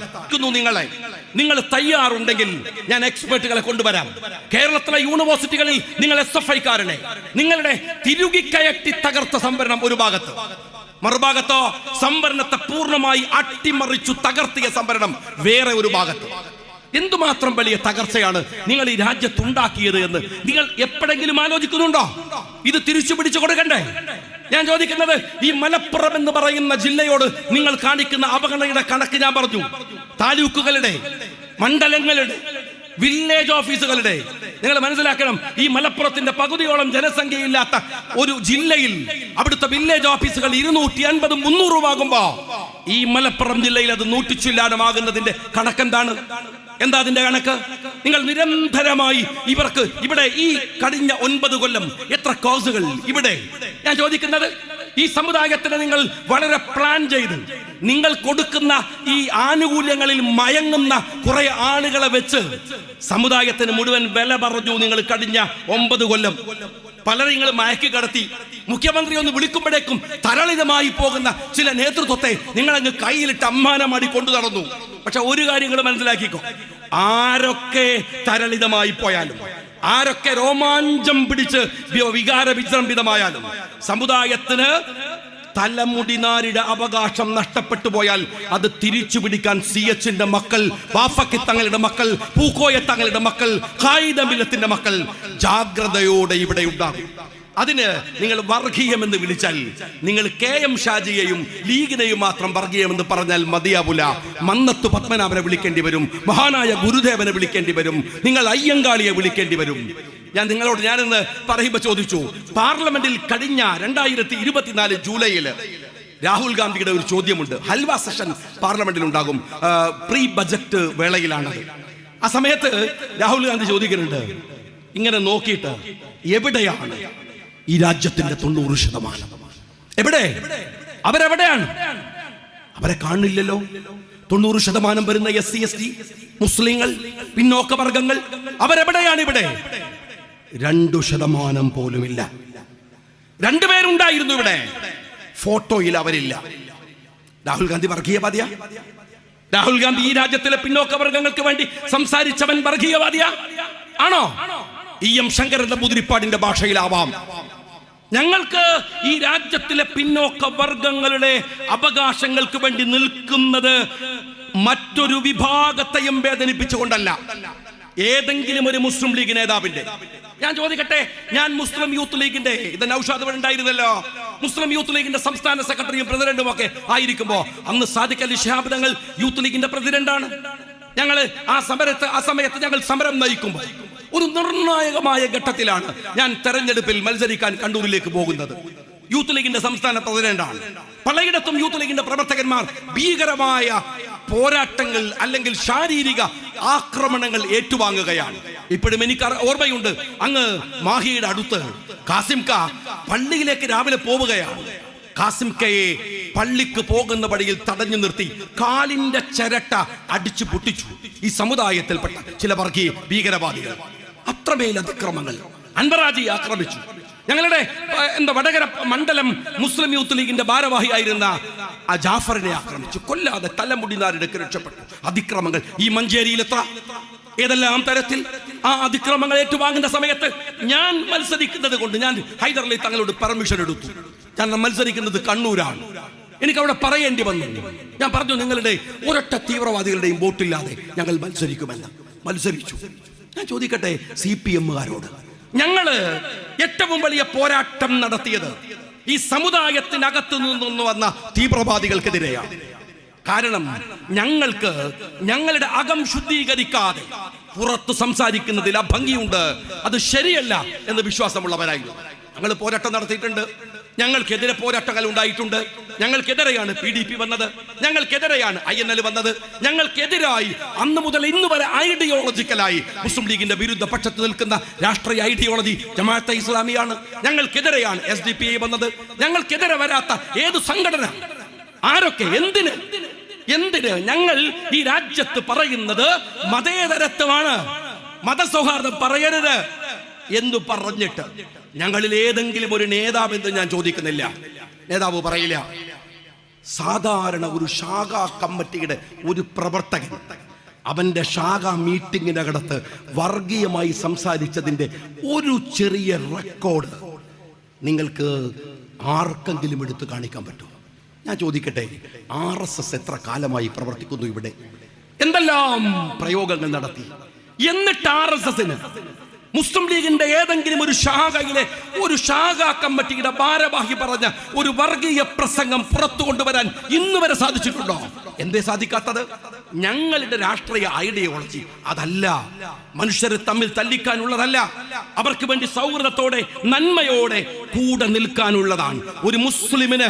നിങ്ങൾ തയ്യാറുണ്ടെങ്കിൽ ഞാൻ എക്സ്പെർട്ടുകളെ കൊണ്ടുവരാം. കേരളത്തിലെ യൂണിവേഴ്സിറ്റികളിൽ നിങ്ങൾ SFI-കാരനെ നിങ്ങളുടെ തിരുകിക്കയറ്റി തകർത്ത സംവരണം ഒരു ഭാഗത്ത്, മറുഭാഗത്തോ സംവരണത്തെ പൂർണ്ണമായി അട്ടിമറിച്ചു തകർത്തിയ സംവരണം വേറെ ഒരു ഭാഗത്ത്. എന്തുമാത്രം വലിയ തകർച്ചയാണ് നിങ്ങൾ ഈ രാജ്യത്തുണ്ടാക്കിയത് എന്ന് നിങ്ങൾ എപ്പോഴെങ്കിലും ആലോചിക്കുന്നുണ്ടോ? ഇത് തിരിച്ചു പിടിച്ചു കൊടുക്കണ്ടേ? ഞാൻ ചോദിക്കുന്നത്, ഈ മലപ്പുറം എന്ന് പറയുന്ന ജില്ലയോട് നിങ്ങൾ കാണിക്കുന്ന അവഗണനയുടെ കണക്ക് ഞാൻ പറഞ്ഞു. താലൂക്കുകളുടെ, മണ്ഡലങ്ങളുടെ, വില്ലേജ് ഓഫീസുകളുടെ. നിങ്ങൾ മനസ്സിലാക്കണം, ഈ മലപ്പുറത്തിന്റെ പകുതിയോളം ജനസംഖ്യയില്ലാത്ത ഒരു ജില്ലയിൽ അവിടുത്തെ വില്ലേജ് ഓഫീസുകൾ 250, 300 ആകുമ്പോ ഈ മലപ്പുറം ജില്ലയിൽ അത് 100 ചില്ലാനമാകുന്നതിന്റെ കണക്കെന്താണ്? എന്താ അതിന്റെ കണക്ക്? നിങ്ങൾ നിരന്തരമായി ഇവർക്ക് ഇവിടെ ഈ കഴിഞ്ഞ 9 കൊല്ലം എത്ര കോഴ്സുകൾ ഇവിടെ. ഞാൻ ചോദിക്കുന്നത്, ഈ സമുദായത്തിന് നിങ്ങൾ വളരെ പ്ലാൻ ചെയ്ത് നിങ്ങൾ കൊടുക്കുന്ന ഈ ആനുകൂല്യങ്ങളിൽ മയങ്ങുന്ന കുറെ ആളുകളെ വെച്ച് സമുദായത്തിന് മുഴുവൻ വില പറഞ്ഞു. നിങ്ങൾ കഴിഞ്ഞ 9 കൊല്ലം പലരെ നിങ്ങൾ മയക്കി കടത്തി. മുഖ്യമന്ത്രി ഒന്ന് വിളിക്കുമ്പോഴേക്കും തരളിതമായി പോകുന്ന ചില നേതൃത്വത്തെ നിങ്ങൾ അങ്ങ് കയ്യിലിട്ട് അമ്മാനമാടി കൊണ്ടു നടന്നു. പക്ഷെ ഒരു കാര്യങ്ങൾ മനസ്സിലാക്കിക്കോ, ആരൊക്കെ തരളിതമായി പോയാലും, ആരൊക്കെ രോമാഞ്ചം പിടിച്ച് വികാര വിജൃംഭിതമായാലും, സമുദായത്തിന് തലമുടിനാരുടെ അവകാശം നഷ്ടപ്പെട്ടു പോയാൽ അത് തിരിച്ചു പിടിക്കാൻ CHന്റെ മക്കൾ, വാഫക്കി തങ്ങളുടെ മക്കൾ, പൂക്കോയ തങ്ങളുടെ മക്കൾ, ഖായിദമില്ലത്തിന്റെ മക്കൾ ജാഗ്രതയോടെ ഇവിടെ ഉണ്ടാകും. അതിന് നിങ്ങൾ വർഗീയമെന്ന് വിളിച്ചാൽ, നിങ്ങൾ KM ഷാജിയെയും ലീഗിനെയും മാത്രം വർഗീയമെന്ന് പറഞ്ഞാൽ മതിയാവില്ല. മന്നത്ത് പത്മനാഭനെ വിളിക്കേണ്ടി വരും, മഹാനായ ഗുരുദേവനെ വിളിക്കേണ്ടി വരും, നിങ്ങൾ അയ്യങ്കാളിയെ വിളിക്കേണ്ടി വരും. ഞാനിന്ന് പറയുമ്പോൾ ചോദിച്ചു, പാർലമെന്റിൽ കഴിഞ്ഞ 2024 ജൂലൈയിൽ രാഹുൽ ഗാന്ധിയുടെ ഒരു ചോദ്യമുണ്ട്. ഹൽവ സെഷൻ പാർലമെന്റിൽ ഉണ്ടാകും, പ്രീ ബജറ്റ് വേളയിലാണത്. ആ സമയത്ത് രാഹുൽ ഗാന്ധി ചോദിക്കുന്നുണ്ട്, ഇങ്ങനെ നോക്കിയിട്ട് എവിടെയാണ് ഈ രാജ്യത്തിന്റെ 90%? എവിടെ? അവരെവിടെയാണ്? അവരെ കാണില്ലല്ലോ. 90% വരുന്ന SC ST മുസ്ലിങ്ങൾ, പിന്നോക്ക വർഗങ്ങൾ, അവരെവിടെയാണ്? ഇവിടെ 2% പോലുമില്ല. 2 പേരുണ്ടായിരുന്നു ഇവിടെ, ഫോട്ടോയിൽ അവരില്ല. രാഹുൽ ഗാന്ധി വർഗീയവാദിയാ? രാഹുൽ ഗാന്ധി ഈ രാജ്യത്തിലെ പിന്നോക്ക വർഗങ്ങൾക്ക് വേണ്ടി സംസാരിച്ചവൻ വർഗീയവാദിയാ ആണോ? എം ശങ്കരന്റെ മുതിരിപ്പാടിന്റെ ഭാഷയിലാവാം. ഞങ്ങൾക്ക് ഈ രാജ്യത്തിലെ പിന്നോക്ക വർഗങ്ങളുടെ അവകാശങ്ങൾക്ക് വേണ്ടി നിൽക്കുന്നത് മറ്റൊരു വിഭാഗത്തെയും വേദനിപ്പിച്ചുകൊണ്ടല്ല, ഏതെങ്കിലും ഒരു മുസ്ലിം ലീഗ് നേതാവിന്റെ. ഞാൻ ചോദിക്കട്ടെ, ഞാൻ മുസ്ലിം യൂത്ത് ലീഗിന്റെ, ഇത് നൗഷാദ് ഉണ്ടായിരുന്നല്ലോ, മുസ്ലിം യൂത്ത് ലീഗിന്റെ സംസ്ഥാന സെക്രട്ടറിയും പ്രസിഡന്റും ഒക്കെ ആയിരിക്കുമ്പോ അന്ന് സാദിഖ് അലി ശിഹാബ് തങ്ങൾ യൂത്ത് ലീഗിന്റെ പ്രസിഡന്റാണ്. ആ സമയത്ത് ഞങ്ങൾ സമരം നയിക്കുമ്പോൾ ഒരു നിർണായകമായ ഘട്ടത്തിലാണ് ഞാൻ തെരഞ്ഞെടുപ്പിൽ മത്സരിക്കാൻ കണ്ണൂരിലേക്ക് പോകുന്നത്. യൂത്ത് ലീഗിന്റെ സംസ്ഥാന പ്രസിഡന്റാണ്. പലയിടത്തും യൂത്ത് ലീഗിന്റെ പ്രവർത്തകന്മാർ ഭീകരമായ പോരാട്ടങ്ങൾ അല്ലെങ്കിൽ ശാരീരിക ആക്രമണങ്ങൾ ഏറ്റുവാങ്ങുകയാണ്. ഇപ്പോഴും എനിക്ക് ഓർമ്മയുണ്ട്, അങ്ങ് മാഹിയുടെ അടുത്ത് കാസിംക പള്ളിയിലേക്ക് രാവിലെ പോവുകയാണ്. കാസിംകയെ പള്ളിക്ക് പോകുന്ന വഴിയിൽ തടഞ്ഞു നിർത്തി കാലിന്റെ ചിരട്ട അടിച്ചു പൊട്ടിച്ചു ഈ സമുദായത്തിൽപ്പെട്ട ചില വർഗീയ ഭീകരവാദികൾ. അത്രമേൽ അതിക്രമങ്ങൾ. അൻവറാജി ആക്രമിച്ചു. ഞങ്ങളുടെ വടകര മണ്ഡലം മുസ്ലിം യൂത്ത് ലീഗിന്റെ ഭാരവാഹിയായിരുന്ന ജാഫറിനെ ആക്രമിച്ചു. കൊല്ലാതെ തലമുടിനാരുടെ രക്ഷപ്പെട്ടു. അതിക്രമങ്ങൾ ഈ മഞ്ചേരിയിൽ എത്ര, ഏതെല്ലാം തരത്തിൽ ആ അതിക്രമങ്ങൾ ഏറ്റുവാങ്ങുന്ന സമയത്ത് ഞാൻ മത്സരിക്കുന്നത് കൊണ്ട് ഞാൻ ഹൈദരലി തങ്ങളോട് പെർമിഷൻ എടുത്തു. ഞാൻ മത്സരിക്കുന്നത് കണ്ണൂരാണ്. എനിക്ക് അവിടെ പറയേണ്ടി വന്നു. ഞാൻ പറഞ്ഞു, നിങ്ങളുടെ ഒരൊറ്റ തീവ്രവാദികളുടെയും വോട്ടില്ലാതെ ഞങ്ങൾ മത്സരിക്കുമെന്ന്. മത്സരിച്ചു. ഞാൻ ചോദിക്കട്ടെ, CPM-കാരോട് ഞങ്ങള് ഏറ്റവും വലിയ പോരാട്ടം നടത്തിയത് ഈ സമുദായത്തിനകത്തു നിന്ന് വന്ന തീവ്രവാദികൾക്കെതിരെയാണ്. കാരണം ഞങ്ങൾക്ക് ഞങ്ങളുടെ അകം ശുദ്ധീകരിക്കാതെ പുറത്ത് സംസാരിക്കുന്നതിൽ അഭംഗിയുണ്ട്, അത് ശരിയല്ല എന്ന് വിശ്വാസമുള്ളവരായിരുന്നു. ഞങ്ങൾ പോരാട്ടം നടത്തിയിട്ടുണ്ട്. ഞങ്ങൾക്കെതിരെ പോരാട്ടങ്ങൾ ഉണ്ടായിട്ടുണ്ട്. ഞങ്ങൾക്കെതിരെയാണ് PDP വന്നത്, ഞങ്ങൾക്കെതിരെയാണ് INL വന്നത്. ഞങ്ങൾക്കെതിരായി അന്ന് മുതൽ ഇന്ന് വരെ ഐഡിയോളജിക്കലായി മുസ്ലിം ലീഗിന്റെ വിരുദ്ധ പക്ഷത്ത് നിൽക്കുന്ന രാഷ്ട്രീയ ഐഡിയോളജി ജമാഅത്തെ ഇസ്ലാമിയാണ്. ഞങ്ങൾക്കെതിരെയാണ് SDPI വന്നത്. ഞങ്ങൾക്കെതിരെ വരാത്ത ഏത് സംഘടന, ആരൊക്കെ, എന്തിന് ഞങ്ങൾ ഈ രാജ്യത്ത് പറയുന്നത് മതേതരത്വമാണ്, മതസൗഹാർദ്ദം പറയരുത് എന്ന് പറഞ്ഞിട്ട് ഞങ്ങളിൽ ഏതെങ്കിലും ഒരു നേതാവ് എന്ന് ഞാൻ ചോദിക്കുന്നില്ല, നേതാവ് പറയില്ല. സാധാരണ ഒരു ശാഖാ കമ്മിറ്റിയുടെ ഒരു പ്രവർത്തകൻ അവന്റെ ശാഖാ മീറ്റിങ്ങിനകത്ത് വർഗീയമായി സംസാരിച്ചതിന്റെ ഒരു ചെറിയ റെക്കോർഡ് നിങ്ങൾക്ക് ആർക്കെങ്കിലും എടുത്ത് കാണിക്കാൻ പറ്റുമോ? ഞാൻ ചോദിക്കട്ടെ, RSS എത്ര കാലമായി പ്രവർത്തിക്കുന്നു ഇവിടെ? എന്തെല്ലാം പ്രയോഗങ്ങൾ നടത്തി. എന്നിട്ട് RSSന് മുസ്ലിം ലീഗിന്റെ ഏതെങ്കിലും ഒരു ശാഖയിലെ ഒരു ശാഖാ കമ്മിറ്റിയുടെ ഭാരവാഹി പറഞ്ഞ ഒരു വർഗീയ പ്രസംഗം പുറത്തു കൊണ്ടുവരാൻ ഇന്ന് വരെ സാധിച്ചിട്ടുണ്ടോ? എന്തേ സാധിക്കാത്തത്? ഞങ്ങളുടെ രാഷ്ട്രീയ ഐഡിയോളജി അതല്ല, മനുഷ്യരെ തമ്മിൽ തല്ലിക്കാനുള്ളതല്ല, അവർക്ക് വേണ്ടി സൗഹൃദത്തോടെ നന്മയോടെ കൂടെ നിൽക്കാനുള്ളതാണ്. ഒരു മുസ്ലിമിന്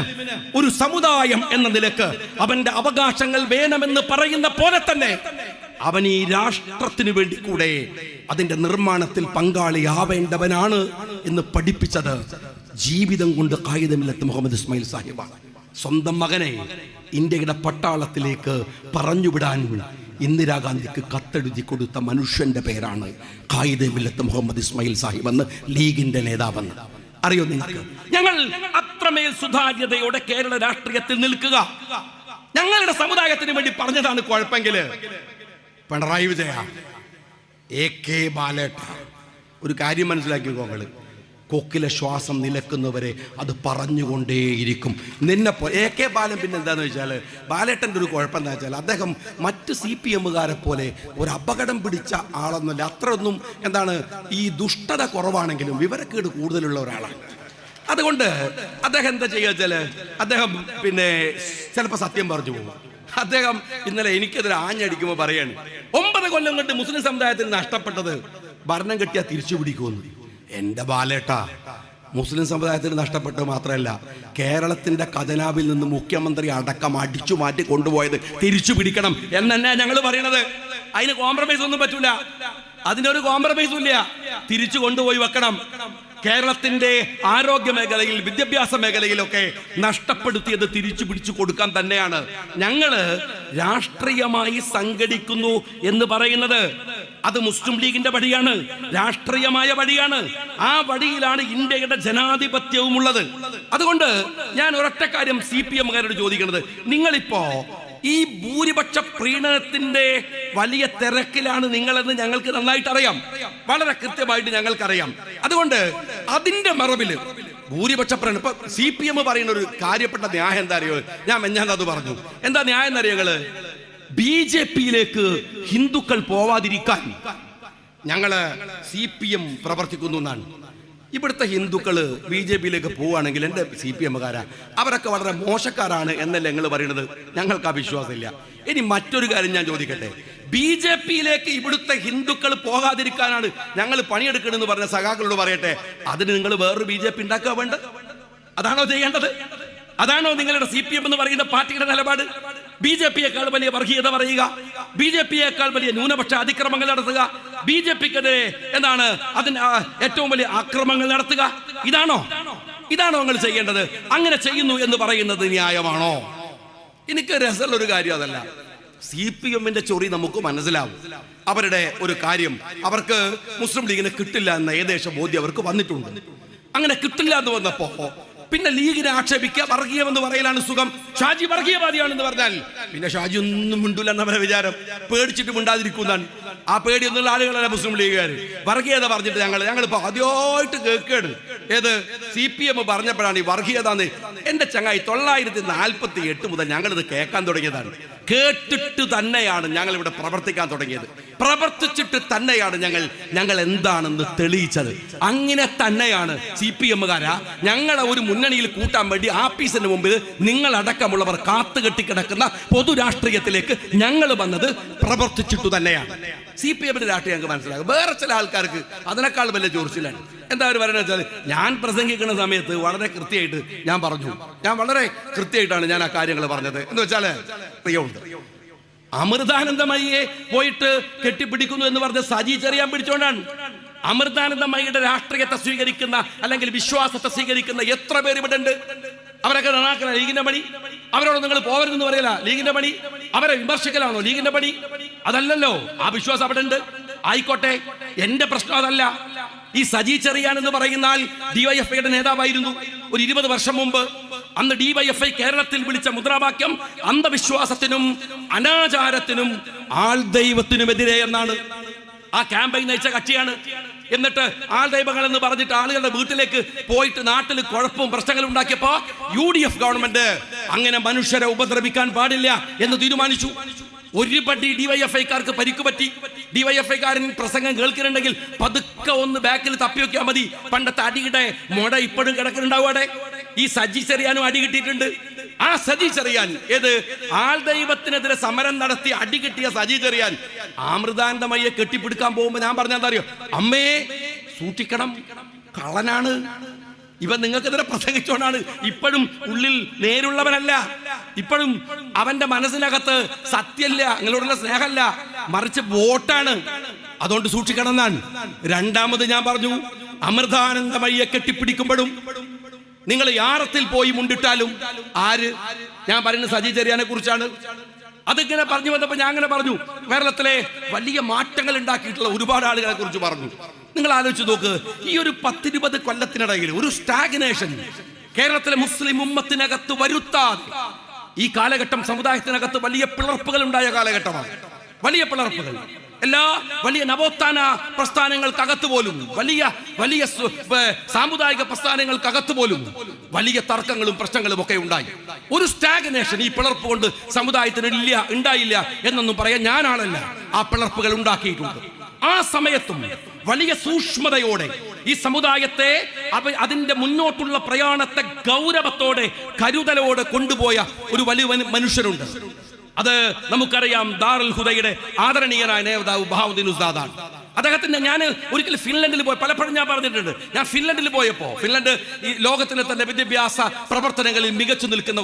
ഒരു സമുദായം എന്ന നിലക്ക് അവന്റെ അവകാശങ്ങൾ വേണമെന്ന് പറയുന്ന പോലെ തന്നെ അവൻ ഈ രാഷ്ട്രത്തിന് വേണ്ടി കൂടെ അതിന്റെ നിർമ്മാണത്തിൽ പങ്കാളിയാവേണ്ടവനാണ് എന്ന് പഠിപ്പിച്ചത് ജീവിതം കൊണ്ട് ഖായിദ മില്ലത്ത് മുഹമ്മദ് ഇസ്മായിൽ സാഹിബാണ്. സ്വന്തം മകനെ ഇന്ത്യയുടെ പട്ടാളത്തിലേക്ക് പറഞ്ഞുവിടാൻ ഇന്ദിരാഗാന്ധിക്ക് കത്തെഴുതി കൊടുത്ത മനുഷ്യന്റെ പേരാണ് ഖായിദ മില്ലത്ത് മുഹമ്മദ് ഇസ്മായിൽ സാഹിബ് എന്ന്, ലീഗിന്റെ നേതാവെന്ന്. അറിയോ നിങ്ങൾക്ക്? ഞങ്ങൾ അത്രമേൽ സുതാര്യതയോടെ കേരള രാഷ്ട്രീയത്തിൽ നിൽക്കുക ഞങ്ങളുടെ സമുദായത്തിന് വേണ്ടി പറഞ്ഞതാണ്. കുഴപ്പമെങ്കില് പിണറായി വിജയ, AK ബാലേട്ട, ഒരു കാര്യം മനസ്സിലാക്കിക്കോങ്ങള്, കൊക്കിലെ ശ്വാസം നിലക്കുന്നവരെ അത് പറഞ്ഞുകൊണ്ടേയിരിക്കും. നിന്നെപ്പോ AK ബാലൻ പിന്നെ എന്താന്ന് വെച്ചാൽ, ബാലേട്ടൻ്റെ ഒരു കുഴപ്പം എന്താ വെച്ചാൽ അദ്ദേഹം മറ്റ് CPMകാരെ പോലെ ഒരു അപകടം പിടിച്ച ആളൊന്നുമില്ല. അത്രയൊന്നും എന്താണ് ഈ ദുഷ്ടത കുറവാണെങ്കിലും വിവരക്കേട് കൂടുതലുള്ള ഒരാളാണ്. അതുകൊണ്ട് അദ്ദേഹം എന്താ ചെയ്യുക വെച്ചാൽ അദ്ദേഹം പിന്നെ ചിലപ്പോൾ സത്യം പറഞ്ഞു പോകും. അദ്ദേഹം ഇന്നലെ എനിക്കെതിരെ ആഞ്ഞടിക്കുമ്പോൾ പറയാണ് 9 കൊല്ലം കൊണ്ട് മുസ്ലിം സമുദായത്തിന് നഷ്ടപ്പെട്ടത് ഭരണം കിട്ടിയാൽ തിരിച്ചു പിടിക്കുമെന്ന്. എന്റെ ബാലേട്ട, മുസ്ലിം സമുദായത്തിന് നഷ്ടപ്പെട്ടത് മാത്രമല്ല, കേരളത്തിന്റെ ഖജനാവിൽ നിന്ന് മുഖ്യമന്ത്രി അടക്കം അടിച്ചു മാറ്റി കൊണ്ടുപോയത് തിരിച്ചു പിടിക്കണം എന്നെ ഞങ്ങൾ പറയണത്. അതിന് കോംപ്രമൈസ് ഒന്നും പറ്റൂല, അതിനൊരു കോംപ്രമൈസും ഇല്ല. തിരിച്ചു കൊണ്ടുപോയി വെക്കണം. കേരളത്തിന്റെ ആരോഗ്യ മേഖലയിൽ, വിദ്യാഭ്യാസ മേഖലയിലൊക്കെ നഷ്ടപ്പെടുത്തിയത് തിരിച്ചു പിടിച്ചു കൊടുക്കാൻ തന്നെയാണ് ഞങ്ങള് രാഷ്ട്രീയമായി സംഘടിക്കുന്നു എന്ന് പറയുന്നത്. അത് മുസ്ലിം ലീഗിന്റെ വഴിയാണ്, രാഷ്ട്രീയമായ വഴിയാണ്. ആ വഴിയിലാണ് ഇന്ത്യയുടെ ജനാധിപത്യവും ഉള്ളത്. അതുകൊണ്ട് ഞാൻ ഒരൊറ്റ കാര്യം CPMകാരോട് ചോദിക്കുന്നത്, നിങ്ങളിപ്പോ ഈ ഭൂരിപക്ഷ പ്രീണനത്തിന്റെ വലിയ തിരക്കിലാണ് നിങ്ങളെന്ന് ഞങ്ങൾക്ക് നന്നായിട്ട് അറിയാം, വളരെ കൃത്യമായിട്ട് ഞങ്ങൾക്കറിയാം. അതുകൊണ്ട് അതിന്റെ മറവില് ഭൂരിപക്ഷ പ്രീണനം, ഇപ്പൊ CPM പറയുന്ന ഒരു കാര്യപ്പെട്ട ന്യായം എന്താ അറിയോ? ഞാൻ അത് പറഞ്ഞു. എന്താ ന്യായം എന്നറിയോ? ഞങ്ങള് BJPയിലേക്ക് ഹിന്ദുക്കൾ പോവാതിരിക്കാൻ ഞങ്ങള് CPM പ്രവർത്തിക്കുന്നു എന്നാണ്. ഇവിടുത്തെ ഹിന്ദുക്കള് BJPയിലേക്ക് പോവുകയാണെങ്കിൽ എൻ്റെ CPMകാരാ അവരൊക്കെ വളരെ മോശക്കാരാണ് എന്നല്ലേ നിങ്ങൾ പറയുന്നത്? ഞങ്ങൾക്ക് ആ വിശ്വാസമില്ല. ഇനി മറ്റൊരു കാര്യം ഞാൻ ചോദിക്കട്ടെ, BJPയിലേക്ക് ഇവിടുത്തെ ഹിന്ദുക്കൾ പോകാതിരിക്കാനാണ് ഞങ്ങൾ പണിയെടുക്കണമെന്ന് പറഞ്ഞ സഖാക്കളോട് പറയട്ടെ, അതിന് നിങ്ങൾ വേറൊരു BJP ഉണ്ടാക്കുക വേണ്ടത്? അതാണോ ചെയ്യേണ്ടത്? അതാണോ നിങ്ങളുടെ CPM എന്ന് പറയുന്ന പാർട്ടിയുടെ നിലപാട്? BJPയേക്കാൾ വലിയ വർഗീയത പറയുക, BJPയേക്കാൾ വലിയ ന്യൂനപക്ഷ അതിക്രമങ്ങൾ നടത്തുക, BJPക്കെതിരെ എന്താണ് അതിന് ഏറ്റവും വലിയ ആക്രമണങ്ങൾ നടത്തുക, ഇതാണോ നിങ്ങൾ ചെയ്യേണ്ടത്? അങ്ങനെ ചെയ്യുന്നു എന്ന് പറയുന്നത് ന്യായമാണോ? എനിക്ക് രസമുള്ള ഒരു കാര്യം അതല്ല. CPMന്റെ ചൊറി നമുക്ക് മനസ്സിലാവും. അവരുടെ ഒരു കാര്യം, അവർക്ക് മുസ്ലിം ലീഗിനെ കിട്ടില്ല എന്ന ഏകദേശം ബോധ്യം അവർക്ക് വന്നിട്ടുണ്ട്. അങ്ങനെ കിട്ടില്ല എന്ന് വന്നപ്പോ പിന്നെ ലീഗിനെ ആക്ഷേപിക്കുക, വർഗീയമെന്ന് പറയലാണ് സുഖം. ഷാജി വർഗീയവാദിയാണെന്ന് പറഞ്ഞാൽ പിന്നെ ഷാജി ഒന്നും മിണ്ടൂല എന്നവരെ വിചാരം, പേടിച്ചിട്ട് മിണ്ടാതിരിക്കുന്നതാണ്. ആ പേടിയൊന്നുള്ള ആളുകളല്ല മുസ്ലിം ലീഗുകാർ. വർഗീയത പറഞ്ഞിട്ട് ഞങ്ങളിപ്പോ ആദ്യമായിട്ട് കേൾക്കാണ്. ഏത് CPM പറഞ്ഞപ്പോഴാണ് ഈ വർഗീയത എന്ന്. എന്റെ ചങ്ങായി 948 മുതൽ ഞങ്ങളിത് കേൾക്കാൻ തുടങ്ങിയതാണ്. കേട്ടിട്ട് തന്നെയാണ് ഞങ്ങൾ ഇവിടെ പ്രവർത്തിക്കാൻ തുടങ്ങിയത്. പ്രവർത്തിച്ചിട്ട് തന്നെയാണ് ഞങ്ങൾ എന്താണെന്ന് തെളിയിച്ചത്. അങ്ങനെ തന്നെയാണ് CPMകാരാ ഞങ്ങളെ ഒരു മുന്നണിയിൽ കൂട്ടാൻ വേണ്ടി ആഫീസിന് മുമ്പിൽ നിങ്ങളടക്കമുള്ളവർ കാത്തുകെട്ടിക്കിടക്കുന്ന പൊതു രാഷ്ട്രീയത്തിലേക്ക് ഞങ്ങൾ വന്നത് പ്രവർത്തിച്ചിട്ടു തന്നെയാണ്. CPM രാഷ്ട്രീയം ഞങ്ങൾക്ക് മനസ്സിലാകും. വേറെ ചില ആൾക്കാർക്ക് അതിനേക്കാൾ വലിയ ചൊറിച്ചിലാണ്. എന്താ അവർ പറയുന്നത് വെച്ചാൽ, ഞാൻ പ്രസംഗിക്കുന്ന സമയത്ത് വളരെ കൃത്യമായിട്ട് ഞാൻ പറഞ്ഞു, ഞാൻ വളരെ കൃത്യമായിട്ടാണ് ഞാൻ ആ കാര്യങ്ങൾ പറഞ്ഞത് എന്ന് വെച്ചാൽ പ്രിയമുണ്ട്. അമൃതാനന്ദമയിയെ പോയിട്ട് കെട്ടിപ്പിടിക്കുന്നു എന്ന് പറഞ്ഞ് സജി ചെറിയാൻ പിടിച്ചോണ്ടാണ്. അമൃതാനന്ദമയിയുടെ രാഷ്ട്രീയത്തെ സ്വീകരിക്കുന്ന അല്ലെങ്കിൽ വിശ്വാസത്തെ സ്വീകരിക്കുന്ന എത്ര പേര് ഇവിടെ ഉണ്ട്? അവരൊക്കെ നന്നാക്കല ലീഗിന്റെ പണി. അവരോട് നിങ്ങൾ പോകരുതെന്ന് പറയല ലീഗിന്റെ പണി. അവരെ വിമർശിക്കലാണോ ലീഗിന്റെ പണി? അതല്ലല്ലോ. ആ വിശ്വാസം അവിടെ ഉണ്ട്, ആയിക്കോട്ടെ. എന്റെ പ്രശ്നം അതല്ല. ഈ സജി ചെറിയാൻ എന്ന് പറയുന്ന ഡിവൈഎഫ്ഐയുടെ നേതാവായിരുന്നു ഒരു 20 വർഷം മുമ്പ്. അന്ന് ഡിവൈഎഫ്ഐ കേരളത്തിൽ വിളിച്ച മുദ്രാവാക്യം അന്ധവിശ്വാസത്തിനും അനാചാരത്തിനും ആൾ ദൈവത്തിനുമെതിരെ എന്നാണ്. ആ ക്യാമ്പയിൻ നയിച്ച കക്ഷിയാണ്. എന്നിട്ട് ആൾ ദൈവങ്ങൾ എന്ന് പറഞ്ഞിട്ട് ആളുകളുടെ വീട്ടിലേക്ക് പോയിട്ട് നാട്ടിൽ കുഴപ്പവും പ്രശ്നങ്ങളും ഉണ്ടാക്കിയപ്പോ UDF ഗവൺമെന്റ് അങ്ങനെ മനുഷ്യരെ ഉപദ്രവിക്കാൻ പാടില്ല എന്ന് തീരുമാനിച്ചു. ഒരുപടി ഡിവൈഎഫ്ഐക്കാർക്ക് പരിക്ക് പറ്റി. ഡിവൈഎഫ്ഐക്കാരൻ പ്രസംഗം കേൾക്കുന്നുണ്ടെങ്കിൽ പതുക്കെ ഒന്ന് ബാക്കിൽ തപ്പി വെക്കാൻ മതി. പണ്ടത്തെ അടിയുടെ മുട ഇപ്പോഴും കിടക്കുന്നുണ്ടാവും അവിടെ. ഈ സജി ചെറിയാനും അടി കിട്ടിയിട്ടുണ്ട്. ആ സജി ചെറിയാൻ ഏത് ആൾ ദൈവത്തിനെതിരെ സമരം നടത്തി അടി കിട്ടിയ സജി ചെറിയാൻ അമൃതാനന്ദമയെ കെട്ടിപ്പിടിക്കാൻ പോകുമ്പോ ഞാൻ പറഞ്ഞാൽ അറിയോ, അമ്മേ സൂക്ഷിക്കണം, കള്ളനാണ് ഇവൻ, നിങ്ങൾക്കെതിരെ പ്രസംഗിച്ചോണ്ടാണ്. ഇപ്പോഴും ഉള്ളിൽ നേരുള്ളവനല്ല. ഇപ്പോഴും അവന്റെ മനസ്സിനകത്ത് സത്യല്ല, നിങ്ങളോടുള്ള സ്നേഹമല്ല, മറിച്ച് വോട്ടാണ്. അതുകൊണ്ട് സൂക്ഷിക്കണം എന്നാണ്. രണ്ടാമത് ഞാൻ പറഞ്ഞു, അമൃതാനന്ദമയെ കെട്ടിപ്പിടിക്കുമ്പോഴും നിങ്ങൾ യാറത്തിൽ പോയി മുണ്ടിട്ടാലും ആര്, ഞാൻ പറയുന്നത് സജി ചെറിയാനെ കുറിച്ചാണ്. അതിങ്ങനെ പറഞ്ഞു വന്നപ്പോൾ ഞാൻ അങ്ങനെ പറഞ്ഞു, കേരളത്തിലെ വലിയ മാറ്റങ്ങൾ ഉണ്ടാക്കിയിട്ടുള്ള ഒരുപാട് ആളുകളെ കുറിച്ച് പറഞ്ഞു. നിങ്ങൾ ആലോചിച്ച് നോക്ക്, ഈ ഒരു 10-20 കൊല്ലത്തിനിടയിൽ ഒരു സ്റ്റാഗ്നേഷൻ കേരളത്തിലെ മുസ്ലിം ഉമ്മത്തിനകത്ത് വരുത്താതെ ഈ കാലഘട്ടം സമുദായത്തിനകത്ത് വലിയ പിളർപ്പുകൾ ഉണ്ടായ കാലഘട്ടമാണ്. വലിയ പിളർപ്പുകൾ എല്ലാ വലിയ നവോത്ഥാന പ്രസ്ഥാനങ്ങൾക്കകത്ത് പോലും, വലിയ വലിയ സാമുദായിക പ്രസ്ഥാനങ്ങൾക്കകത്ത് പോലും വലിയ തർക്കങ്ങളും പ്രശ്നങ്ങളും ഒക്കെ ഉണ്ടായി. ഒരു സ്റ്റാഗ്നേഷൻ ഈ പിളർപ്പ് കൊണ്ട് സമുദായത്തിന് ഉണ്ടായില്ല എന്നൊന്നും പറയാൻ ഞാനാണല്ല. ആ പിളർപ്പുകൾ ഉണ്ടാക്കിയിട്ടുണ്ട്. ആ സമയത്തും വലിയ സൂക്ഷ്മതയോടെ ഈ സമുദായത്തെ അതിന്റെ മുന്നോട്ടുള്ള പ്രയാണത്തെ ഗൗരവത്തോടെ കരുതലോടെ കൊണ്ടുപോയ ഒരു വലിയ മനുഷ്യരുണ്ട്. അത് നമുക്കറിയാം, ദാറുൽ ഹുദയുടെ ആദരണീയനായ നേതാവ് ബഹാവുദ്ദീൻ ഉസ്താദാണ്. അദ്ദേഹത്തിന്റെ ഞാൻ ഒരിക്കൽ ഫിൻലൻഡിൽ പോയി, പലപ്പോഴും ഞാൻ പറഞ്ഞിട്ടുണ്ട്, ഞാൻ ഫിൻലൻഡിൽ പോയപ്പോൾ, ഫിൻലൻഡ് ഈ ലോകത്തിലെ തന്നെ വിദ്യാഭ്യാസ പ്രവർത്തനങ്ങളിൽ മികച്ചു നിൽക്കുന്ന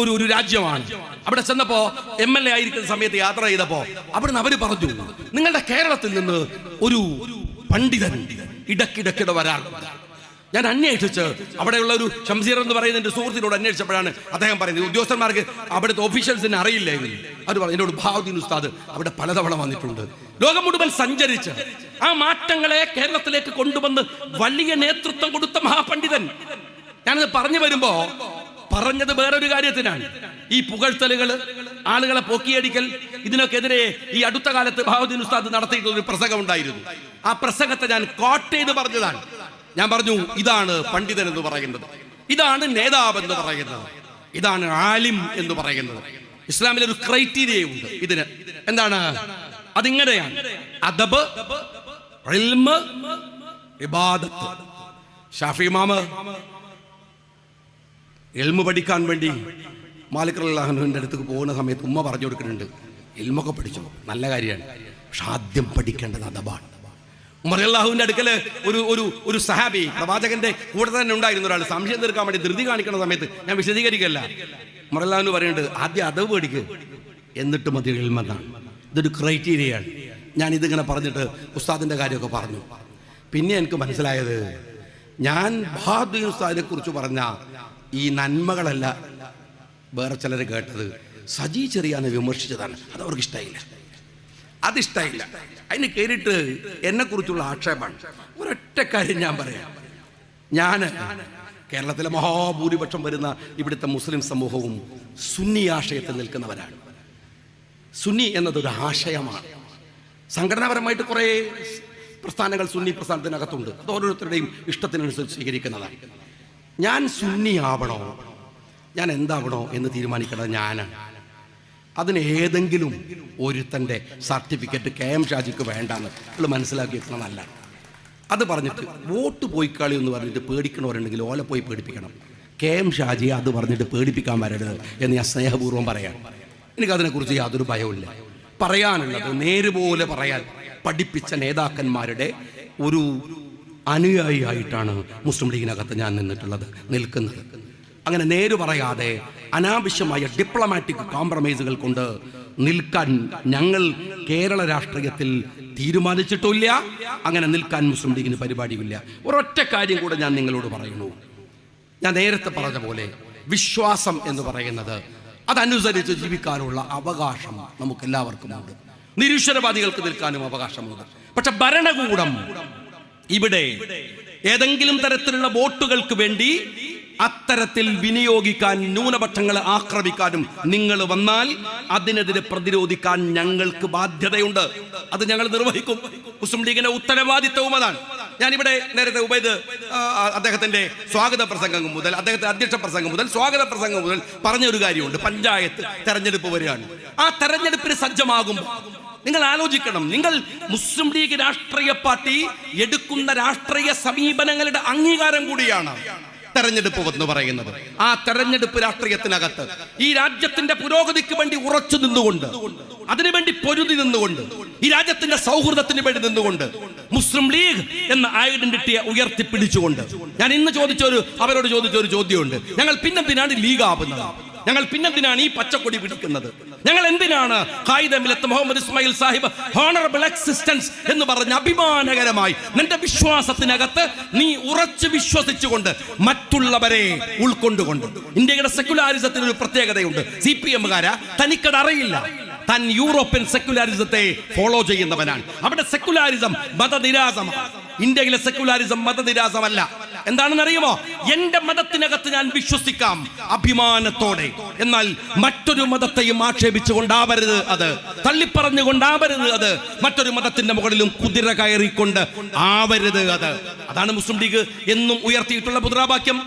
ഒരു രാജ്യമാണ്. അവിടെ ചെന്നപ്പോ MLA ആയിരിക്കുന്ന സമയത്ത് യാത്ര ചെയ്തപ്പോ അവിടുന്ന് അവര് പറഞ്ഞു, നിങ്ങളുടെ കേരളത്തിൽ നിന്ന് ഒരു പണ്ഡിതൻ ഇടയ്ക്കിടെ വരാറുണ്ട്. ഞാൻ അന്വേഷിച്ച് അവിടെയുള്ള ഒരു ഷംസീർ എന്ന് പറയുന്ന എൻ്റെ സുഹൃത്തിനോട് അന്വേഷിച്ചപ്പോഴാണ് അദ്ദേഹം പറയുന്നത്, ഉദ്യോഗസ്ഥന്മാർക്ക് അവിടുത്തെ ഓഫീഷ്യൽസിനെ അറിയില്ലെങ്കിൽ. അത് പറഞ്ഞു, എന്നോട് ബഹാവുദ്ദീൻ ഉസ്താദ് അവിടെ പലതവണ വന്നിട്ടുണ്ട്. ലോകം മുഴുവൻ സഞ്ചരിച്ച് ആ മാറ്റങ്ങളെ കേരളത്തിലേക്ക് കൊണ്ടുവന്ന് വലിയ നേതൃത്വം കൊടുത്ത മഹാപണ്ഡിതൻ. ഞാനത് പറഞ്ഞു വരുമ്പോ പറഞ്ഞത് വേറൊരു കാര്യത്തിനാണ്. ഈ പുകഴ്ത്തലുകൾ, ആളുകളെ പൊക്കിയടിക്കൽ, ഇതിനൊക്കെതിരെ ഈ അടുത്ത കാലത്ത് ബഹാവുദ്ദീൻ ഉസ്താദ് നടത്തിയിട്ടുള്ള ഒരു പ്രസംഗം ഉണ്ടായിരുന്നു. ആ പ്രസംഗത്തെ ഞാൻ കോട്ട് ചെയ്ത് പറഞ്ഞതാണ്. ഞാൻ പറഞ്ഞു, ഇതാണ് പണ്ഡിതൻ എന്ന് പറയുന്നത്, ഇതാണ് നേതാവ് എന്ന് പറയുന്നത്, ഇതാണ് ആലിം എന്ന് പറയുന്നത്. ഇസ്ലാമിൽ ഒരു ക്രൈറ്റീരിയ ഉണ്ട് ഇതിന്. എന്താണ്? അതിങ്ങനെയാണ്: അദബ്, ഇൽമ്, ഇബാദത്ത്. ഷാഫി ഇമാമ് ഇൽമ് പഠിക്കാൻ വേണ്ടി മാലിക് റളിയല്ലാഹു അൻഹുവിന്റെ അടുത്തേക്ക് പോകുന്ന സമയത്ത് ഉമ്മ പറഞ്ഞു കൊടുക്കുന്നുണ്ട്, ഇൽമൊക്കെ പഠിച്ചു, നല്ല കാര്യമാണ്, പക്ഷെ ആദ്യം പഠിക്കേണ്ടത് അദബാണ്. ഉമർ റളിയല്ലാഹുവിന്റെ അടുക്കല് ഒരു സഹാബി പ്രവാചകന്റെ കൂടെ തന്നെ ഉണ്ടായിരുന്ന ഒരാൾ സംശയം തീർക്കാൻ വേണ്ടി ധൃതി കാണിക്കുന്ന സമയത്ത്, ഞാൻ വിശദീകരിക്കല്ല, ഉമർ റളിയല്ലാഹു പറയുന്നുണ്ട്, ആദ്യം അദബ് പഠിക്ക്, എന്നിട്ട് മതി ഇൽമെന്നാണ്. ഇതൊരു ക്രൈറ്റീരിയയാണ്. ഞാൻ ഇതിങ്ങനെ പറഞ്ഞിട്ട് ഉസ്താദിന്റെ കാര്യമൊക്കെ പറഞ്ഞു. പിന്നെ എനിക്ക് മനസ്സിലായത്, ഞാൻ ബഹാവുദ്ദീൻ ഉസ്താദിനെ കുറിച്ച് പറഞ്ഞ ഈ നന്മകളല്ല വേറെ ചിലർ കേട്ടത് സജി ചെറിയാനെ വിമർശിച്ചതാണ്. അത് അവർക്ക് ഇഷ്ടമായില്ല, അതിഷ്ടമായില്ല. അതിന് കയറിയിട്ട് എന്നെ കുറിച്ചുള്ള ആക്ഷേപമാണ്. ഒരൊറ്റ കാര്യം ഞാൻ പറയാം, ഞാൻ കേരളത്തിലെ മഹാഭൂരിപക്ഷം വരുന്ന ഇവിടുത്തെ മുസ്ലിം സമൂഹവും സുന്നി ആശയത്തിൽ നിൽക്കുന്നവരാണ്. സുന്നി എന്നതൊരു ആശയമാണ്. സംഘടനാപരമായിട്ട് കുറേ പ്രസ്ഥാനങ്ങൾ സുന്നി പ്രസ്ഥാനത്തിനകത്തുണ്ട്. അത് ഓരോരുത്തരുടെയും ഇഷ്ടത്തിനനുസരിച്ച് സ്വീകരിക്കുന്നതാണ്. ഞാൻ സുന്നി ആവണോ, ഞാൻ എന്താവണോ എന്ന് തീരുമാനിക്കേണ്ടത് ഞാനാണ്. അതിന് ഏതെങ്കിലും ഒരുത്തൻ്റെ സർട്ടിഫിക്കറ്റ് KM ഷാജിക്ക് വേണ്ടാന്ന് നിങ്ങൾ മനസ്സിലാക്കിയിരിക്കണം. നല്ല അത് പറഞ്ഞിട്ട് വോട്ട് പോയി കളി എന്ന് പറഞ്ഞിട്ട് പേടിക്കണവരുണ്ടെങ്കിൽ ഓല പോയി പേടിപ്പിക്കണം. KM ഷാജിയെ അത് പറഞ്ഞിട്ട് പേടിപ്പിക്കാൻ വരരുത് എന്ന് ഞാൻ സ്നേഹപൂർവ്വം പറയാം. എനിക്കതിനെക്കുറിച്ച് യാതൊരു ഭയവുമില്ല. പറയാനുള്ളത് നേരുപോലെ പറയാൻ പഠിപ്പിച്ച നേതാക്കന്മാരുടെ ഒരു അനുയായിയായിട്ടാണ് മുസ്ലിം ലീഗിനകത്ത് ഞാൻ നിൽക്കുന്നത്. അങ്ങനെ നേര് പറയാതെ അനാവശ്യമായ ഡിപ്ലോമാറ്റിക് കോംപ്രമൈസുകൾ കൊണ്ട് നിൽക്കാൻ ഞങ്ങൾ കേരള രാഷ്ട്രീയത്തിൽ തീരുമാനിച്ചിട്ടില്ല. അങ്ങനെ നിൽക്കാൻ മുസ്ലിം ലീഗിന് പരിപാടിയില്ല. ഒരൊറ്റ കാര്യം കൂടെ ഞാൻ നിങ്ങളോട് പറയുന്നു. ഞാൻ നേരത്തെ പറഞ്ഞ പോലെ വിശ്വാസം എന്ന് പറയുന്നത് അതനുസരിച്ച് ജീവിക്കാനുള്ള അവകാശം നമുക്ക് എല്ലാവർക്കും ഉണ്ട്. നിരീശ്വരവാദികൾക്ക് നിൽക്കാനും അവകാശമുണ്ട്. പക്ഷെ ഭരണകൂടം ഇവിടെ ഏതെങ്കിലും തരത്തിലുള്ള വോട്ടുകൾക്ക് വേണ്ടി അത്തരത്തിൽ വിനിയോഗിക്കാൻ, ന്യൂനപക്ഷങ്ങളെ ആക്രമിക്കാനും നിങ്ങൾ വന്നാൽ അതിനെതിരെ പ്രതിരോധിക്കാൻ ഞങ്ങൾക്ക് ബാധ്യതയുണ്ട്. അത് ഞങ്ങൾ നിർവഹിക്കും. മുസ്ലിം ലീഗിന്റെ ഉത്തരവാദിത്വവും അതാണ്. ഞാനിവിടെ നേരത്തെ ഉബൈദ് അദ്ദേഹത്തിന്റെ സ്വാഗത പ്രസംഗം മുതൽ, അദ്ദേഹത്തിന്റെ അധ്യക്ഷ പ്രസംഗം മുതൽ, സ്വാഗത പ്രസംഗം മുതൽ പറഞ്ഞൊരു കാര്യമുണ്ട്. പഞ്ചായത്ത് തെരഞ്ഞെടുപ്പ് വരികയാണ്. ആ തെരഞ്ഞെടുപ്പിന് സജ്ജമാകുമ്പോൾ നിങ്ങൾ ആലോചിക്കണം, നിങ്ങൾ മുസ്ലിം ലീഗ് രാഷ്ട്രീയ പാർട്ടി എടുക്കുന്ന രാഷ്ട്രീയ സമീപനങ്ങളുടെ അംഗീകാരം കൂടിയാണ് തെരഞ്ഞെടുപ്പ് എന്ന് പറയുന്നത്. ആ തെരഞ്ഞെടുപ്പ് രാഷ്ട്രീയത്തിനകത്ത് ഈ രാജ്യത്തിന്റെ പുരോഗതിക്ക് വേണ്ടി ഉറച്ചു നിന്നുകൊണ്ട്, അതിനുവേണ്ടി പൊരുതി നിന്നുകൊണ്ട്, ഈ രാജ്യത്തിന്റെ സൗഹൃദത്തിന് വേണ്ടി നിന്നുകൊണ്ട്, മുസ്ലിം ലീഗ് എന്ന ഐഡന്റിറ്റിയെ ഉയർത്തിപ്പിടിച്ചുകൊണ്ട് ഞാൻ ഇന്ന് അവരോട് ചോദിച്ച ഒരു ചോദ്യമുണ്ട്. ഞങ്ങൾ പിന്നെന്തിനാണ് ലീഗ് ആവുന്നത്? ഞങ്ങൾ പിന്നെന്തിനാണ് ഈ പച്ചക്കൊടി പിടിക്കുന്നത്? ഞങ്ങൾ എന്തിനാണ് ഖായിദ മില്ലത്ത് മുഹമ്മദ് ഇസ്മായിൽ സാഹിബ് ഹോണറബിൾ എക്സിസ്റ്റൻസ് എന്ന് പറഞ്ഞ അഭിമാനകരമായി നിന്റെ വിശ്വാസത്തിനകത്ത് നീ ഉറച്ചു വിശ്വസിച്ചുകൊണ്ട് മറ്റുള്ളവരെ ഉൾക്കൊണ്ടുകൊണ്ട്, ഇന്ത്യയുടെ സെക്യുലാരിസത്തിന് ഒരു പ്രത്യേകതയുണ്ട്. CPM-കാരാ തനിക്കത് അറിയില്ല. താൻ യൂറോപ്യൻ സെക്യുലാരിസത്തെ ഫോളോ ചെയ്യുന്നവനാണ്. അവിടെ സെക്യുലാരിസം മതനിരാസമാണ്. ഇന്ത്യയിലെ സെക്യുലാരിസം മതനിരാസമല്ല. എന്താണെന്ന് അറിയുമോ? എന്റെ മതത്തിനകത്ത് ഞാൻ വിശ്വസിക്കാം അഭിമാനത്തോടെ, എന്നാൽ മറ്റൊരു മതത്തെയും ആക്ഷേപിച്ചുകൊണ്ടാവരുത്, അത് തള്ളിപ്പറഞ്ഞുകൊണ്ടാവരുത്, അത് മറ്റൊരു മതത്തിന്റെ മുകളിലും കുതിര കയറിക്കൊണ്ട് ആവരുത്, അത്. അതാണ് മുസ്ലിം ലീഗ് എന്നും ഉയർത്തിയിട്ടുള്ള മുദ്രാവാക്യം.